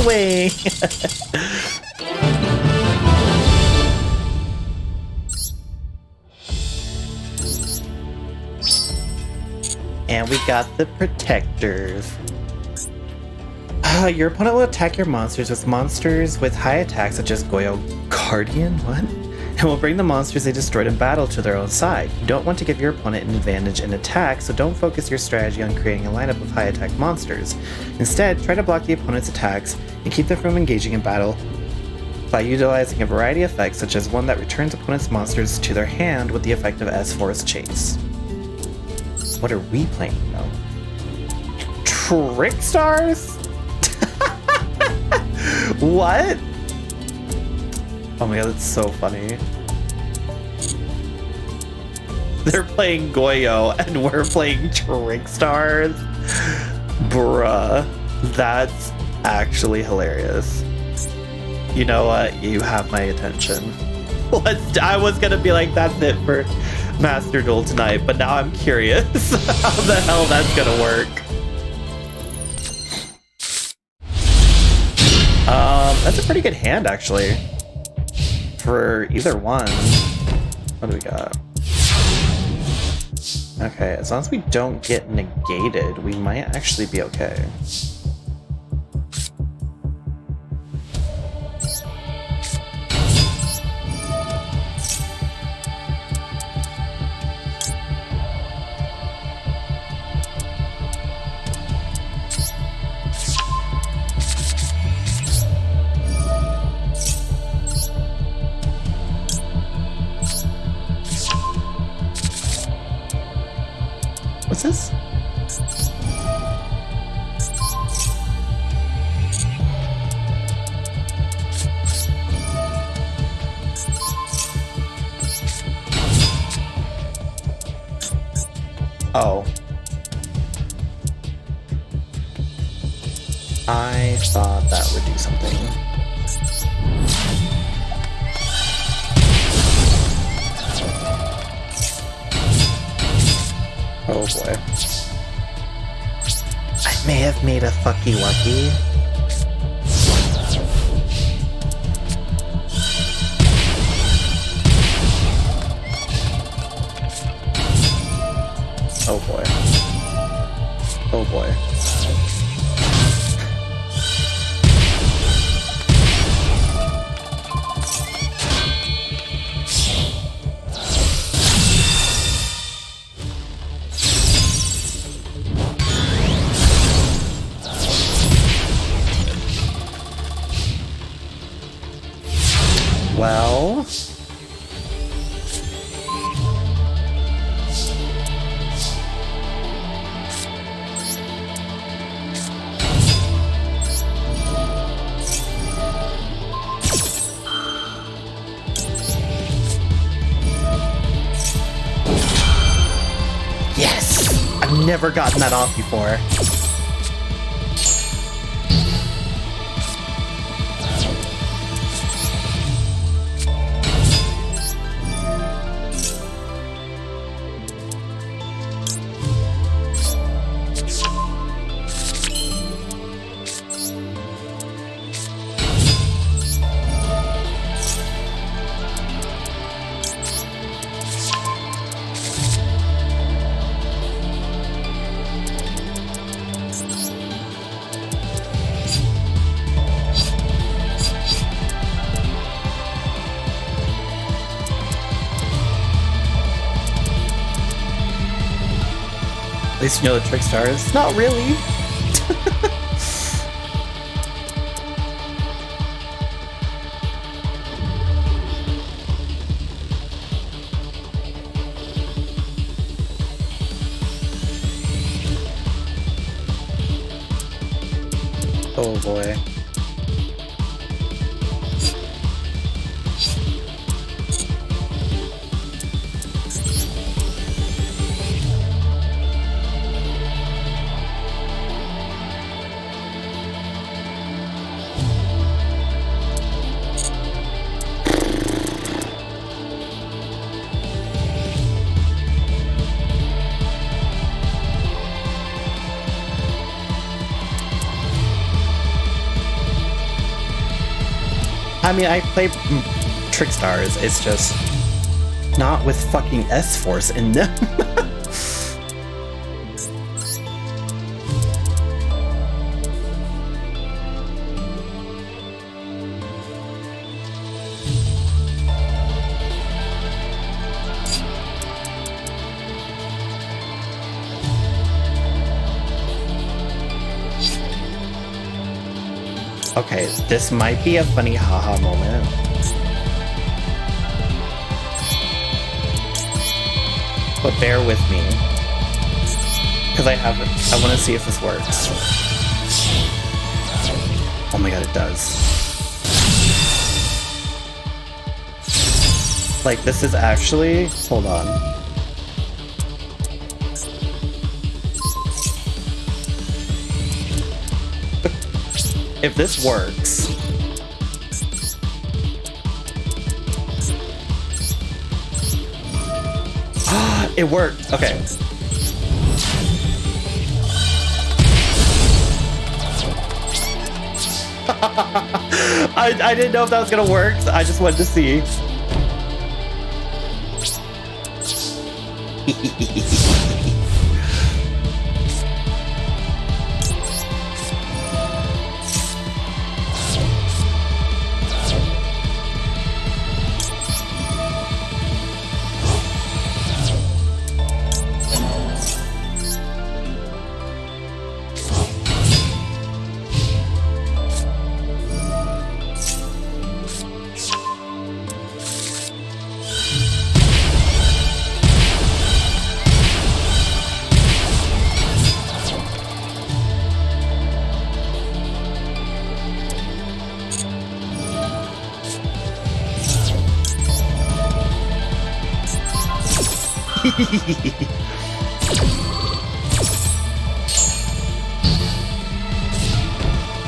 Way. And we got the protectors. Your opponent will attack your monsters with high attacks such as Goyo Guardian, what? And will bring the monsters they destroyed in battle to their own side. You don't want to give your opponent an advantage in attack, so don't focus your strategy on creating a lineup of high attack monsters. Instead, try to block the opponent's attacks and keep them from engaging in battle by utilizing a variety of effects, such as one that returns opponent's monsters to their hand with the effect of S-Force Chase. What are we playing though? Trickstars? What? Oh my god, that's so funny. They're playing Goyo and we're playing Trickstars? Bruh, that's actually hilarious. You know what? You have my attention. I was gonna be like, that's it for Master Duel tonight, but now I'm curious how the hell that's gonna work. That's a pretty good hand, actually. For either one. What do we got? Okay, as long as we don't get negated, we might actually be okay. pieces? Oh. I thought that would do something. Oh boy. I may have made a fucky wucky. Oh boy. Oh boy. Well... Yes! I've never gotten that off before. At least you know the Trickstars. Not really. Oh boy. I mean, I play Trickstars, it's just not with fucking S-Force in them. Okay, this might be a funny haha moment. But bear with me. Because I want to see if this works. Oh my god, it does. Like, this is actually... Hold on. If this works... It worked! Okay. I didn't know if that was gonna work, so I just wanted to see.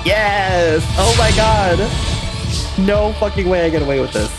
Yes! Oh my god! No fucking way I get away with this.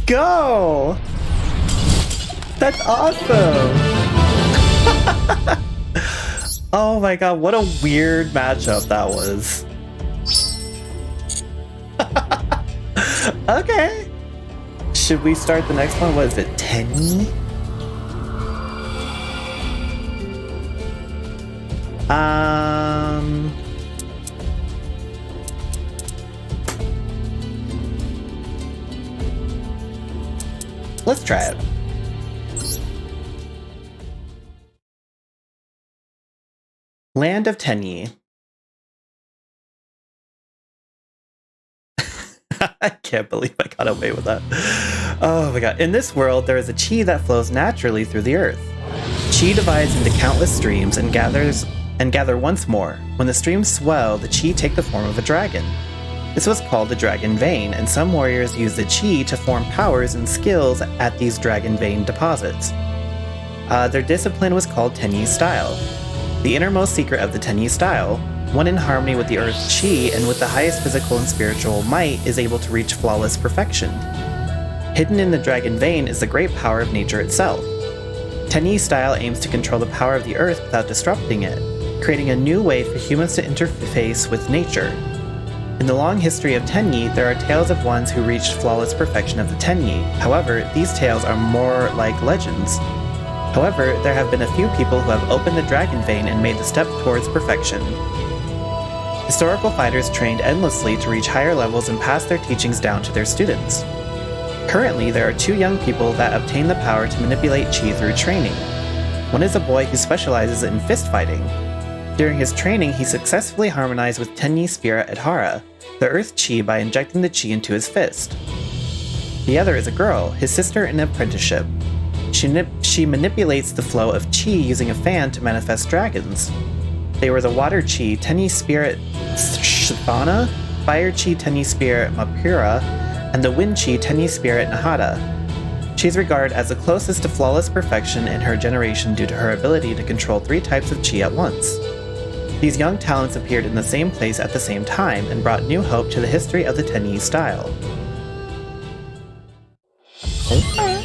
Go! That's awesome! Oh my god, what a weird matchup that was. Okay. Should we start the next one? What is it, Tenyi? Let's try it. Land of Tenyi. I can't believe I got away with that. Oh my god. In this world, there is a chi that flows naturally through the earth. Chi divides into countless streams and gather once more. When the streams swell, the chi take the form of a dragon. This was called the Dragon Vein, and some warriors use the chi to form powers and skills at these Dragon Vein deposits. Their discipline was called Tenyi Style. The innermost secret of the Tenyi Style, one in harmony with the earth's chi and with the highest physical and spiritual might, is able to reach flawless perfection. Hidden in the Dragon Vein is the great power of nature itself. Tenyi Style aims to control the power of the earth without disrupting it, creating a new way for humans to interface with nature. In the long history of Tenyi, there are tales of ones who reached flawless perfection of the Tenyi. However, these tales are more like legends. However, there have been a few people who have opened the Dragon Vein and made the step towards perfection. Historical fighters trained endlessly to reach higher levels and pass their teachings down to their students. Currently, there are 2 young people that obtain the power to manipulate chi through training. One is a boy who specializes in fist fighting. During his training, he successfully harmonized with Tenyi spirit Adhara, the earth chi, by injecting the chi into his fist. The other is a girl, his sister in apprenticeship. She manipulates the flow of chi using a fan to manifest dragons. They were the water chi Tenyi spirit Shvana, fire chi Tenyi spirit Mapura, and the wind chi Tenyi spirit Nahada. She is regarded as the closest to flawless perfection in her generation due to her ability to control 3 types of chi at once. These young talents appeared in the same place at the same time and brought new hope to the history of the Tenyi style. Okay.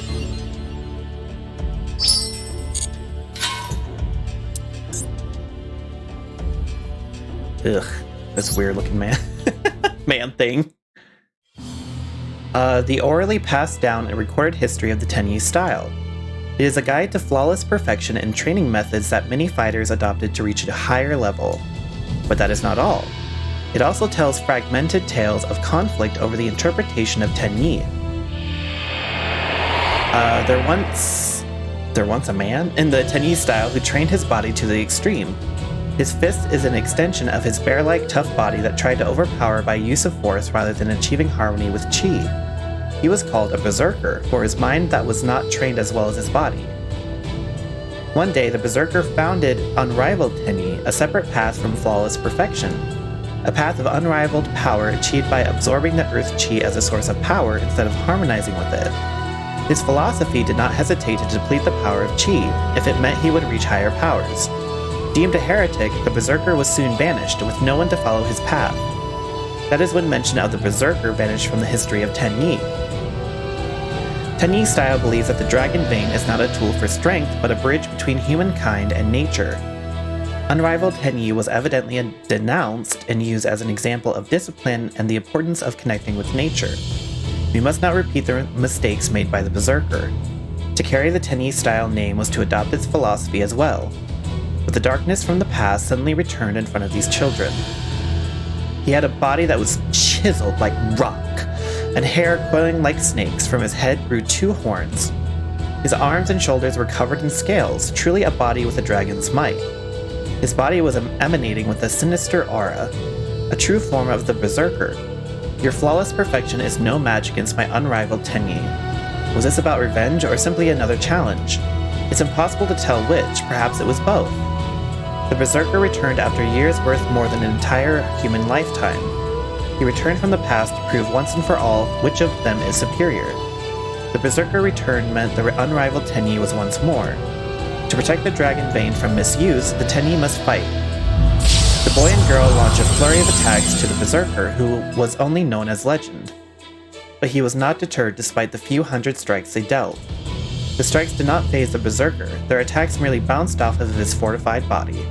Ugh, this weird looking man. Man thing. The orally passed down and recorded history of the Tenyi style. It is a guide to flawless perfection and training methods that many fighters adopted to reach a higher level. But that is not all. It also tells fragmented tales of conflict over the interpretation of Tenyi. There once a man in the Tenyi style who trained his body to the extreme. His fist is an extension of his bear-like tough body that tried to overpower by use of force rather than achieving harmony with chi. He was called a berserker for his mind that was not trained as well as his body. One day, the berserker founded Unrivaled Tenyi, a separate path from flawless perfection. A path of unrivaled power achieved by absorbing the earth chi as a source of power instead of harmonizing with it. His philosophy did not hesitate to deplete the power of chi if it meant he would reach higher powers. Deemed a heretic, the berserker was soon banished, with no one to follow his path. That is when mention of the berserker vanished from the history of Tenyi. Tenyi style believes that the Dragon Vein is not a tool for strength, but a bridge between humankind and nature. Unrivaled Tenyi was evidently denounced and used as an example of discipline and the importance of connecting with nature. We must not repeat the mistakes made by the Berserker. To carry the Tenyi style name was to adopt its philosophy as well. But the darkness from the past suddenly returned in front of these children. He had a body that was chiseled like rock, and hair coiling like snakes. From his head grew 2 horns. His arms and shoulders were covered in scales, truly a body with a dragon's might. His body was emanating with a sinister aura, a true form of the Berserker. Your flawless perfection is no match against my unrivaled Tenyi. Was this about revenge or simply another challenge? It's impossible to tell which, perhaps it was both. The Berserker returned after years worth more than an entire human lifetime. He returned from the past to prove once and for all which of them is superior. The Berserker return meant the unrivaled Tenyi was once more. To protect the Dragon Vein from misuse, the Tenyi must fight. The boy and girl launch a flurry of attacks to the Berserker, who was only known as Legend. But he was not deterred despite the few hundred strikes they dealt. The strikes did not faze the Berserker, their attacks merely bounced off of his fortified body.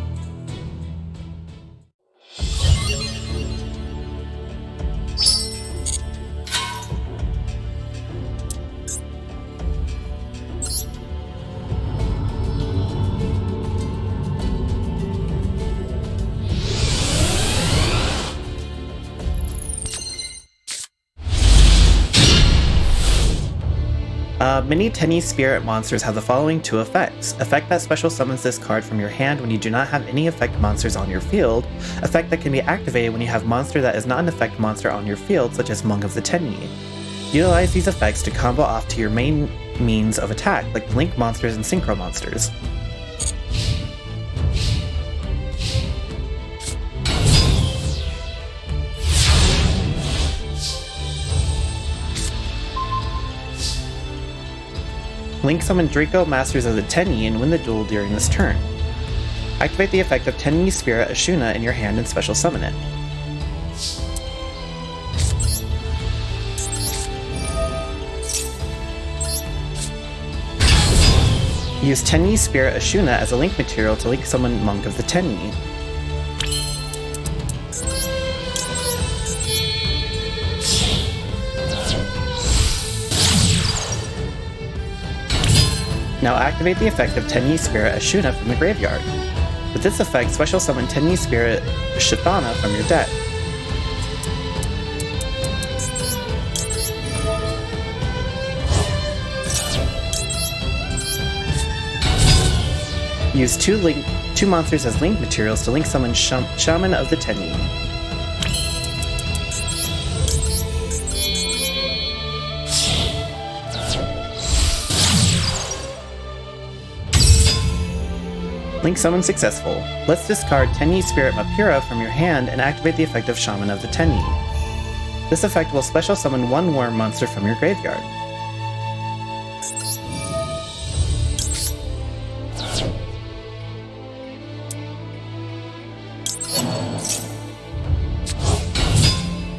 Many Tenyi spirit monsters have the following 2 effects. Effect that special summons this card from your hand when you do not have any effect monsters on your field. Effect that can be activated when you have monster that is not an effect monster on your field, such as Monk of the Tenyi. Utilize these effects to combo off to your main means of attack, like Link monsters and Synchro monsters. Link summon Draco Masters of the Tenyi and win the duel during this turn. Activate the effect of Tenyi Spirit Ashuna in your hand and special summon it. Use Tenyi Spirit Ashuna as a link material to link summon Monk of the Tenyi. Now activate the effect of Tenyi Spirit Ashuna from the graveyard. With this effect, special summon Tenyi Spirit Shithana from your deck. Use 2 monsters as link materials to link summon Shaman of the Tenyi. Link summon successful. Let's discard Tenyi Spirit Mapira from your hand and activate the effect of Shaman of the Tenyi. This effect will special summon 1 worm monster from your graveyard.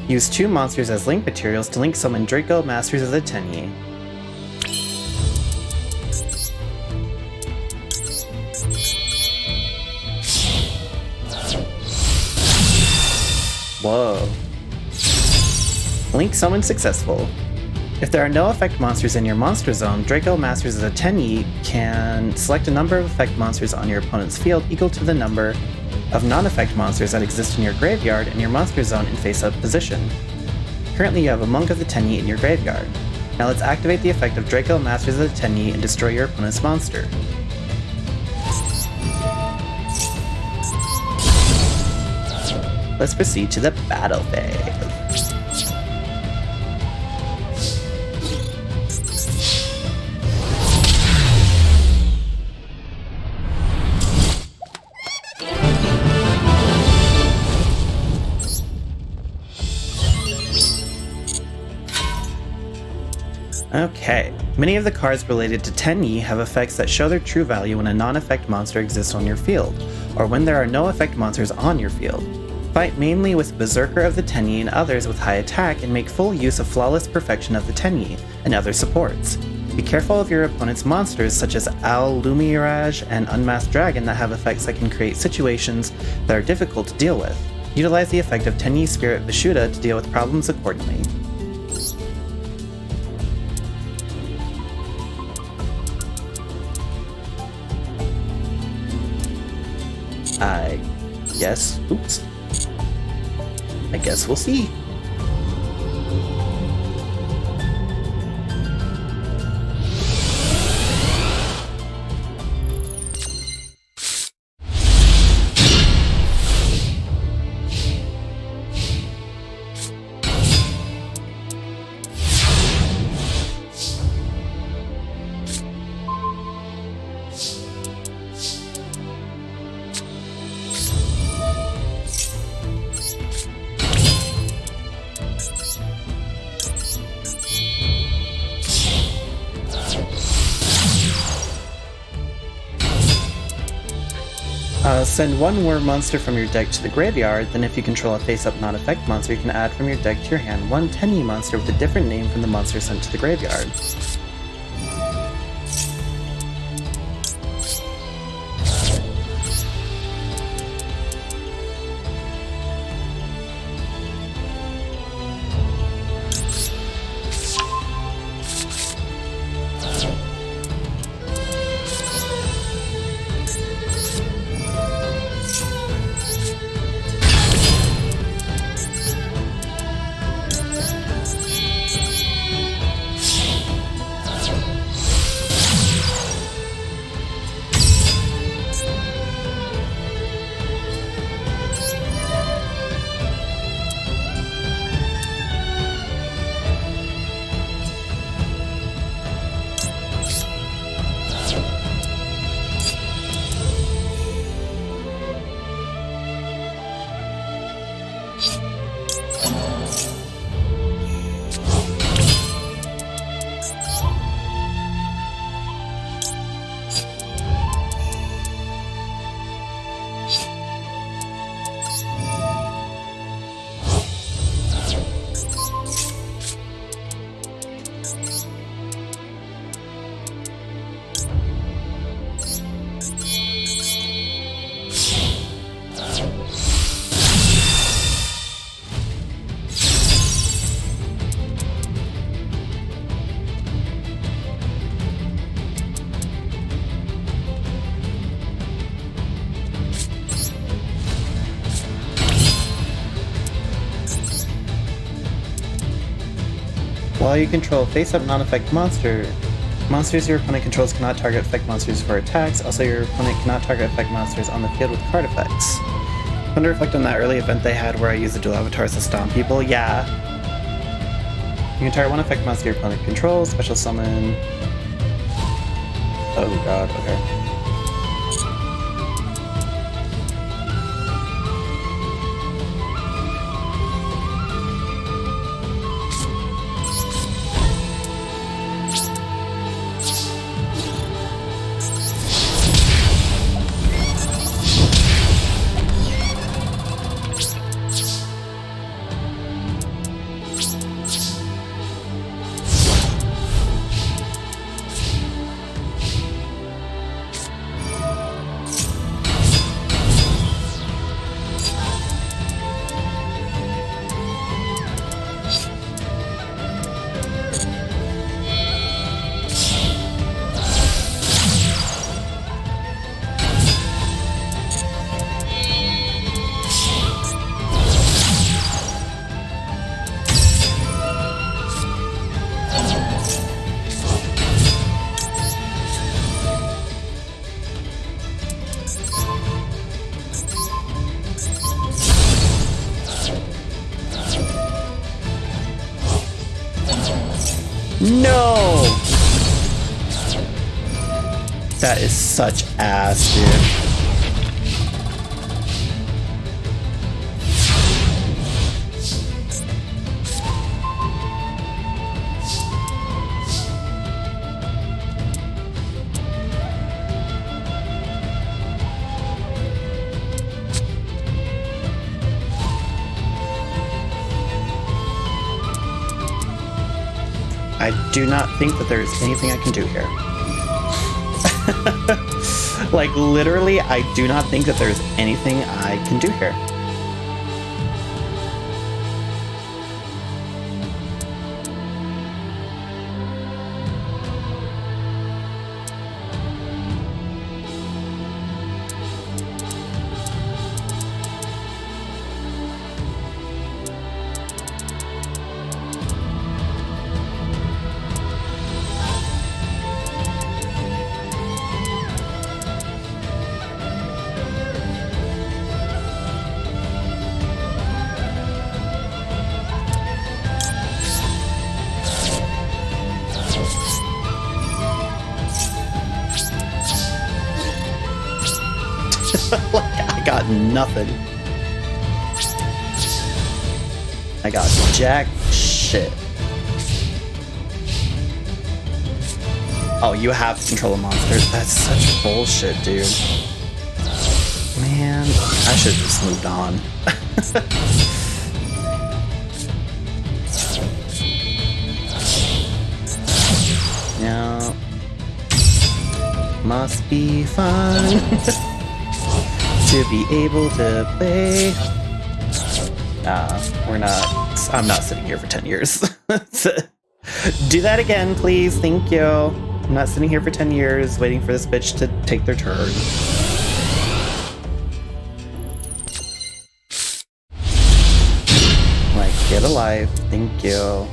Use 2 monsters as link materials to link summon Draco Masters of the Tenyi. Whoa. Link summon successful. If there are no effect monsters in your monster zone, Draco Masters of the Tenyi can select a number of effect monsters on your opponent's field equal to the number of non-effect monsters that exist in your graveyard and your monster zone in face-up position. Currently you have a Monk of the Tenyi in your graveyard. Now let's activate the effect of Draco Masters of the Tenyi and destroy your opponent's monster. Let's proceed to the battle phase. Okay, many of the cards related to Tenyi have effects that show their true value when a non-effect monster exists on your field, or when there are no effect monsters on your field. Fight mainly with Berserker of the Tenyi and others with high attack and make full use of Flawless Perfection of the Tenyi and other supports. Be careful of your opponent's monsters such as Owl, Lumirage, and Unmasked Dragon that have effects that can create situations that are difficult to deal with. Utilize the effect of Tenyi Spirit Vishuddha to deal with problems accordingly. I guess we'll see. Send one Worm monster from your deck to the graveyard, then if you control a face-up non-effect monster, you can add from your deck to your hand one Tenyi monster with a different name from the monster sent to the graveyard. While you control face-up non-effect monsters your opponent controls cannot target effect monsters for attacks. Also, your opponent cannot target effect monsters on the field with card effects. I want to reflect on that early event they had where I used the dual avatars to stomp people. Yeah. You can target one effect monster your opponent controls, special summon... Oh god, okay. No! That is such ass, dude. I do not think that there's anything I can do here. Like, literally, I do not think that there's anything I can do here. I got nothing. I got jack shit. Oh, you have to control a monster? That's such bullshit, dude. Man, I should have just moved on. Yeah. Must be fun. To be able to play. We're not. I'm not sitting here for 10 years. Do that again, please. Thank you. I'm not sitting here for 10 years waiting for this bitch to take their turn. Like, get alive. Thank you.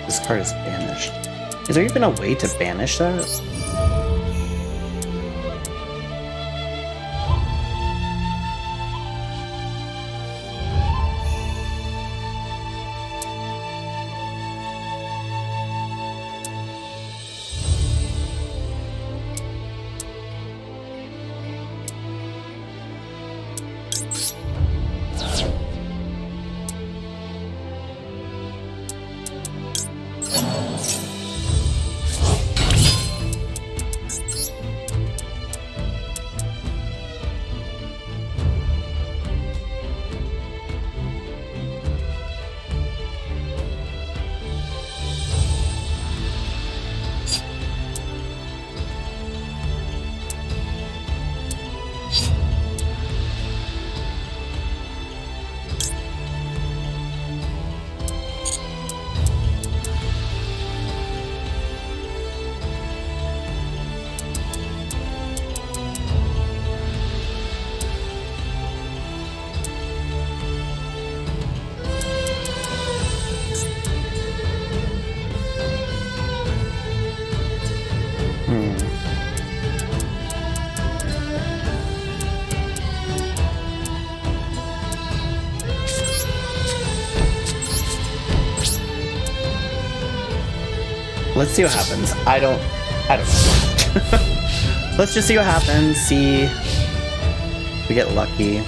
This card is banished. Is there even a way to banish that? Let's see what happens. I don't know. Let's just see what happens, see if we get lucky.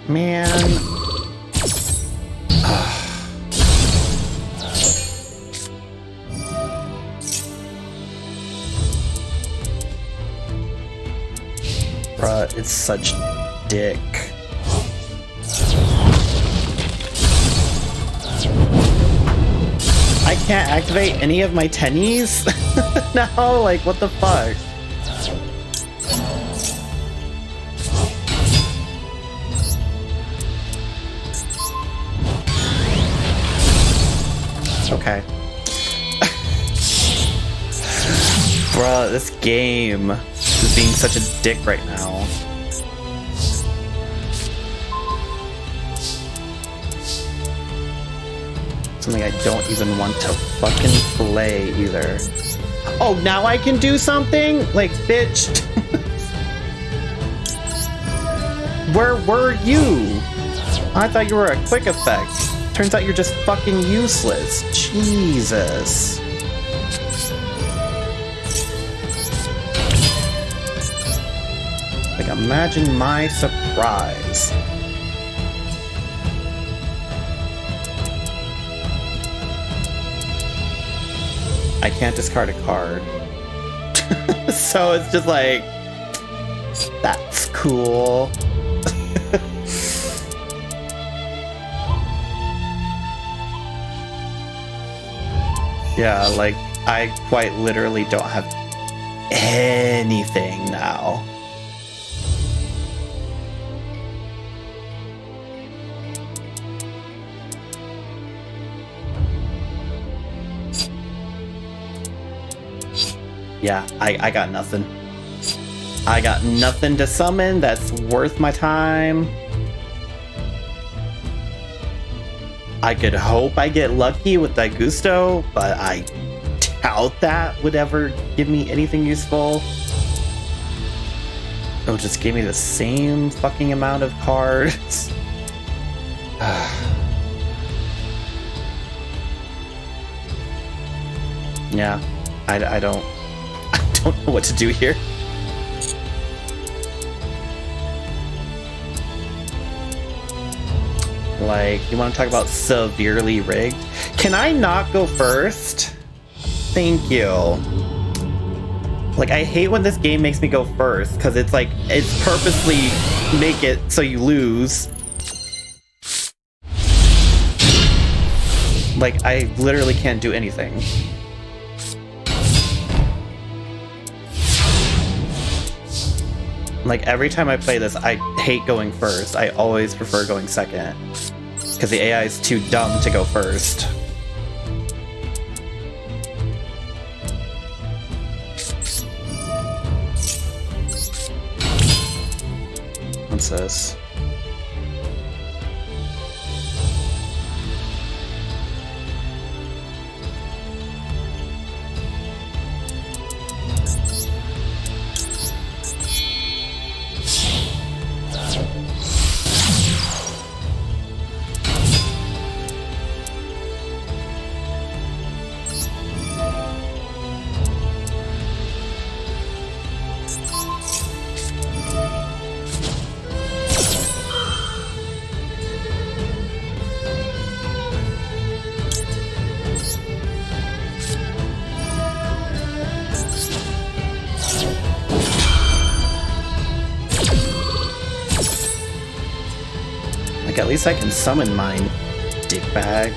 Man. Bruh, it's such dick. I can't activate any of my tennies? No, like what the fuck? Okay. Bruh, this game is being such a dick right now. Something I don't even want to fucking play either. Oh, now I can do something? Like, bitch. Where were you? I thought you were a quick effect. Turns out you're just fucking useless. Jesus. Like, imagine my surprise. I can't discard a card. So it's just like, that's cool. Yeah, like, I quite literally don't have anything now. Yeah, I got nothing. I got nothing to summon that's worth my time. I could hope I get lucky with Daigusto, but I doubt that would ever give me anything useful. It'll just give me the same fucking amount of cards. Yeah, I don't know what to do here. Like, you want to talk about severely rigged? Can I not go first? Thank you. Like, I hate when this game makes me go first, because it's like, it's purposely make it so you lose. Like, I literally can't do anything. Like, every time I play this, I hate going first. I always prefer going second. Because the AI is too dumb to go first. What's this? At least I can summon mine, dickbag.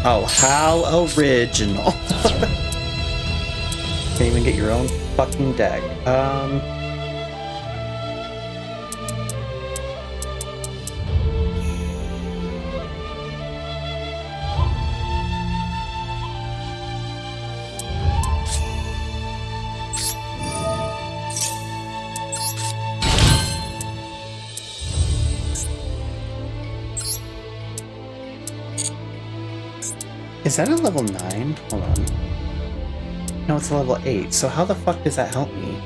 Oh, how original. Can't even get your own fucking deck. Is that a level 9? Hold on. No, it's a level 8. So how the fuck does that help me?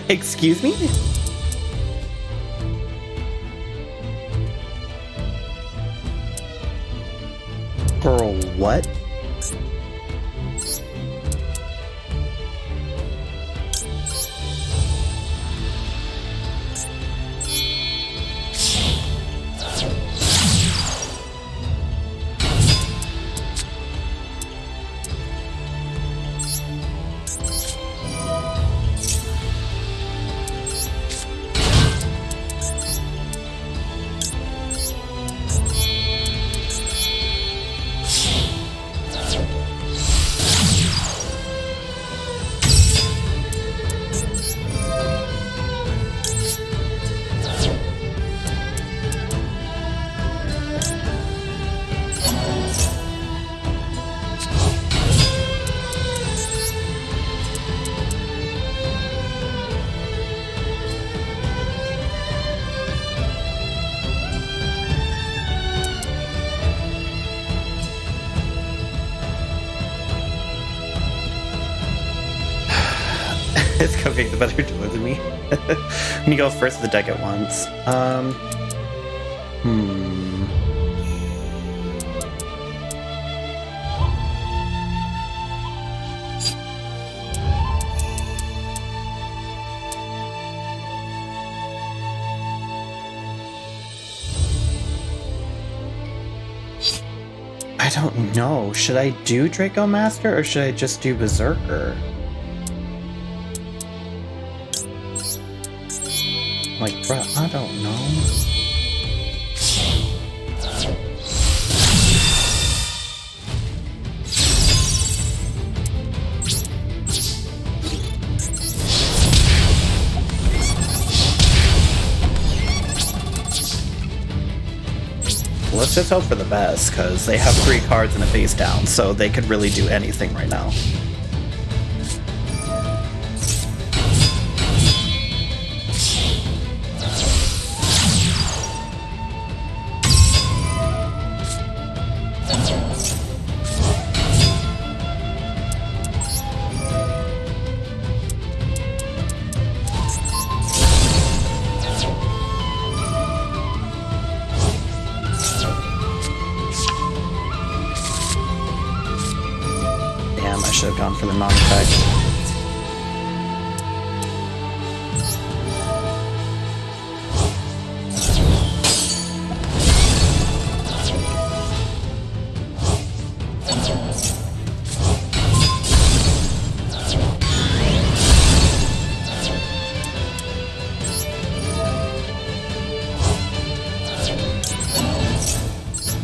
Excuse me? Girl, what? It's Cupcake the better dealer than me. Let me go first with the deck at once. I don't know. Should I do Draco Master or should I just do Berserker? Like, bruh, I don't know. Let's just hope for the best, because they have 3 cards and a face down, so they could really do anything right now. Should have gone for the non-effect.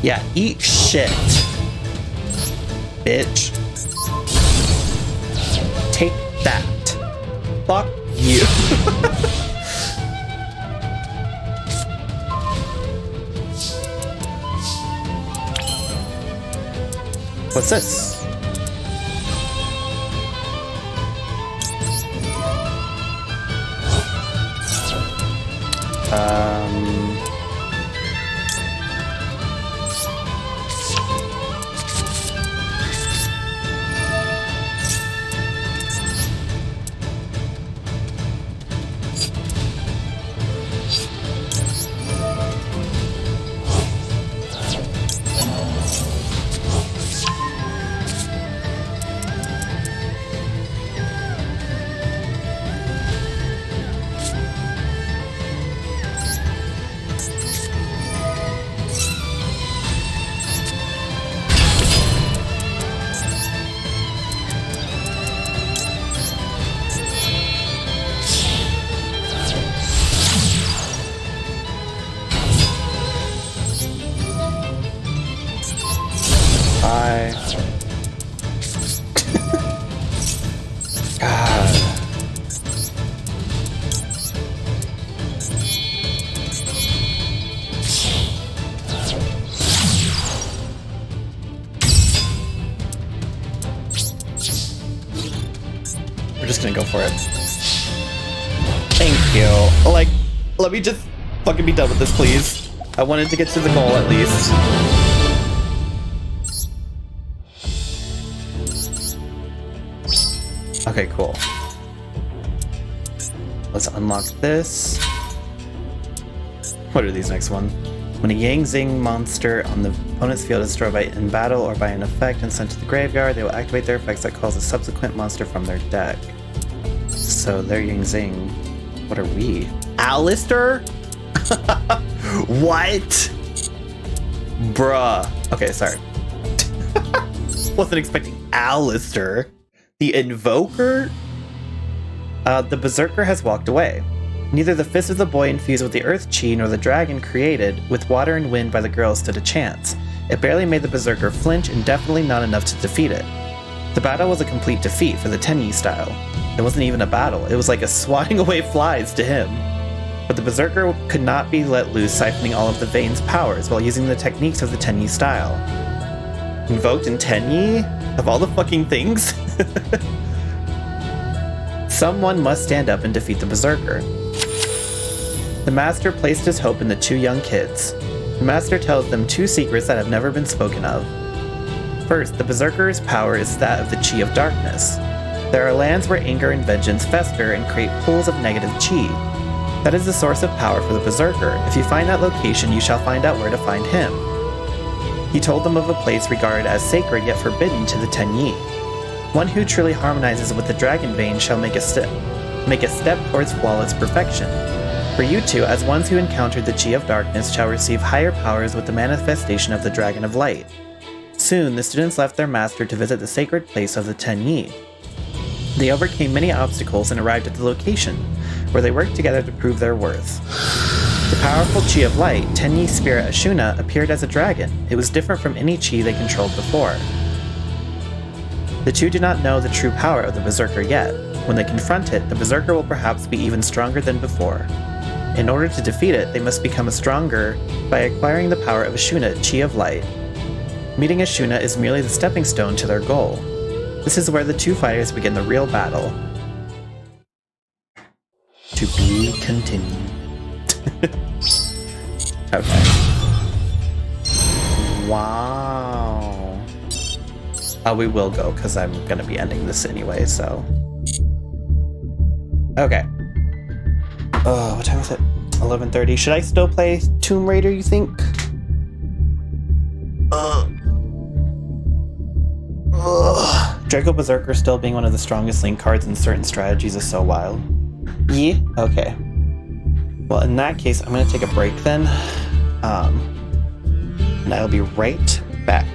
Yeah, eat shit, bitch. Take that. Fuck you. What's this? We're just gonna go for it. Thank you. Like, let me just fucking be done with this, please. I wanted to get to the goal at least. Okay, cool. Let's unlock this. What are these next one? When a Yang Zing monster on the opponent's field is destroyed in battle or by an effect and sent to the graveyard, they will activate their effects that calls a subsequent monster from their deck. So they're Yang Zing. What are we? Alistair? What? Bruh. Okay, sorry. Wasn't expecting Alistair. The Invoker? The Berserker has walked away. Neither the Fist of the Boy infused with the Earth Chi nor the dragon created with water and wind by the girl stood a chance. It barely made the Berserker flinch and definitely not enough to defeat it. The battle was a complete defeat for the Tenyi style. It wasn't even a battle, it was like a swatting away flies to him. But the Berserker could not be let loose, siphoning all of the Vein's powers while using the techniques of the Tenyi style. Invoked in Tenyi? Of all the fucking things? Someone must stand up and defeat the Berserker. The Master placed his hope in the 2 young kids. The Master tells them 2 secrets that have never been spoken of. First, the Berserker's power is that of the Chi of Darkness. There are lands where anger and vengeance fester and create pools of negative chi. That is the source of power for the Berserker. If you find that location, you shall find out where to find him. He told them of a place regarded as sacred yet forbidden to the Tenyi. One who truly harmonizes with the Dragon Vein shall make a step towards flawless perfection. For you two, as ones who encountered the Chi of Darkness, shall receive higher powers with the manifestation of the Dragon of Light. Soon, the students left their master to visit the sacred place of the Tenyi. They overcame many obstacles and arrived at the location, where they worked together to prove their worth. The powerful Chi of Light, Tenyi spirit Ashuna, appeared as a dragon. It was different from any Chi they controlled before. The two do not know the true power of the Berserker yet. When they confront it, the Berserker will perhaps be even stronger than before. In order to defeat it, they must become stronger by acquiring the power of Ashuna, Chi of Light. Meeting Ashuna is merely the stepping stone to their goal. This is where the two fighters begin the real battle. To be continued. Okay. Wow. We will go, because I'm going to be ending this anyway, so... Okay. Oh, what time is it? 11:30. Should I still play Tomb Raider, you think? Draco Berserker still being one of the strongest link cards in certain strategies is so wild. Yeah? Okay. Well, in that case, I'm going to take a break then. And I'll be right back.